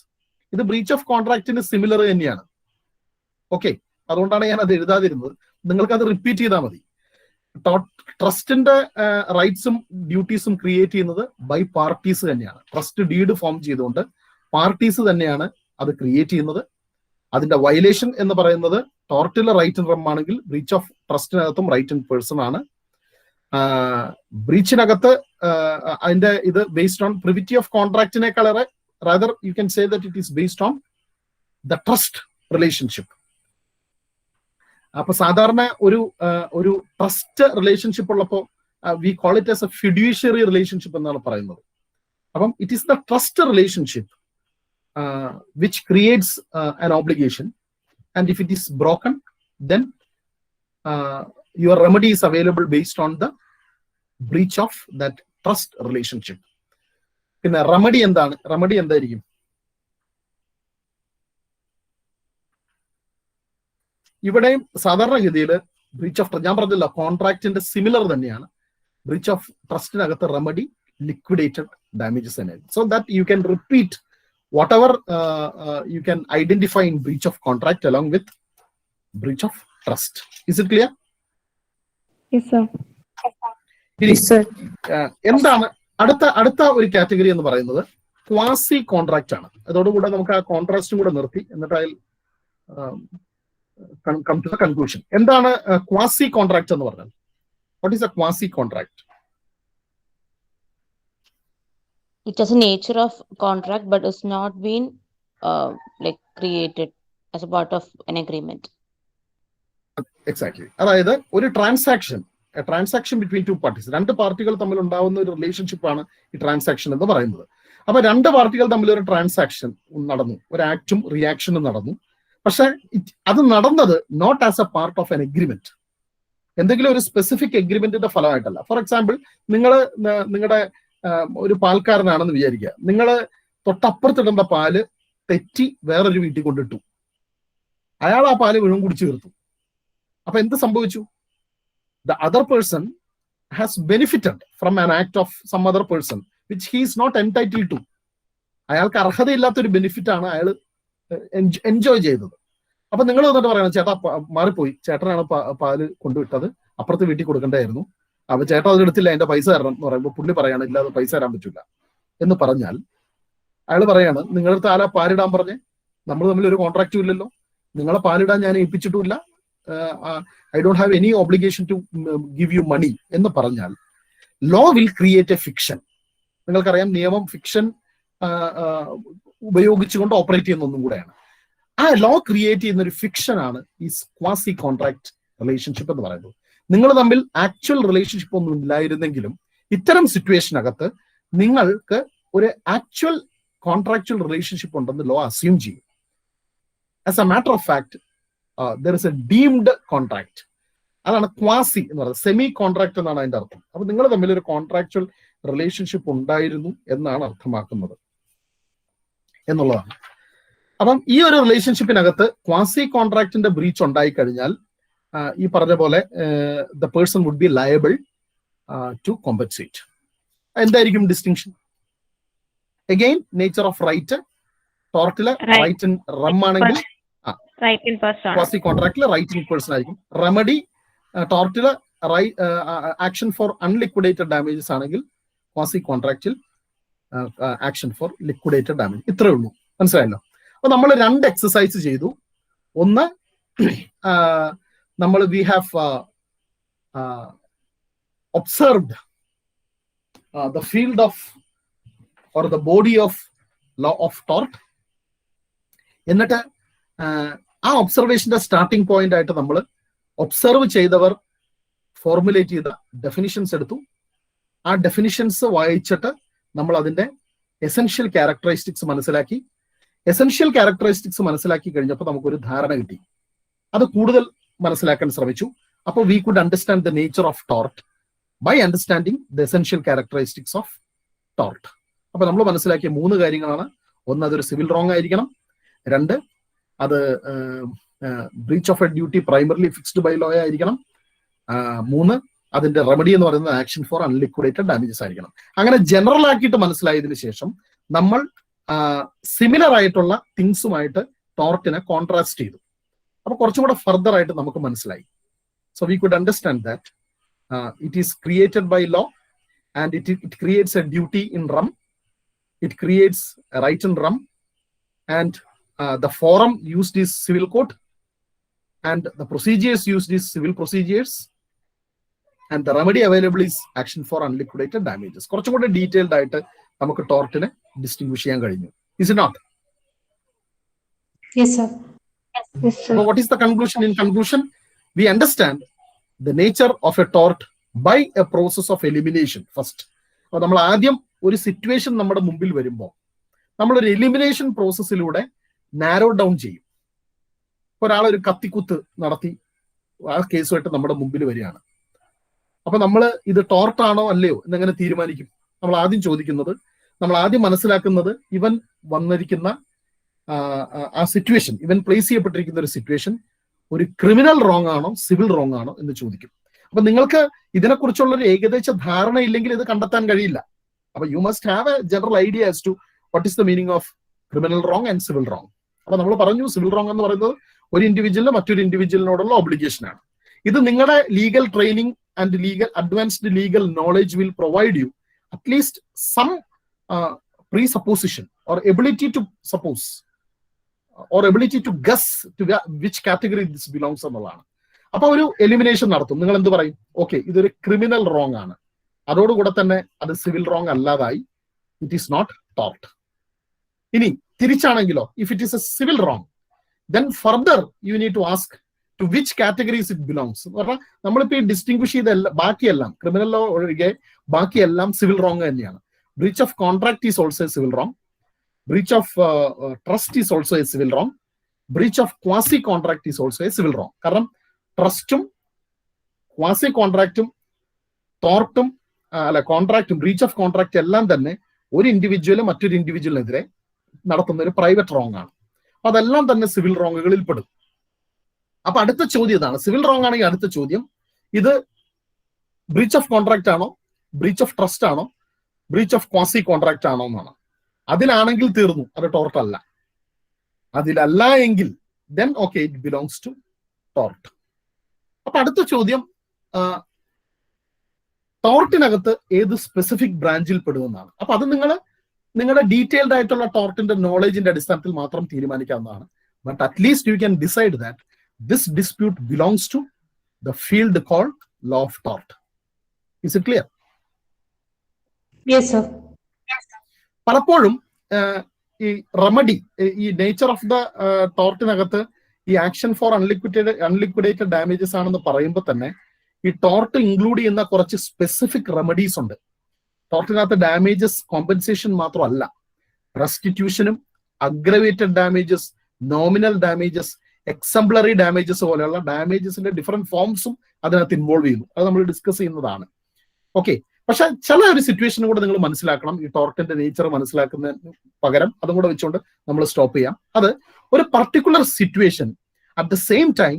ഇത് ബ്രീച്ച് ഓഫ് കോൺട്രാക്റ്റിന് സിമിലർ തന്നെയാണ്. ഓക്കെ, അതുകൊണ്ടാണ് ഞാൻ അത് എഴുതാതിരുന്നത്. നിങ്ങൾക്ക് അത് റിപ്പീറ്റ് ചെയ്താൽ മതി. ട്രസ്റ്റിന്റെ റൈറ്റ്സും ഡ്യൂട്ടീസും ക്രിയേറ്റ് ചെയ്യുന്നത് ബൈ പാർട്ടീസ് തന്നെയാണ്. ട്രസ്റ്റ് ഡീഡ് ഫോം ചെയ്തുകൊണ്ട് പാർട്ടീസ് തന്നെയാണ് അത് ക്രിയേറ്റ് ചെയ്യുന്നത്. അതിന്റെ വയലേഷൻ എന്ന് പറയുന്നത് ടോർട്ടിലെ റൈറ്റ് ഇൻ റം ആണെങ്കിൽ ബ്രീച്ച് ഓഫ് ട്രസ്റ്റിനകത്തും റൈറ്റ് ഇൻ പേഴ്സൺ ആണ്. ബ്രീച്ചിനകത്ത് അതിന്റെ ഇത് ബേസ്ഡ് ഓൺ പ്രിവിറ്റി ഓഫ് കോൺട്രാക്റ്റിനേക്കാളേറെ rather you can say that it is based on the trust relationship. അപ്പൊ സാധാരണ ഒരു ട്രസ്റ്റ് റിലേഷൻഷിപ്പ് ഉള്ളപ്പോ we call it as A fiduciary relationship എന്നാണ് പറയുന്നത്. അപ്പം it is the trust relationship which creates an obligation, and if it is broken then your remedy is available based on the breach of that trust relationship. പിന്നെ റെമഡി എന്താണ്? റെമഡി എന്തായിരിക്കും? ഇവിടെയും സാധാരണഗതിയിൽ ബ്രീച്ച് ഓഫ് ഞാൻ പറഞ്ഞല്ലോ കോൺട്രാക്റ്റിന്റെ സിമിലർ തന്നെയാണ്. ബ്രീച്ച് ഓഫ് ട്രസ്റ്റിനകത്ത് റെമഡി ലിക്വിഡേറ്റഡ് ഡാമേജസ് തന്നെയായിരിക്കും. So that you can repeat whatever you can identify in breach of contract along with breach of trust. Is it clear? Yes, sir. Yes, sir. എന്താണ് അടുത്ത ഒരു കാറ്റഗറി എന്ന് പറയുന്നത് ക്വാസി കോൺട്രാക്റ്റ് ആണ്. അതോടുകൂടെ നമുക്ക് ആ കോൺട്രാസ്റ്റും കൂടെ നിർത്തി എന്നിട്ട് അതിൽ കം ടു ദ കൺക്ലൂഷൻ. എന്താണ് ക്വാസി കോൺട്രാക്ട് എന്ന് പറഞ്ഞാൽ? What is A quasi contract? It has a nature of contract but is not been like created as a part of an agreement. Exactly. അതായത് ഒരു ട്രാൻസാക്ഷൻ ബിറ്റ്വീൻ ടു പാർട്ടീസ്, രണ്ട് പാർട്ടികൾ തമ്മിൽ ഉണ്ടാവുന്ന ഒരു റിലേഷൻഷിപ്പ് ആണ് ഈ ട്രാൻസാക്ഷൻ എന്ന് പറയുന്നത്. അപ്പൊ രണ്ട് പാർട്ടികൾ തമ്മിൽ ഒരു ട്രാൻസാക്ഷൻ നടന്നു, ഒരു ആക്റ്റും റിയാക്ഷനും നടന്നു. പക്ഷെ അത് നടന്നത് not as a part of an agreement. എന്തെങ്കിലും ഒരു സ്പെസിഫിക് എഗ്രിമെന്റിന്റെ ഫലമായിട്ടല്ല. ഫോർ എക്സാമ്പിൾ, നിങ്ങളുടെ ഒരു പാൽക്കാരനാണെന്ന് വിചാരിക്കുക. നിങ്ങൾ തൊട്ടപ്പുറത്തിടേണ്ട പാല് തെറ്റി വേറൊരു വീട്ടിൽ കൊണ്ടിട്ടു. അയാൾ ആ പാല് മുഴുവൻ കുടിച്ചു തീർത്തു. അപ്പൊ എന്ത് സംഭവിച്ചു? The other person has benefited from an act of some other person which he is not entitled to. അയാൾക്ക് അർഹതയില്ലാത്തൊരു ബെനിഫിറ്റ് ആണ് അയാൾ എൻജോയ് ചെയ്തത്. അപ്പൊ നിങ്ങൾ വന്നിട്ട് പറയണം, ചേട്ടാ മാറിപ്പോയി, ചേട്ടനാണ് പാല് കൊണ്ടുവിട്ടത്, അപ്പുറത്ത് വീട്ടിൽ കൊടുക്കേണ്ടായിരുന്നു, അപ്പൊ ചേട്ടാ അത് എടുത്തില്ല, എന്റെ പൈസ തരണം എന്ന് പറയുമ്പോൾ പുള്ളി പറയാണ്, ഇല്ല അത് പൈസ തരാൻ പറ്റില്ല എന്ന് പറഞ്ഞാൽ അയാൾ പറയാണ്, നിങ്ങളടുത്ത് ആരാ പാലിടാൻ പറഞ്ഞേ? നമ്മൾ തമ്മിൽ ഒരു കോൺട്രാക്റ്റും ഇല്ലല്ലോ, നിങ്ങളെ പാലിടാൻ ഞാൻ ഏൽപ്പിച്ചിട്ടുമില്ല, I don't have any obligation to give you money എന്ന് പറഞ്ഞാൽ law will create a fiction. നിങ്ങൾക്കറിയാം, നിയമം ഫിക്ഷൻ ഉപയോഗിച്ചുകൊണ്ട് ഓപ്പറേറ്റ് ചെയ്യുന്ന ഒന്നും കൂടെയാണ്. ആ ലോ ക്രിയേറ്റ് ചെയ്യുന്ന ഒരു ഫിക്ഷൻ ആണ് ഈ ക്വാസി കോൺട്രാക്ട് റിലേഷൻഷിപ്പ് എന്ന് പറയുന്നത്. നിങ്ങൾ തമ്മിൽ ആക്ച്വൽ റിലേഷൻഷിപ്പ് ഒന്നും ഇല്ലായിരുന്നെങ്കിലും ഇത്തരം സിറ്റുവേഷനകത്ത് നിങ്ങൾക്ക് ഒരു ആക്ച്വൽ കോൺട്രാക്ച്വൽ റിലേഷൻഷിപ്പ് ഉണ്ടെന്ന് ലോ അസ്യൂം ചെയ്യും. As A matter of fact there is A deemed contract. അതാണ് ക്വാസി എന്ന് പറയുന്നത്. സെമി കോൺട്രാക്ട് എന്നാണ് അതിന്റെ അർത്ഥം. അപ്പൊ നിങ്ങൾ തമ്മിൽ ഒരു കോൺട്രാക്ച്വൽ റിലേഷൻഷിപ്പ് ഉണ്ടായിരുന്നു എന്നാണ് അർത്ഥമാക്കുന്നത് എന്നുള്ളതാണ്. അപ്പം ഈ ഒരു റിലേഷൻഷിപ്പിനകത്ത് ക്വാസി കോൺട്രാക്ടിന്റെ ബ്രീച്ച് ഉണ്ടായി കഴിഞ്ഞാൽ ഈ പറഞ്ഞ പോലെ the person would be liable to compensate. എന്തായിരിക്കും distinction? Again nature of right. ടോർട്ടില് റൈറ്റ് ഇൻ റം ആണെങ്കിൽ ക്വാസി കോൺട്രാക്ടില് റൈറ്റ് ഇൻ പേഴ്സൺ ആയിരിക്കും. റെമഡി ടോർട്ടില് ആക്ഷൻ ഫോർ അൺലിക്വിഡേറ്റഡ് ഡാമേജസ് ആണെങ്കിൽ ക്വാസി കോൺട്രാക്റ്റിൽ ആക്ഷൻ ഫോർ ലിക്വിഡേറ്റഡ് ഡാമേജ്. ഇത്രേ ഉള്ളൂ. മനസ്സിലായല്ലോ? അപ്പൊ നമ്മൾ 2 എക്സസൈസ് ചെയ്തു. ഒന്ന്, നമ്മൾ V have observed the field of or the body of law of tort. എന്നിട്ട് ആ ഒബ്സർവേഷന്റെ സ്റ്റാർട്ടിംഗ് പോയിന്റ് ആയിട്ട് നമ്മൾ ഒബ്സർവ് ചെയ്തവർ ഫോർമുലേറ്റ് ചെയ്ത ഡെഫിനിഷൻസ് എടുത്തു. ആ ഡെഫിനിഷൻസ് വായിച്ചിട്ട് നമ്മൾ അതിന്റെ എസെൻഷ്യൽ ക്യാരക്ടറിസ്റ്റിക്സ് മനസ്സിലാക്കി. എസെൻഷ്യൽ ക്യാരക്ടറിസ്റ്റിക്സ് മനസ്സിലാക്കി കഴിഞ്ഞപ്പോൾ നമുക്കൊരു ധാരണ കിട്ടി. അത് കൂടുതൽ മനസ്സിലാക്കാൻ ശ്രമിച്ചു. അപ്പോൾ we could understand the nature of tort by understanding the essential characteristics of tort. അപ്പൊ നമ്മൾ മനസ്സിലാക്കിയ 3 കാര്യങ്ങളാണ്. ഒന്ന്, അതൊരു സിവിൽ റോങ് ആയിരിക്കണം. 2, അത് breach of a duty primarily fixed by law ആയിരിക്കണം. 3, അതിന്റെ റെമഡി എന്ന് പറയുന്നത് ആക്ഷൻ ഫോർ അൺലിക്വിഡേറ്റഡ് ഡാമേജസ് ആയിരിക്കണം. അങ്ങനെ ജനറൽ ആക്കിയിട്ട് മനസ്സിലായതിനു ശേഷം നമ്മൾ സിമിലർ ആയിട്ടുള്ള തിങ്സുമായിട്ട് ടോർട്ടിനെ കോൺട്രാസ്റ്റ് ചെയ്തു. അപ്പൊ കുറച്ചും കൂടെ ഫർദർ ആയിട്ട് നമുക്ക് മനസ്സിലായി. So we could understand that it is created by law and it creates a duty in rem, it creates a right in rem, and the forum used is civil court and the procedures used is civil procedures and the remedy available is action for unliquidated damages. കുറച്ചും കൂടെ ഡീറ്റെയിൽഡ് ആയിട്ട് നമുക്ക് ടോർട്ടിനെ ഡിസ്റ്റിംഗ്വിഷ് ചെയ്യാൻ കഴിഞ്ഞു. Is it not? Yes, sir. Yes, sir. So what is the conclusion? In conclusion, we understand the nature of a tort by a process of elimination first. അപ്പോൾ നമ്മൾ ആദ്യം ഒരു സിറ്റുവേഷൻ നമ്മുടെ മുമ്പിൽ വരുമ്പോൾ നമ്മളൊരു എലിമിനേഷൻ പ്രോസസ്സിലൂടെ നാരോ ഡൗൺ ചെയ്യും. ഒരാളൊരു കത്തിക്കുത്ത് നടത്തി ആ കേസുമായിട്ട് നമ്മുടെ മുമ്പിൽ വരികയാണ്. അപ്പൊ നമ്മൾ ഇത് ടോർട്ടാണോ അല്ലയോ എന്നെങ്ങനെ തീരുമാനിക്കും? നമ്മൾ ആദ്യം ചോദിക്കുന്നത്, നമ്മൾ ആദ്യം മനസ്സിലാക്കുന്നത്, ഇവൻ വന്നിരിക്കുന്ന ആ സിറ്റുവേഷൻ, ഇവൻ പ്ലേസ് ചെയ്യപ്പെട്ടിരിക്കുന്ന ഒരു സിറ്റുവേഷൻ ഒരു ക്രിമിനൽ റോങ് ആണോ സിവിൽ റോങ് ആണോ എന്ന് ചോദിക്കും. അപ്പൊ നിങ്ങൾക്ക് ഇതിനെക്കുറിച്ചുള്ള ഒരു ഏകദേശ ധാരണ ഇല്ലെങ്കിൽ ഇത് കണ്ടെത്താൻ കഴിയില്ല. അപ്പൊ you must have a general idea as to what is the meaning of criminal wrong and civil wrong. അപ്പൊ നമ്മൾ പറഞ്ഞു, സിവിൽ റോങ് എന്ന് പറയുന്നത് ഒരു ഇൻഡിവിജ്വലിന് മറ്റൊരു ഇൻഡിവിജ്വലിനോടുള്ള ഒബ്ലിഗേഷൻ ആണ്. ഇത് നിങ്ങളുടെ legal training and legal advanced legal knowledge will provide you at least some presupposition or ability to suppose or ability to guess to which category this belongs എന്നുള്ളതാണ്. അപ്പൊ ഒരു എലിമിനേഷൻ നടത്തും. നിങ്ങൾ എന്ത് പറയും? ഓക്കെ, ഇതൊരു ക്രിമിനൽ റോങ് ആണ്, അതോടുകൂടെ തന്നെ അത് സിവിൽ റോങ് അല്ലാതായി, ഇറ്റ് ഈസ് നോട്ട് ടോർട്ട്. ഇനി തിരിച്ചാണെങ്കിലോ, if it is a civil wrong, then further you need to ask to which categories it belongs. എന്ന് പറഞ്ഞാൽ നമ്മളിപ്പോ ഈ ഡിസ്റ്റിംഗ്വിഷ് ചെയ്ത ബാക്കിയെല്ലാം, ക്രിമിനൽ ലോ ഒഴികെ ബാക്കിയെല്ലാം സിവിൽ റോങ് തന്നെയാണ്. Breach of contract is also a civil wrong. Breach of trust is also a civil wrong. Breach of quasi contract is also a civil wrong. കാരണം ട്രസ്റ്റും ക്വാസി കോൺട്രാക്റ്റും ടോർട്ടും അല്ല കോൺട്രാക്റ്റും ബ്രീച്ച് ഓഫ് കോൺട്രാക്ട് എല്ലാം തന്നെ ഒരു ഇൻഡിവിജ്വൽ മറ്റൊരു ഇൻഡിവിജ്വലിനെതിരെ നടത്തുന്ന ഒരു പ്രൈവറ്റ് റോങ് ആണ്. അപ്പൊ അതെല്ലാം തന്നെ സിവിൽ റോങ്ങുകളിൽ പെടും. അപ്പൊ അടുത്ത ചോദ്യം ഇതാണ്, സിവിൽ റോങ് ആണെങ്കിൽ അടുത്ത ചോദ്യം ഇത് ബ്രീച്ച് ഓഫ് കോൺട്രാക്ട് ആണോ, ബ്രീച്ച് ഓഫ് ട്രസ്റ്റ് ആണോ, ബ്രീച്ച് ഓഫ് ക്വാസി കോൺട്രാക്ട് ആണോ എന്നാണ്. അതിലാണെങ്കിൽ തീർന്നു, അത് ടോർട്ട് അല്ല. അതിലല്ല എങ്കിൽ then okay it belongs to tort. അപ്പൊ അടുത്ത ചോദ്യം, ടോർട്ടിനകത്ത് ഏത് സ്പെസിഫിക് ബ്രാഞ്ചിൽ പെടുമെന്നാണ്. അപ്പൊ അത് നിങ്ങളുടെ ഡീറ്റെയിൽഡ് ആയിട്ടുള്ള ടോർട്ടിന്റെ നോളജിന്റെ അടിസ്ഥാനത്തിൽ മാത്രം തീരുമാനിക്കാവുന്നതാണ്. But at least you can decide that this dispute belongs to the field called law of tort. Is it clear? Yes, sir. പലപ്പോഴും ഈ റെമഡി, ഈ നേച്ചർ ഓഫ് ദ ടോർട്ടിനകത്ത് ഈ ആക്ഷൻ ഫോർ അൺലിക്വിഡേറ്റഡ് ഡാമേജസ് ആണെന്ന് പറയുമ്പോൾ തന്നെ ഈ ടോർട്ട് ഇൻക്ലൂഡ് ചെയ്യുന്ന കുറച്ച് സ്പെസിഫിക് റെമഡീസ് ഉണ്ട്. ടോർട്ടിനകത്ത് ഡാമേജസ് കോമ്പൻസേഷൻ മാത്രമല്ല, റെസ്റ്റിറ്റ്യൂഷനും aggravated damages, nominal damages, exemplary damages പോലെയുള്ള ഡാമേജസിന്റെ ഡിഫറെന്റ് ഫോംസും അതിനകത്ത് ഇൻവോൾവ് ചെയ്യുന്നു. അത് നമ്മൾ ഡിസ്കസ് ചെയ്യുന്നതാണ്. ഓക്കെ, പക്ഷെ ചില ഒരു സിറ്റുവേഷനും കൂടെ നിങ്ങൾ മനസ്സിലാക്കണം. ഈ ടോർട്ടിന്റെ നേച്ചർ മനസ്സിലാക്കുന്നതിന് പകരം അതും കൂടെ വെച്ചുകൊണ്ട് നമ്മൾ സ്റ്റോപ്പ് ചെയ്യാം. അത് ഒരു particular situation at the same time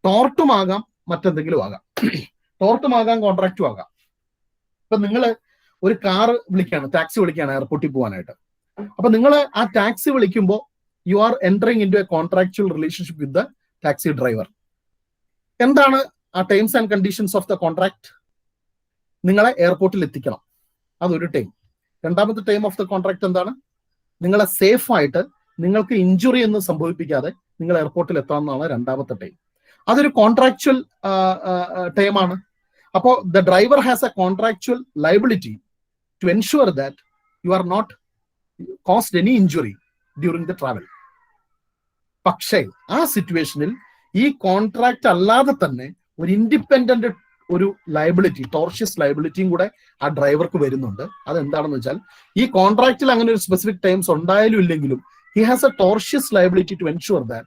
ടോർട്ടും ആകാം, മറ്റെന്തെങ്കിലും ആകാം. ടോർട്ടും ആകാം, കോൺട്രാക്റ്റും ആകാം. ഇപ്പൊ നിങ്ങൾ ഒരു കാറ് വിളിക്കുകയാണ്, ടാക്സി വിളിക്കുകയാണ് എയർപോർട്ടിൽ പോകാനായിട്ട്. അപ്പൊ നിങ്ങൾ ആ ടാക്സി വിളിക്കുമ്പോൾ you are entering into a contractual relationship with the taxi driver. എന്താണ് ആ terms and conditions of the contract? നിങ്ങളെ എയർപോർട്ടിൽ എത്തിക്കണം, അതൊരു ടൈം. രണ്ടാമത്തെ ടൈം ഓഫ് ദ കോൺട്രാക്ട് എന്താണ്? നിങ്ങളെ സേഫ് ആയിട്ട്, നിങ്ങൾക്ക് ഇഞ്ചുറി ഒന്നും സംഭവിപ്പിക്കാതെ നിങ്ങൾ എയർപോർട്ടിൽ എത്താമെന്നാണ് രണ്ടാമത്തെ ടൈം. അതൊരു കോൺട്രാക്ച്വൽ ടൈമാണ്. അപ്പോൾ the driver has a contractual liability to ensure that you are not caused any injury during the travel. പക്ഷേ ആ സിറ്റുവേഷനിൽ ഈ കോൺട്രാക്ട് അല്ലാതെ തന്നെ ഒരു ഇൻഡിപെൻഡന്റ് ഒരു ലയബിലിറ്റി, ടോർഷ്യസ് ലയബിലിറ്റിയും കൂടെ ആ ഡ്രൈവർക്ക് വരുന്നുണ്ട്. അതെന്താണെന്ന് വെച്ചാൽ ഈ കോൺട്രാക്റ്റിൽ അങ്ങനെ ഒരു സ്പെസിഫിക് ടൈംസ് ഉണ്ടായാലും ഇല്ലെങ്കിലും he has a tortious liability to ensure that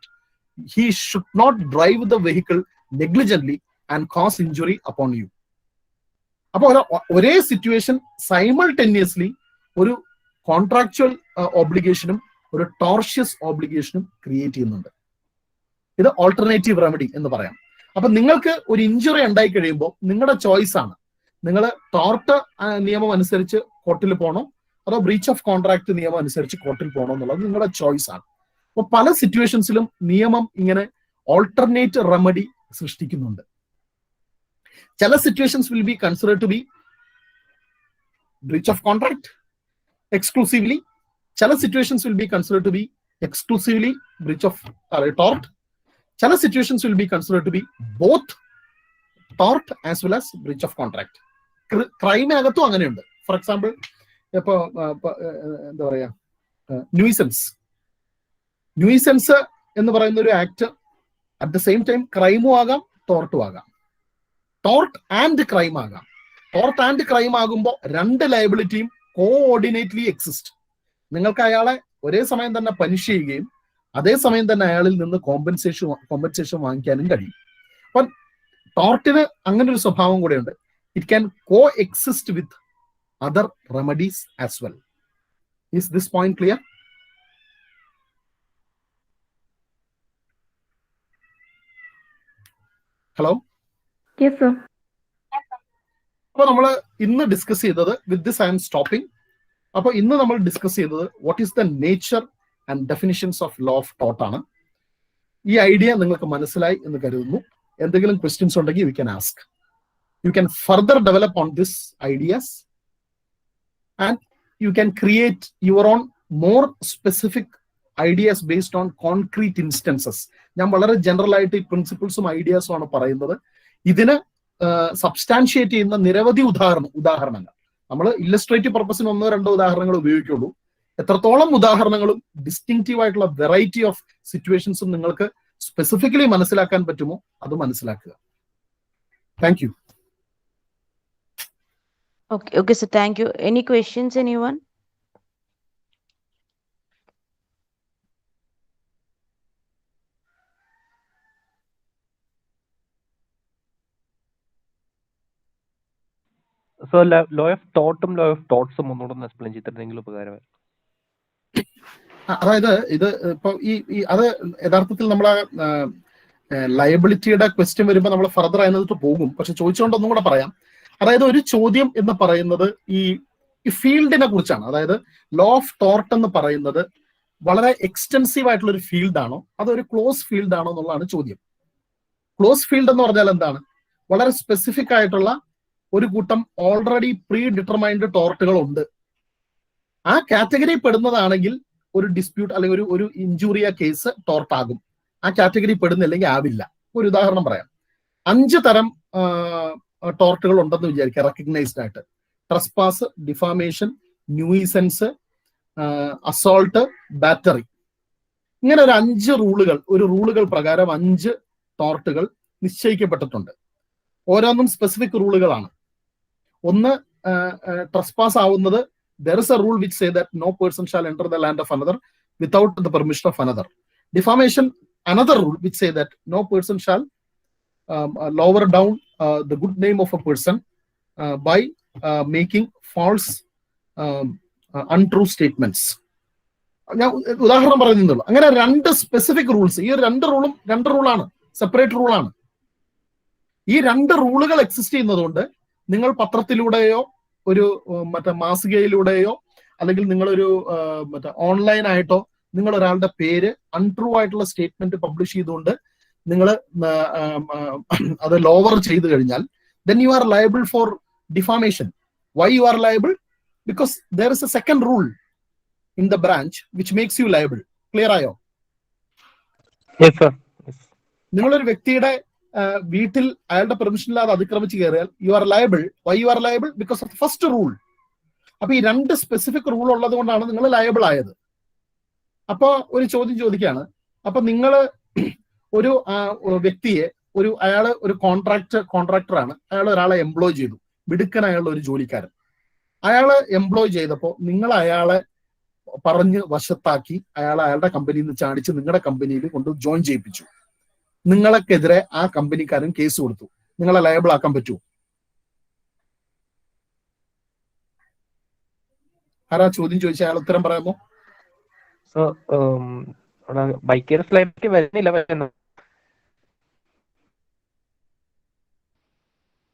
he should not drive the vehicle negligently and cause injury upon you. അപ്പോൾ ഒരേ സിറ്റുവേഷൻ സൈമൾട്ടേനിയസ്ലി ഒരു കോൺട്രാക്ച്വൽ ഓബ്ലിഗേഷനും ഒരു ടോർഷ്യസ് ഓബ്ലിഗേഷനും ക്രിയേറ്റ് ചെയ്യുന്നുണ്ട്. ഇത് ഓൾട്ടർനേറ്റീവ് റെമഡി എന്ന് പറയാം. അപ്പൊ നിങ്ങൾക്ക് ഒരു ഇഞ്ചുറി ഉണ്ടായി കഴിയുമ്പോൾ നിങ്ങളുടെ ചോയ്സ് ആണ്, നിങ്ങൾ ടോർട്ട് നിയമം അനുസരിച്ച് കോർട്ടിൽ പോകണോ അതോ ബ്രീച്ച് ഓഫ് കോൺട്രാക്ട് നിയമം അനുസരിച്ച് കോർട്ടിൽ പോകണോ എന്നുള്ളത് നിങ്ങളുടെ ചോയ്സ് ആണ്. അപ്പൊ പല സിറ്റുവേഷൻസിലും നിയമം ഇങ്ങനെ ഓൾട്ടർനേറ്റ് റെമഡി സൃഷ്ടിക്കുന്നുണ്ട്. ചില situations will be considered to be breach of contract exclusively. ചില situations will be considered to be exclusively breach of tort. ചില situations will be considered to be both tort as well as breach of contract. ക്രൈമിനകത്തും അങ്ങനെയുണ്ട്. ഫോർ എക്സാമ്പിൾ, ഇപ്പൊ എന്താ പറയാ, ന്യൂയിസൻസ് എന്ന് പറയുന്ന ഒരു act at the same time ക്രൈമും ആകാം ടോർട്ടും ആകാം. ടോർട്ട് ആൻഡ് ക്രൈം ആകാം. ടോർട്ട് ആൻഡ് ക്രൈം ആകുമ്പോൾ രണ്ട് ലയബിലിറ്റിയും കോഓർഡിനേറ്റ്ലി എക്സിസ്റ്റ്. നിങ്ങൾക്ക് അയാളെ ഒരേ സമയം തന്നെ പനിഷ് ചെയ്യുകയും അതേസമയം തന്നെ അയാളിൽ നിന്ന് കോമ്പൻസേഷൻ വാങ്ങിക്കാനും കഴിയും. അപ്പൊ ടോർട്ടിന് അങ്ങനെ ഒരു സ്വഭാവം കൂടെയുണ്ട്. It can co exist with other remedies as well. Is this point clear? Hello? Yes, sir. അപ്പോൾ നമ്മൾ ഇന്ന് ഡിസ്കസ് ചെയ്തത്, with this I M stopping. അപ്പോൾ ഇന്ന് നമ്മൾ ഡിസ്കസ് ചെയ്തത് what is the nature and definitions of law of tort ആണ്. ഈ ഐഡിയ നിങ്ങൾക്ക് മനസ്സിലായി എന്ന് കരുതുന്നു. എന്തെങ്കിലും ക്വസ്റ്റ്യൻസ് ഉണ്ടെങ്കിൽ you can ask. You can further develop on this ideas and you can create your own more specific ideas based on concrete instances. ഞാൻ വളരെ ജനറൽ ആയിട്ട് ഈ പ്രിൻസിപ്പിൾസും ഐഡിയാസും ആണ് പറയുന്നത്. ഇതിന് സബ്സ്റ്റാൻഷിയേറ്റ് ചെയ്യുന്ന നിരവധി ഉദാഹരണങ്ങൾ നമ്മൾ ഇല്ലസ്ട്രേറ്റീവ് പർപ്പസിന് ഒന്നോ രണ്ടോ ഉദാഹരണങ്ങൾ ഉപയോഗിക്കുള്ളൂ. എത്രത്തോളം ഉദാഹരണങ്ങളും ഡിസ്റ്റിങ്റ്റീവ് ആയിട്ടുള്ള വെറൈറ്റി ഓഫ് സിറ്റുവേഷൻസും നിങ്ങൾക്ക് സ്പെസിഫിക്കലി മനസ്സിലാക്കാൻ പറ്റുമോ അത് മനസ്സിലാക്കുക. Thank you. Okay, sir. Thank you. Any questions, anyone? So law of തോട്ടും ലോ ഓഫ് തോട്ട്സും ഒന്നുകൂടെ ഒന്ന് എക്സ്പ്ലെയിൻ ചെയ്തിട്ടുണ്ടെങ്കിൽ ഉപകാരമായി. അതായത് ഇത് ഇപ്പൊ അത് യഥാർത്ഥത്തിൽ നമ്മളെ ലയബിലിറ്റിയുടെ ക്വസ്റ്റ്യൻ വരുമ്പോൾ നമ്മൾ ഫർദർ അതിനകത്ത് പോകും. പക്ഷെ ചോദിച്ചുകൊണ്ട് ഒന്നും കൂടെ പറയാം. അതായത് ഒരു ചോദ്യം എന്ന് പറയുന്നത് ഈ ഫീൽഡിനെ കുറിച്ചാണ്. അതായത് ലോ ഓഫ് ടോർട്ട് എന്ന് പറയുന്നത് വളരെ എക്സ്റ്റെൻസീവ് ആയിട്ടുള്ള ഒരു ഫീൽഡ് ആണോ അതൊരു ക്ലോസ് ഫീൽഡ് ആണോ എന്നുള്ളതാണ് ചോദ്യം. ക്ലോസ് ഫീൽഡ് എന്ന് പറഞ്ഞാൽ എന്താണ്? വളരെ സ്പെസിഫിക് ആയിട്ടുള്ള ഒരു കൂട്ടം ഓൾറെഡി പ്രീ ഡിറ്റർമൈൻഡ് ടോർട്ടുകൾ ഉണ്ട്. ആ കാറ്റഗറി പെടുന്നതാണെങ്കിൽ ഒരു ഡിസ്പ്യൂട്ട് അല്ലെങ്കിൽ ഒരു ഇഞ്ചുറിയ കേസ് ടോർട്ടാകും. ആ കാറ്റഗറി പെടുന്നില്ലെങ്കിൽ ആവില്ല. ഒരു ഉദാഹരണം പറയാം. 5 തരം ടോർട്ടുകൾ ഉണ്ടെന്ന് വിചാരിക്കുക റെക്കഗ്നൈസ്ഡ് ആയിട്ട്: trespass, defamation, nuisance, assault, battery. ഇങ്ങനെ ഒരു 5 റൂളുകൾ പ്രകാരം 5 ടോർട്ടുകൾ നിശ്ചയിക്കപ്പെട്ടിട്ടുണ്ട്. ഓരോന്നും സ്പെസിഫിക് റൂളുകളാണ്. ഒന്ന്, ട്രസ്പാസ് ആവുന്നത് there is a rule which say that no person shall enter the land of another without the permission of another. Defamation, another rule which say that no person shall lower down the good name of a person by making false untrue statements. ഞാൻ ഉദാഹരണം പറയുന്നുള്ളൂ. അങ്ങനെ 2 സ്പെസിഫിക് റൂൾസ്. ഈ 2 റൂളും 2 റൂളാണ്, സെപ്പറേറ്റ് റൂളാണ്. ഈ 2 റൂളുകൾ എക്സിസ്റ്റ് ചെയ്യുന്നതുകൊണ്ട് നിങ്ങൾ പത്രത്തിലൂടെയോ ഒരു മറ്റേ മാസികയിലൂടെയോ അല്ലെങ്കിൽ നിങ്ങളൊരു മറ്റേ ഓൺലൈൻ ആയിട്ടോ നിങ്ങൾ ഒരാളുടെ പേര് അൺട്രൂ ആയിട്ടുള്ള സ്റ്റേറ്റ്മെന്റ് പബ്ലിഷ് ചെയ്തുകൊണ്ട് നിങ്ങൾ അത് ലോവർ ചെയ്തു കഴിഞ്ഞാൽ then you are liable for defamation. Why you are liable? Because there is a second rule in the branch which makes you liable. Clear ആയോ? Yes sir. നിങ്ങളൊരു വ്യക്തിയുടെ വീട്ടിൽ അയാളുടെ പെർമിഷൻ ഇല്ലാതെ അതിക്രമിച്ച് കയറിയാൽ you are liable. Why you are liable? Because of first rule. അപ്പൊ ഈ 2 സ്പെസിഫിക് റൂൾ ഉള്ളത് കൊണ്ടാണ് നിങ്ങൾ ലയബിൾ ആയത്. അപ്പൊ ഒരു ചോദ്യം ചോദിക്കുകയാണ്. അപ്പൊ നിങ്ങൾ ഒരു വ്യക്തിയെ അയാള് ഒരു കോൺട്രാക്ടറാണ്. അയാൾ ഒരാളെ എംപ്ലോയ് ചെയ്തു. മിടുക്കനായുള്ള ഒരു ജോലിക്കാരൻ. അയാള് എംപ്ലോയ് ചെയ്തപ്പോൾ നിങ്ങൾ അയാളെ പറഞ്ഞ് വശത്താക്കി അയാളുടെ കമ്പനിയിൽ നിന്ന് ചാടിച്ച് നിങ്ങളുടെ കമ്പനിയിൽ കൊണ്ട് ജോയിൻ ചെയ്യിപ്പിച്ചു. നിങ്ങൾക്കെതിരെ ആ കമ്പനിക്കാരൻ കേസ് കൊടുത്തു. നിങ്ങളെ ലയബിൾ ആക്കാൻ പറ്റുമോ? ആരാ ചോദ്യം ചോദിച്ച അയാൾ ഉത്തരം പറയാമോ?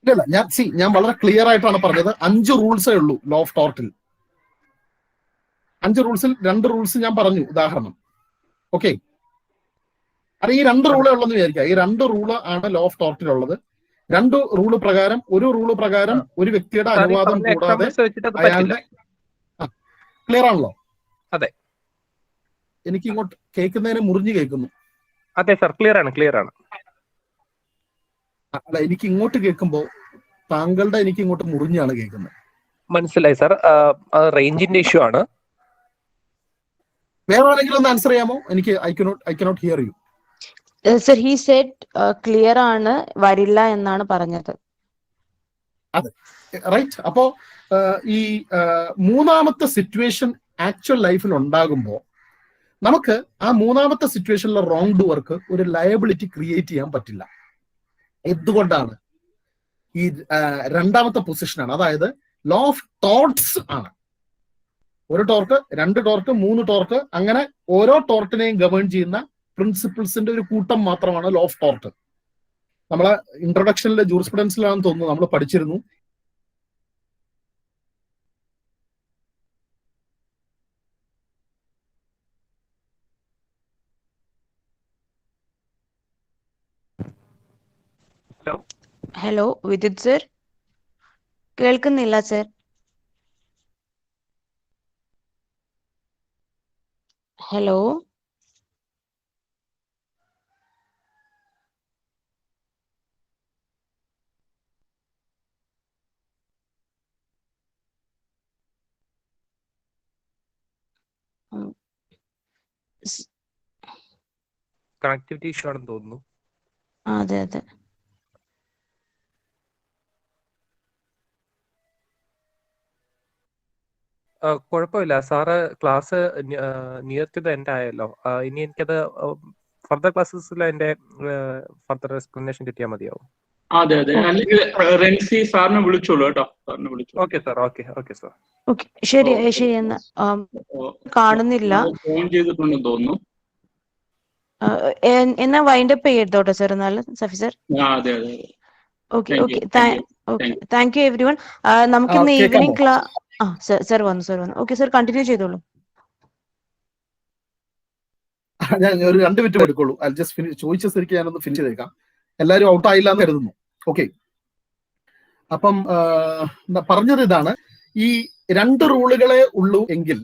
ഇല്ല, ഞാൻ വളരെ ക്ലിയർ ആയിട്ടാണ് പറഞ്ഞത്. 5 റൂൾസേ ഉള്ളൂ ലോ ഓഫ് ടോർട്ടിൽ. 5 റൂൾസിൽ 2 റൂൾസ് ഞാൻ പറഞ്ഞു ഉദാഹരണം. ഓക്കെ, അത് ഈ 2 റൂളേ ഉള്ളെന്ന് വിചാരിക്കുക. ഈ 2 റൂള് ആണ് ലോ ഓഫ് ടോർട്ടിലുള്ളത്. 2 റൂള് പ്രകാരം ഒരു വ്യക്തിയുടെ അനുവാദം കൂടാതെ അയാളുടെ ക്ലിയർ ആണല്ലോ? അതെ, എനിക്ക് ഇങ്ങോട്ട് കേൾക്കുന്നതിന് മുറിഞ്ഞു കേൾക്കുന്നു. അതെ സാർ, ക്ലിയർ ആണ്. അല്ല, എനിക്ക് ഇങ്ങോട്ട് കേൾക്കുമ്പോ താങ്കളുടെ എനിക്ക് ഇങ്ങോട്ട് മുറിഞ്ഞാണ് കേൾക്കുന്നത്. മനസ്സിലായി സാർ, റേഞ്ചിന്റെ ഇഷ്യൂ ആണ്. വേറെ ആരെങ്കിലും ഒന്ന് ആൻസർ ചെയ്യാമോ? എനിക്ക് I cannot hear you. Sir, he said clear ആണ്, വരില്ല എന്നാണ് പറഞ്ഞത്. അതെ, റൈറ്റ്. അപ്പോ ഈ 3ാമത്തെ സിറ്റുവേഷൻ ആക്ച്വൽ ലൈഫിൽ ഉണ്ടാകുമ്പോൾ നമുക്ക് ആ 3ാമത്തെ സിറ്റുവേഷനിലെ റോങ് ഡുവർക്ക് ഒരു ലയബിലിറ്റി ക്രിയേറ്റ് ചെയ്യാൻ പറ്റില്ല. എന്തുകൊണ്ടാണ്? ഈ 2ാമത്തെ പൊസിഷനാണ്. അതായത് ലോ ഓഫ് ടോർട്ട്സ് ആണ്. 1 ടോർക്ക്, 2 ടോർക്ക്, 3 ടോർക്ക്, അങ്ങനെ ഓരോ ടോർട്ടിനെയും ഗവേൺ ചെയ്യുന്ന പ്രിൻസിപ്പിൾസിന്റെ ഒരു കൂട്ടം മാത്രമാണ് ലോ ഓഫ് ടോർട്ട്. നമ്മളെ ഇൻട്രൊഡക്ഷനിലെ ജൂറിസ്പ്രുഡൻസിലാണെന്ന് തോന്നുന്നു നമ്മൾ പഠിച്ചിരുന്നു. ഹലോ വിദിത് സർ, കേൾക്കുന്നില്ല സർ. ഹലോ. കണക്ടിവിറ്റി ഇഷ്യൂ ആണെന്ന് തോന്നുന്നു. അതെ. കുഴപ്പമില്ല sir, class near to the end ആയല്ലോ. ഇനി എനിക്കത് ഫർദർ ക്ലാസ്സസിൽ അതിന്റെ ഫർദർ എക്സ്പ്ലനേഷൻ കിട്ടിയാൽ മതിയാവും. അതെ അതെ, അല്ലെങ്കിൽ റെൻസി സാറിനെ വിളിച്ചോളൂ കേട്ടോ, സാറിനെ വിളിച്ചോളൂ. Okay sir, okay sir. Okay, ശരി ശരി എന്നാ കാണുന്നില്ല. ഫോൺ ചെയ്തിട്ടുണ്ടെന്ന് തോന്നുന്നു. എന്നാ വൈൻഡ് അപ്പ് ചെയ്തോട്ടെ സാർ എന്നാലും സഫി സാർ. അതെ അതെ. Okay okay thank you every one. നമുക്ക് ഇന്ന് ഈവനിങ് സാർ വന്നു. ഓക്കെ സാർ, കണ്ടിന്യൂ ചെയ്തോളൂ. ഞാൻ ഒരു 2 മിനിറ്റ് എടുക്കുള്ളൂ. I just finish. ചോദിച്ച സ്ഥിതിക്ക് ഞാനൊന്ന് ഫിനിഷ് ചെയ്തേക്കാം. എല്ലാവരും ഔട്ട് ആയില്ല എന്ന് കരുതുന്നു. ഓക്കെ, അപ്പം പറഞ്ഞത് ഇതാണ്, ഈ 2 റൂളുകളെ ഉള്ളൂ എങ്കിൽ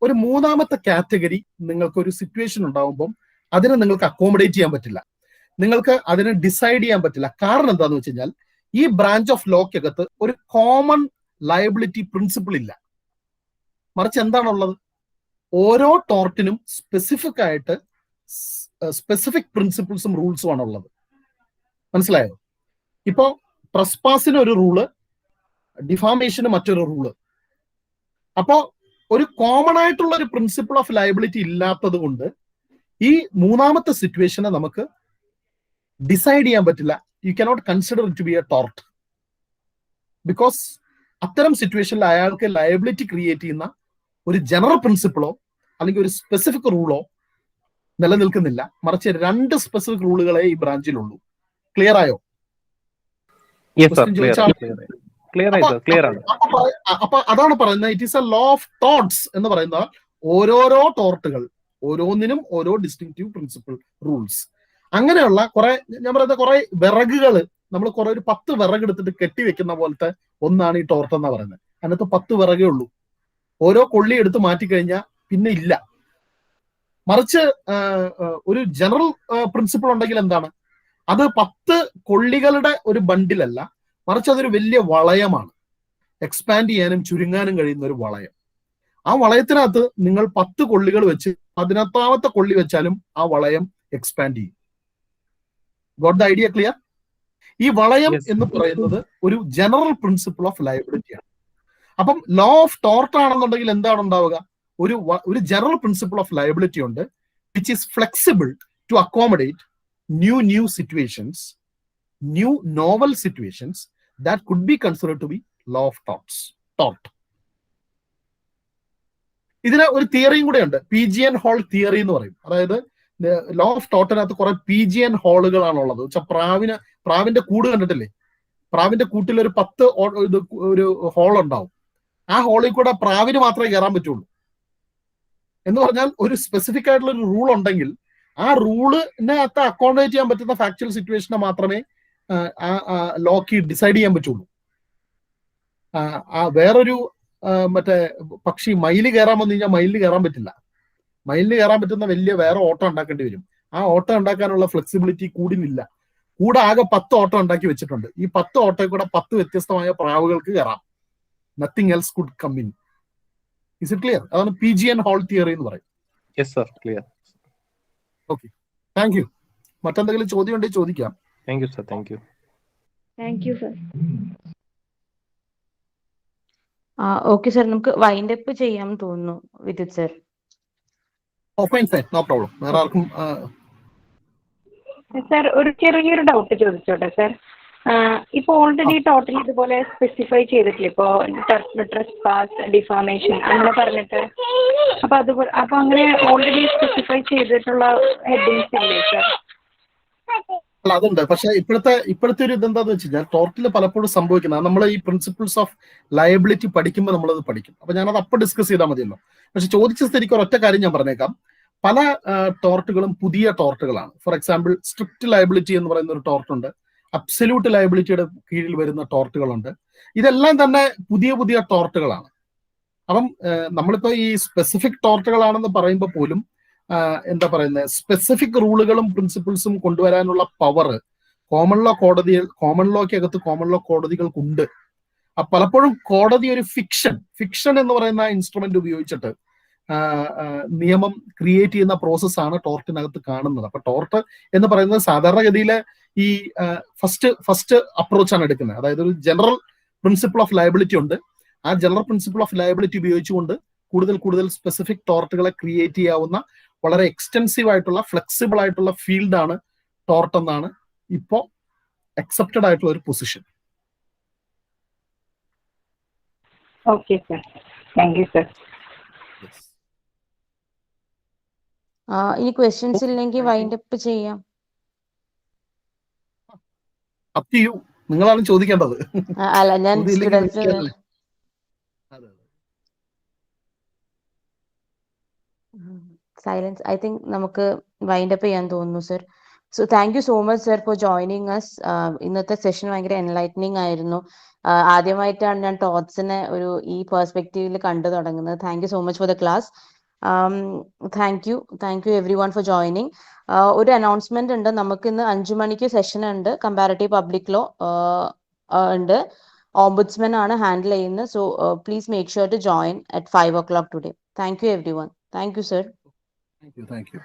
ഒരു 3ാമത്തെ കാറ്റഗറി നിങ്ങൾക്ക് ഒരു സിറ്റുവേഷൻ ഉണ്ടാകുമ്പോൾ അതിനെ നിങ്ങൾക്ക് അക്കോമഡേറ്റ് ചെയ്യാൻ പറ്റില്ല, നിങ്ങൾക്ക് അതിനെ ഡിസൈഡ് ചെയ്യാൻ പറ്റില്ല. കാരണം എന്താണെന്ന് വെച്ച് കഴിഞ്ഞാൽ ഈ ബ്രാഞ്ച് ഓഫ് ലോക്കകത്ത് ഒരു കോമൺ ലയബിലിറ്റി പ്രിൻസിപ്പിൾ ഇല്ല. മറിച്ച് എന്താണുള്ളത്, ഓരോ ടോർട്ടിനും സ്പെസിഫിക് ആയിട്ട് സ്പെസിഫിക് പ്രിൻസിപ്പിൾസും റൂൾസും ആണ് ഉള്ളത്. മനസ്സിലായോ? ഇപ്പോ ട്രസ്പാസിന് ഒരു റൂള്, ഡിഫാമേഷന് മറ്റൊരു റൂള്. അപ്പോ ഒരു കോമൺ ആയിട്ടുള്ള ഒരു പ്രിൻസിപ്പിൾ ഓഫ് ലയബിലിറ്റി ഇല്ലാത്തത് കൊണ്ട് ഈ 3ാമത്തെ സിറ്റുവേഷനെ നമുക്ക് ഡിസൈഡ് ചെയ്യാൻ പറ്റില്ല. You cannot consider it to be a tort, because അത്തരം സിറ്റുവേഷനിൽ അയാൾക്ക് ലയബിലിറ്റി ക്രിയേറ്റ് ചെയ്യുന്ന ഒരു ജനറൽ പ്രിൻസിപ്പിളോ അല്ലെങ്കിൽ ഒരു സ്പെസിഫിക് റൂളോ നിലനിൽക്കുന്നില്ല. മറിച്ച് 2 സ്പെസിഫിക് റൂളുകളെ ഈ ബ്രാഞ്ചിലുള്ളൂ. ക്ലിയർ ആയോ? അപ്പൊ അതാണ് പറയുന്നത്, it is A law of thoughts എന്ന് പറയുന്ന ഓരോരോ ടോർട്ടുകൾ ഓരോന്നിനും ഓരോ ഡിസ്റ്റിങ്റ്റീവ് പ്രിൻസിപ്പിൾ റൂൾസ്. അങ്ങനെയുള്ള കുറെ, ഞാൻ പറയുന്ന കുറെ വിറകുകൾ, നമ്മൾ കുറെ ഒരു 10 വിറക് എടുത്തിട്ട് കെട്ടിവെക്കുന്ന പോലത്തെ ഒന്നാണ് ഈ ടോർട്ട് എന്നാ പറയുന്നത്. അതിനകത്ത് 10 വിറകേ ഉള്ളൂ. ഓരോ കൊള്ളി എടുത്ത് മാറ്റിക്കഴിഞ്ഞാൽ പിന്നെ ഇല്ല. മറിച്ച് ഒരു ജനറൽ പ്രിൻസിപ്പിൾ ഉണ്ടെങ്കിൽ എന്താണ്, അത് 10 കൊള്ളികളുടെ ഒരു ബണ്ടിലല്ല, മറിച്ച് അതൊരു വലിയ വളയമാണ്. എക്സ്പാൻഡ് ചെയ്യാനും ചുരുങ്ങാനും കഴിയുന്ന ഒരു വളയം. ആ വളയത്തിനകത്ത് നിങ്ങൾ 10 കൊള്ളികൾ വെച്ച് 11ാമത്തെ കൊള്ളി വെച്ചാലും ആ വളയം എക്സ്പാൻഡ് ചെയ്യും. Got the idea clear? ഈ വളയം എന്ന് പറയുന്നത് ഒരു ജനറൽ പ്രിൻസിപ്പിൾ ഓഫ് ലയബിലിറ്റിയാണ്. അപ്പം ലോ ഓഫ് ടോർട്ട് ആണെന്നുണ്ടെങ്കിൽ എന്താണ് ഉണ്ടാവുക, ഒരു ജനറൽ പ്രിൻസിപ്പിൾ ഓഫ് ലയബിലിറ്റി ഉണ്ട്, which is flexible to accommodate new situations, new novel situations that could be considered to be law of tort. ഇതിന് ഒരു തിയറിയും കൂടെ ഉണ്ട്, പിജിയൻ ഹോൾ തിയറി എന്ന് പറയും. അതായത് ലോ ഓഫ് ടോർട്ടിനകത്ത് കുറെ പിജിയൻ ഹോളുകളാണുള്ളത്. വെച്ചാൽ പ്രാവിന്റെ കൂട് കണ്ടിട്ടില്ലേ? പ്രാവിന്റെ കൂട്ടിൽ ഒരു 10 ഒരു ഹോൾ ഉണ്ടാവും. ആ ഹോളിൽ കൂടെ പ്രാവിന് മാത്രമേ കയറാൻ പറ്റുള്ളൂ. എന്ന് പറഞ്ഞാൽ ഒരു സ്പെസിഫിക് ആയിട്ടുള്ള ഒരു റൂൾ ഉണ്ടെങ്കിൽ ആ റൂളിനകത്ത് അക്കോമഡേറ്റ് ചെയ്യാൻ പറ്റുന്ന ഫാക്ച്വൽ സിറ്റുവേഷനെ മാത്രമേ ലോക്ക് ഡിസൈഡ് ചെയ്യാൻ പറ്റുള്ളൂ. വേറൊരു മറ്റേ പക്ഷി മയില് കയറാൻ വന്നു കഴിഞ്ഞാൽ മയിലിന് കയറാൻ പറ്റില്ല. മയിലിന് കയറാൻ പറ്റുന്ന വലിയ വേറെ ഓട്ടം ഉണ്ടാക്കേണ്ടി വരും. ആ ഓട്ടം ഉണ്ടാക്കാനുള്ള ഫ്ലെക്സിബിലിറ്റി കൂടിനില്ല. കൂടെ ആകെ 10 ഓട്ടം ഉണ്ടാക്കി വെച്ചിട്ടുണ്ട്. ഈ 10 ഓട്ടയിൽ കൂടെ 10 വ്യത്യസ്തമായ പ്രാവുകൾക്ക് കയറാം. Nothing else could come in. Is it clear? അതാണ് പിജിയൻ ഹോൾ തിയറി എന്ന് പറയും. Yes sir, clear. Okay, thank you. മറ്റെന്തെങ്കിലും ചോദ്യം ഉണ്ടെങ്കിൽ ചോദിക്കാം. Thank you sir. Thank you sir. Okay sir, നമുക്ക് വൈൻഡ് അപ്പ് ചെയ്യാൻ തോന്നുന്നു Vidyut sir. Fine, no problem. വേറെ ആർക്കും? സർ, ഒരു ചെറിയൊരു ഡൗട്ട് ചോദിച്ചോട്ടെ സർ. ഇപ്പൊ ഓൾറെഡി ടോട്ടൽ ഇതുപോലെ സ്പെസിഫൈ ചെയ്തിട്ടില്ല, ഇപ്പോ ട്രസ്പാസ്, ഡിഫാമേഷൻ അങ്ങനെ പറഞ്ഞിട്ട്. അപ്പൊ അങ്ങനെ ഓൾറെഡി സ്പെസിഫൈ ചെയ്തിട്ടുള്ള ഹെഡിങ്സ് ഇല്ലേ സർ? അല്ല, അതുണ്ട്. പക്ഷെ ഇപ്പോഴത്തെ ഒരു ഇതെന്താന്ന് വെച്ച് കഴിഞ്ഞാൽ ടോർട്ടിൽ പലപ്പോഴും സംഭവിക്കുന്നത്, നമ്മൾ ഈ പ്രിൻസിപ്പിൾസ് ഓഫ് ലയബിലിറ്റി പഠിക്കുമ്പോൾ നമ്മളത് പഠിക്കും. അപ്പൊ ഞാനത് അപ്പോൾ ഡിസ്കസ് ചെയ്താൽ മതിയല്ലോ. പക്ഷെ ചോദിച്ച സ്ഥിതിക്ക് ഒരൊറ്റ കാര്യം ഞാൻ പറഞ്ഞേക്കാം. പല ടോർട്ടുകളും പുതിയ ടോർട്ടുകളാണ്. ഫോർ എക്സാമ്പിൾ, സ്ട്രിക്റ്റ് ലയബിലിറ്റി എന്ന് പറയുന്ന ഒരു ടോർട്ടുണ്ട്, അബ്സല്യൂട്ട് ലയബിലിറ്റിയുടെ കീഴിൽ വരുന്ന ടോർട്ടുകളുണ്ട്. ഇതെല്ലാം തന്നെ പുതിയ ടോർട്ടുകളാണ്. അപ്പം നമ്മളിപ്പോ ഈ സ്പെസിഫിക് ടോർട്ടുകളാണെന്ന് പറയുമ്പോൾ പോലും എന്താ പറയുന്നത്, സ്പെസിഫിക് റൂളുകളും പ്രിൻസിപ്പിൾസും കൊണ്ടുവരാനുള്ള പവർ കോമൺ ലോക്കകത്ത് കോമൺ ലോ കോടതികൾക്കുണ്ട്. പലപ്പോഴും കോടതി ഒരു ഫിക്ഷൻ എന്ന് പറയുന്ന ഇൻസ്ട്രുമെന്റ് ഉപയോഗിച്ചിട്ട് നിയമം ക്രിയേറ്റ് ചെയ്യുന്ന പ്രോസസ്സാണ് ടോർട്ടിനകത്ത് കാണുന്നത്. അപ്പൊ ടോർട്ട് എന്ന് പറയുന്നത് സാധാരണഗതിയിൽ ഈ ഫസ്റ്റ് അപ്രോച്ചാണ് എടുക്കുന്നത്. അതായത് ഒരു ജനറൽ പ്രിൻസിപ്പിൾ ഓഫ് ലയബിലിറ്റി ഉണ്ട്. ആ ജനറൽ പ്രിൻസിപ്പിൾ ഓഫ് ലയബിലിറ്റി ഉപയോഗിച്ചുകൊണ്ട് കൂടുതൽ സ്പെസിഫിക് ടോർട്ടുകളെ ക്രിയേറ്റ് ചെയ്യാവുന്ന വളരെ എക്സ്റ്റെൻസീവ് ആയിട്ടുള്ള ഫ്ലെക്സിബിൾ ആയിട്ടുള്ള ഫീൽഡാണ് ടോർട്ട് എന്നാണ് ഇപ്പോ അക്സെപ്റ്റഡ് ആയിട്ടുള്ള ഒരു position. Okay sir, thank you sir. ഈ ക്വസ്റ്റ്യൻസ് ഇല്ലെങ്കിൽ വൈൻഡ് അപ്പ് ചെയ്യാം. അപ് ടു യു, നിങ്ങളാണ് ചോദിക്കേണ്ടത്. അല്ല, ഞാൻ ചോദ്യമില്ലെങ്കിൽ സ്റ്റുഡൻസ് വിളിക്കാനല്ലേ. അതെ, അതെ. സൈലൻസ്, ഐ തിങ്ക് നമുക്ക് വൈൻഡ് അപ്പ് ചെയ്യാൻ തോന്നുന്നു sir. So thank you so much sir for joining us. ഇന്നത്തെ സെഷൻ ഭയങ്കര എൻലൈറ്റനിങ് ആയിരുന്നു. ആദ്യമായിട്ടാണ് ഞാൻ ടോട്ട്സിനെ ഈ പെർസ്പെക്റ്റീവിൽ കണ്ടു തുടങ്ങുന്നത്. Thank you so much for the class. Thank you everyone for joining. ഒരു അനൗൺസ്മെന്റ് ഉണ്ട്. നമുക്ക് ഇന്ന് 5 മണിക്ക് സെഷൻ ഉണ്ട്. കമ്പാരറ്റീവ് പബ്ലിക് ലോ ഉണ്ട്. ഓംബുഡ്സ്മാൻ ആണ് ഹാൻഡിൽ ചെയ്യുന്നത്. So please make sure to join at 5 o'clock today. Thank you everyone. Thank you, sir. Thank you.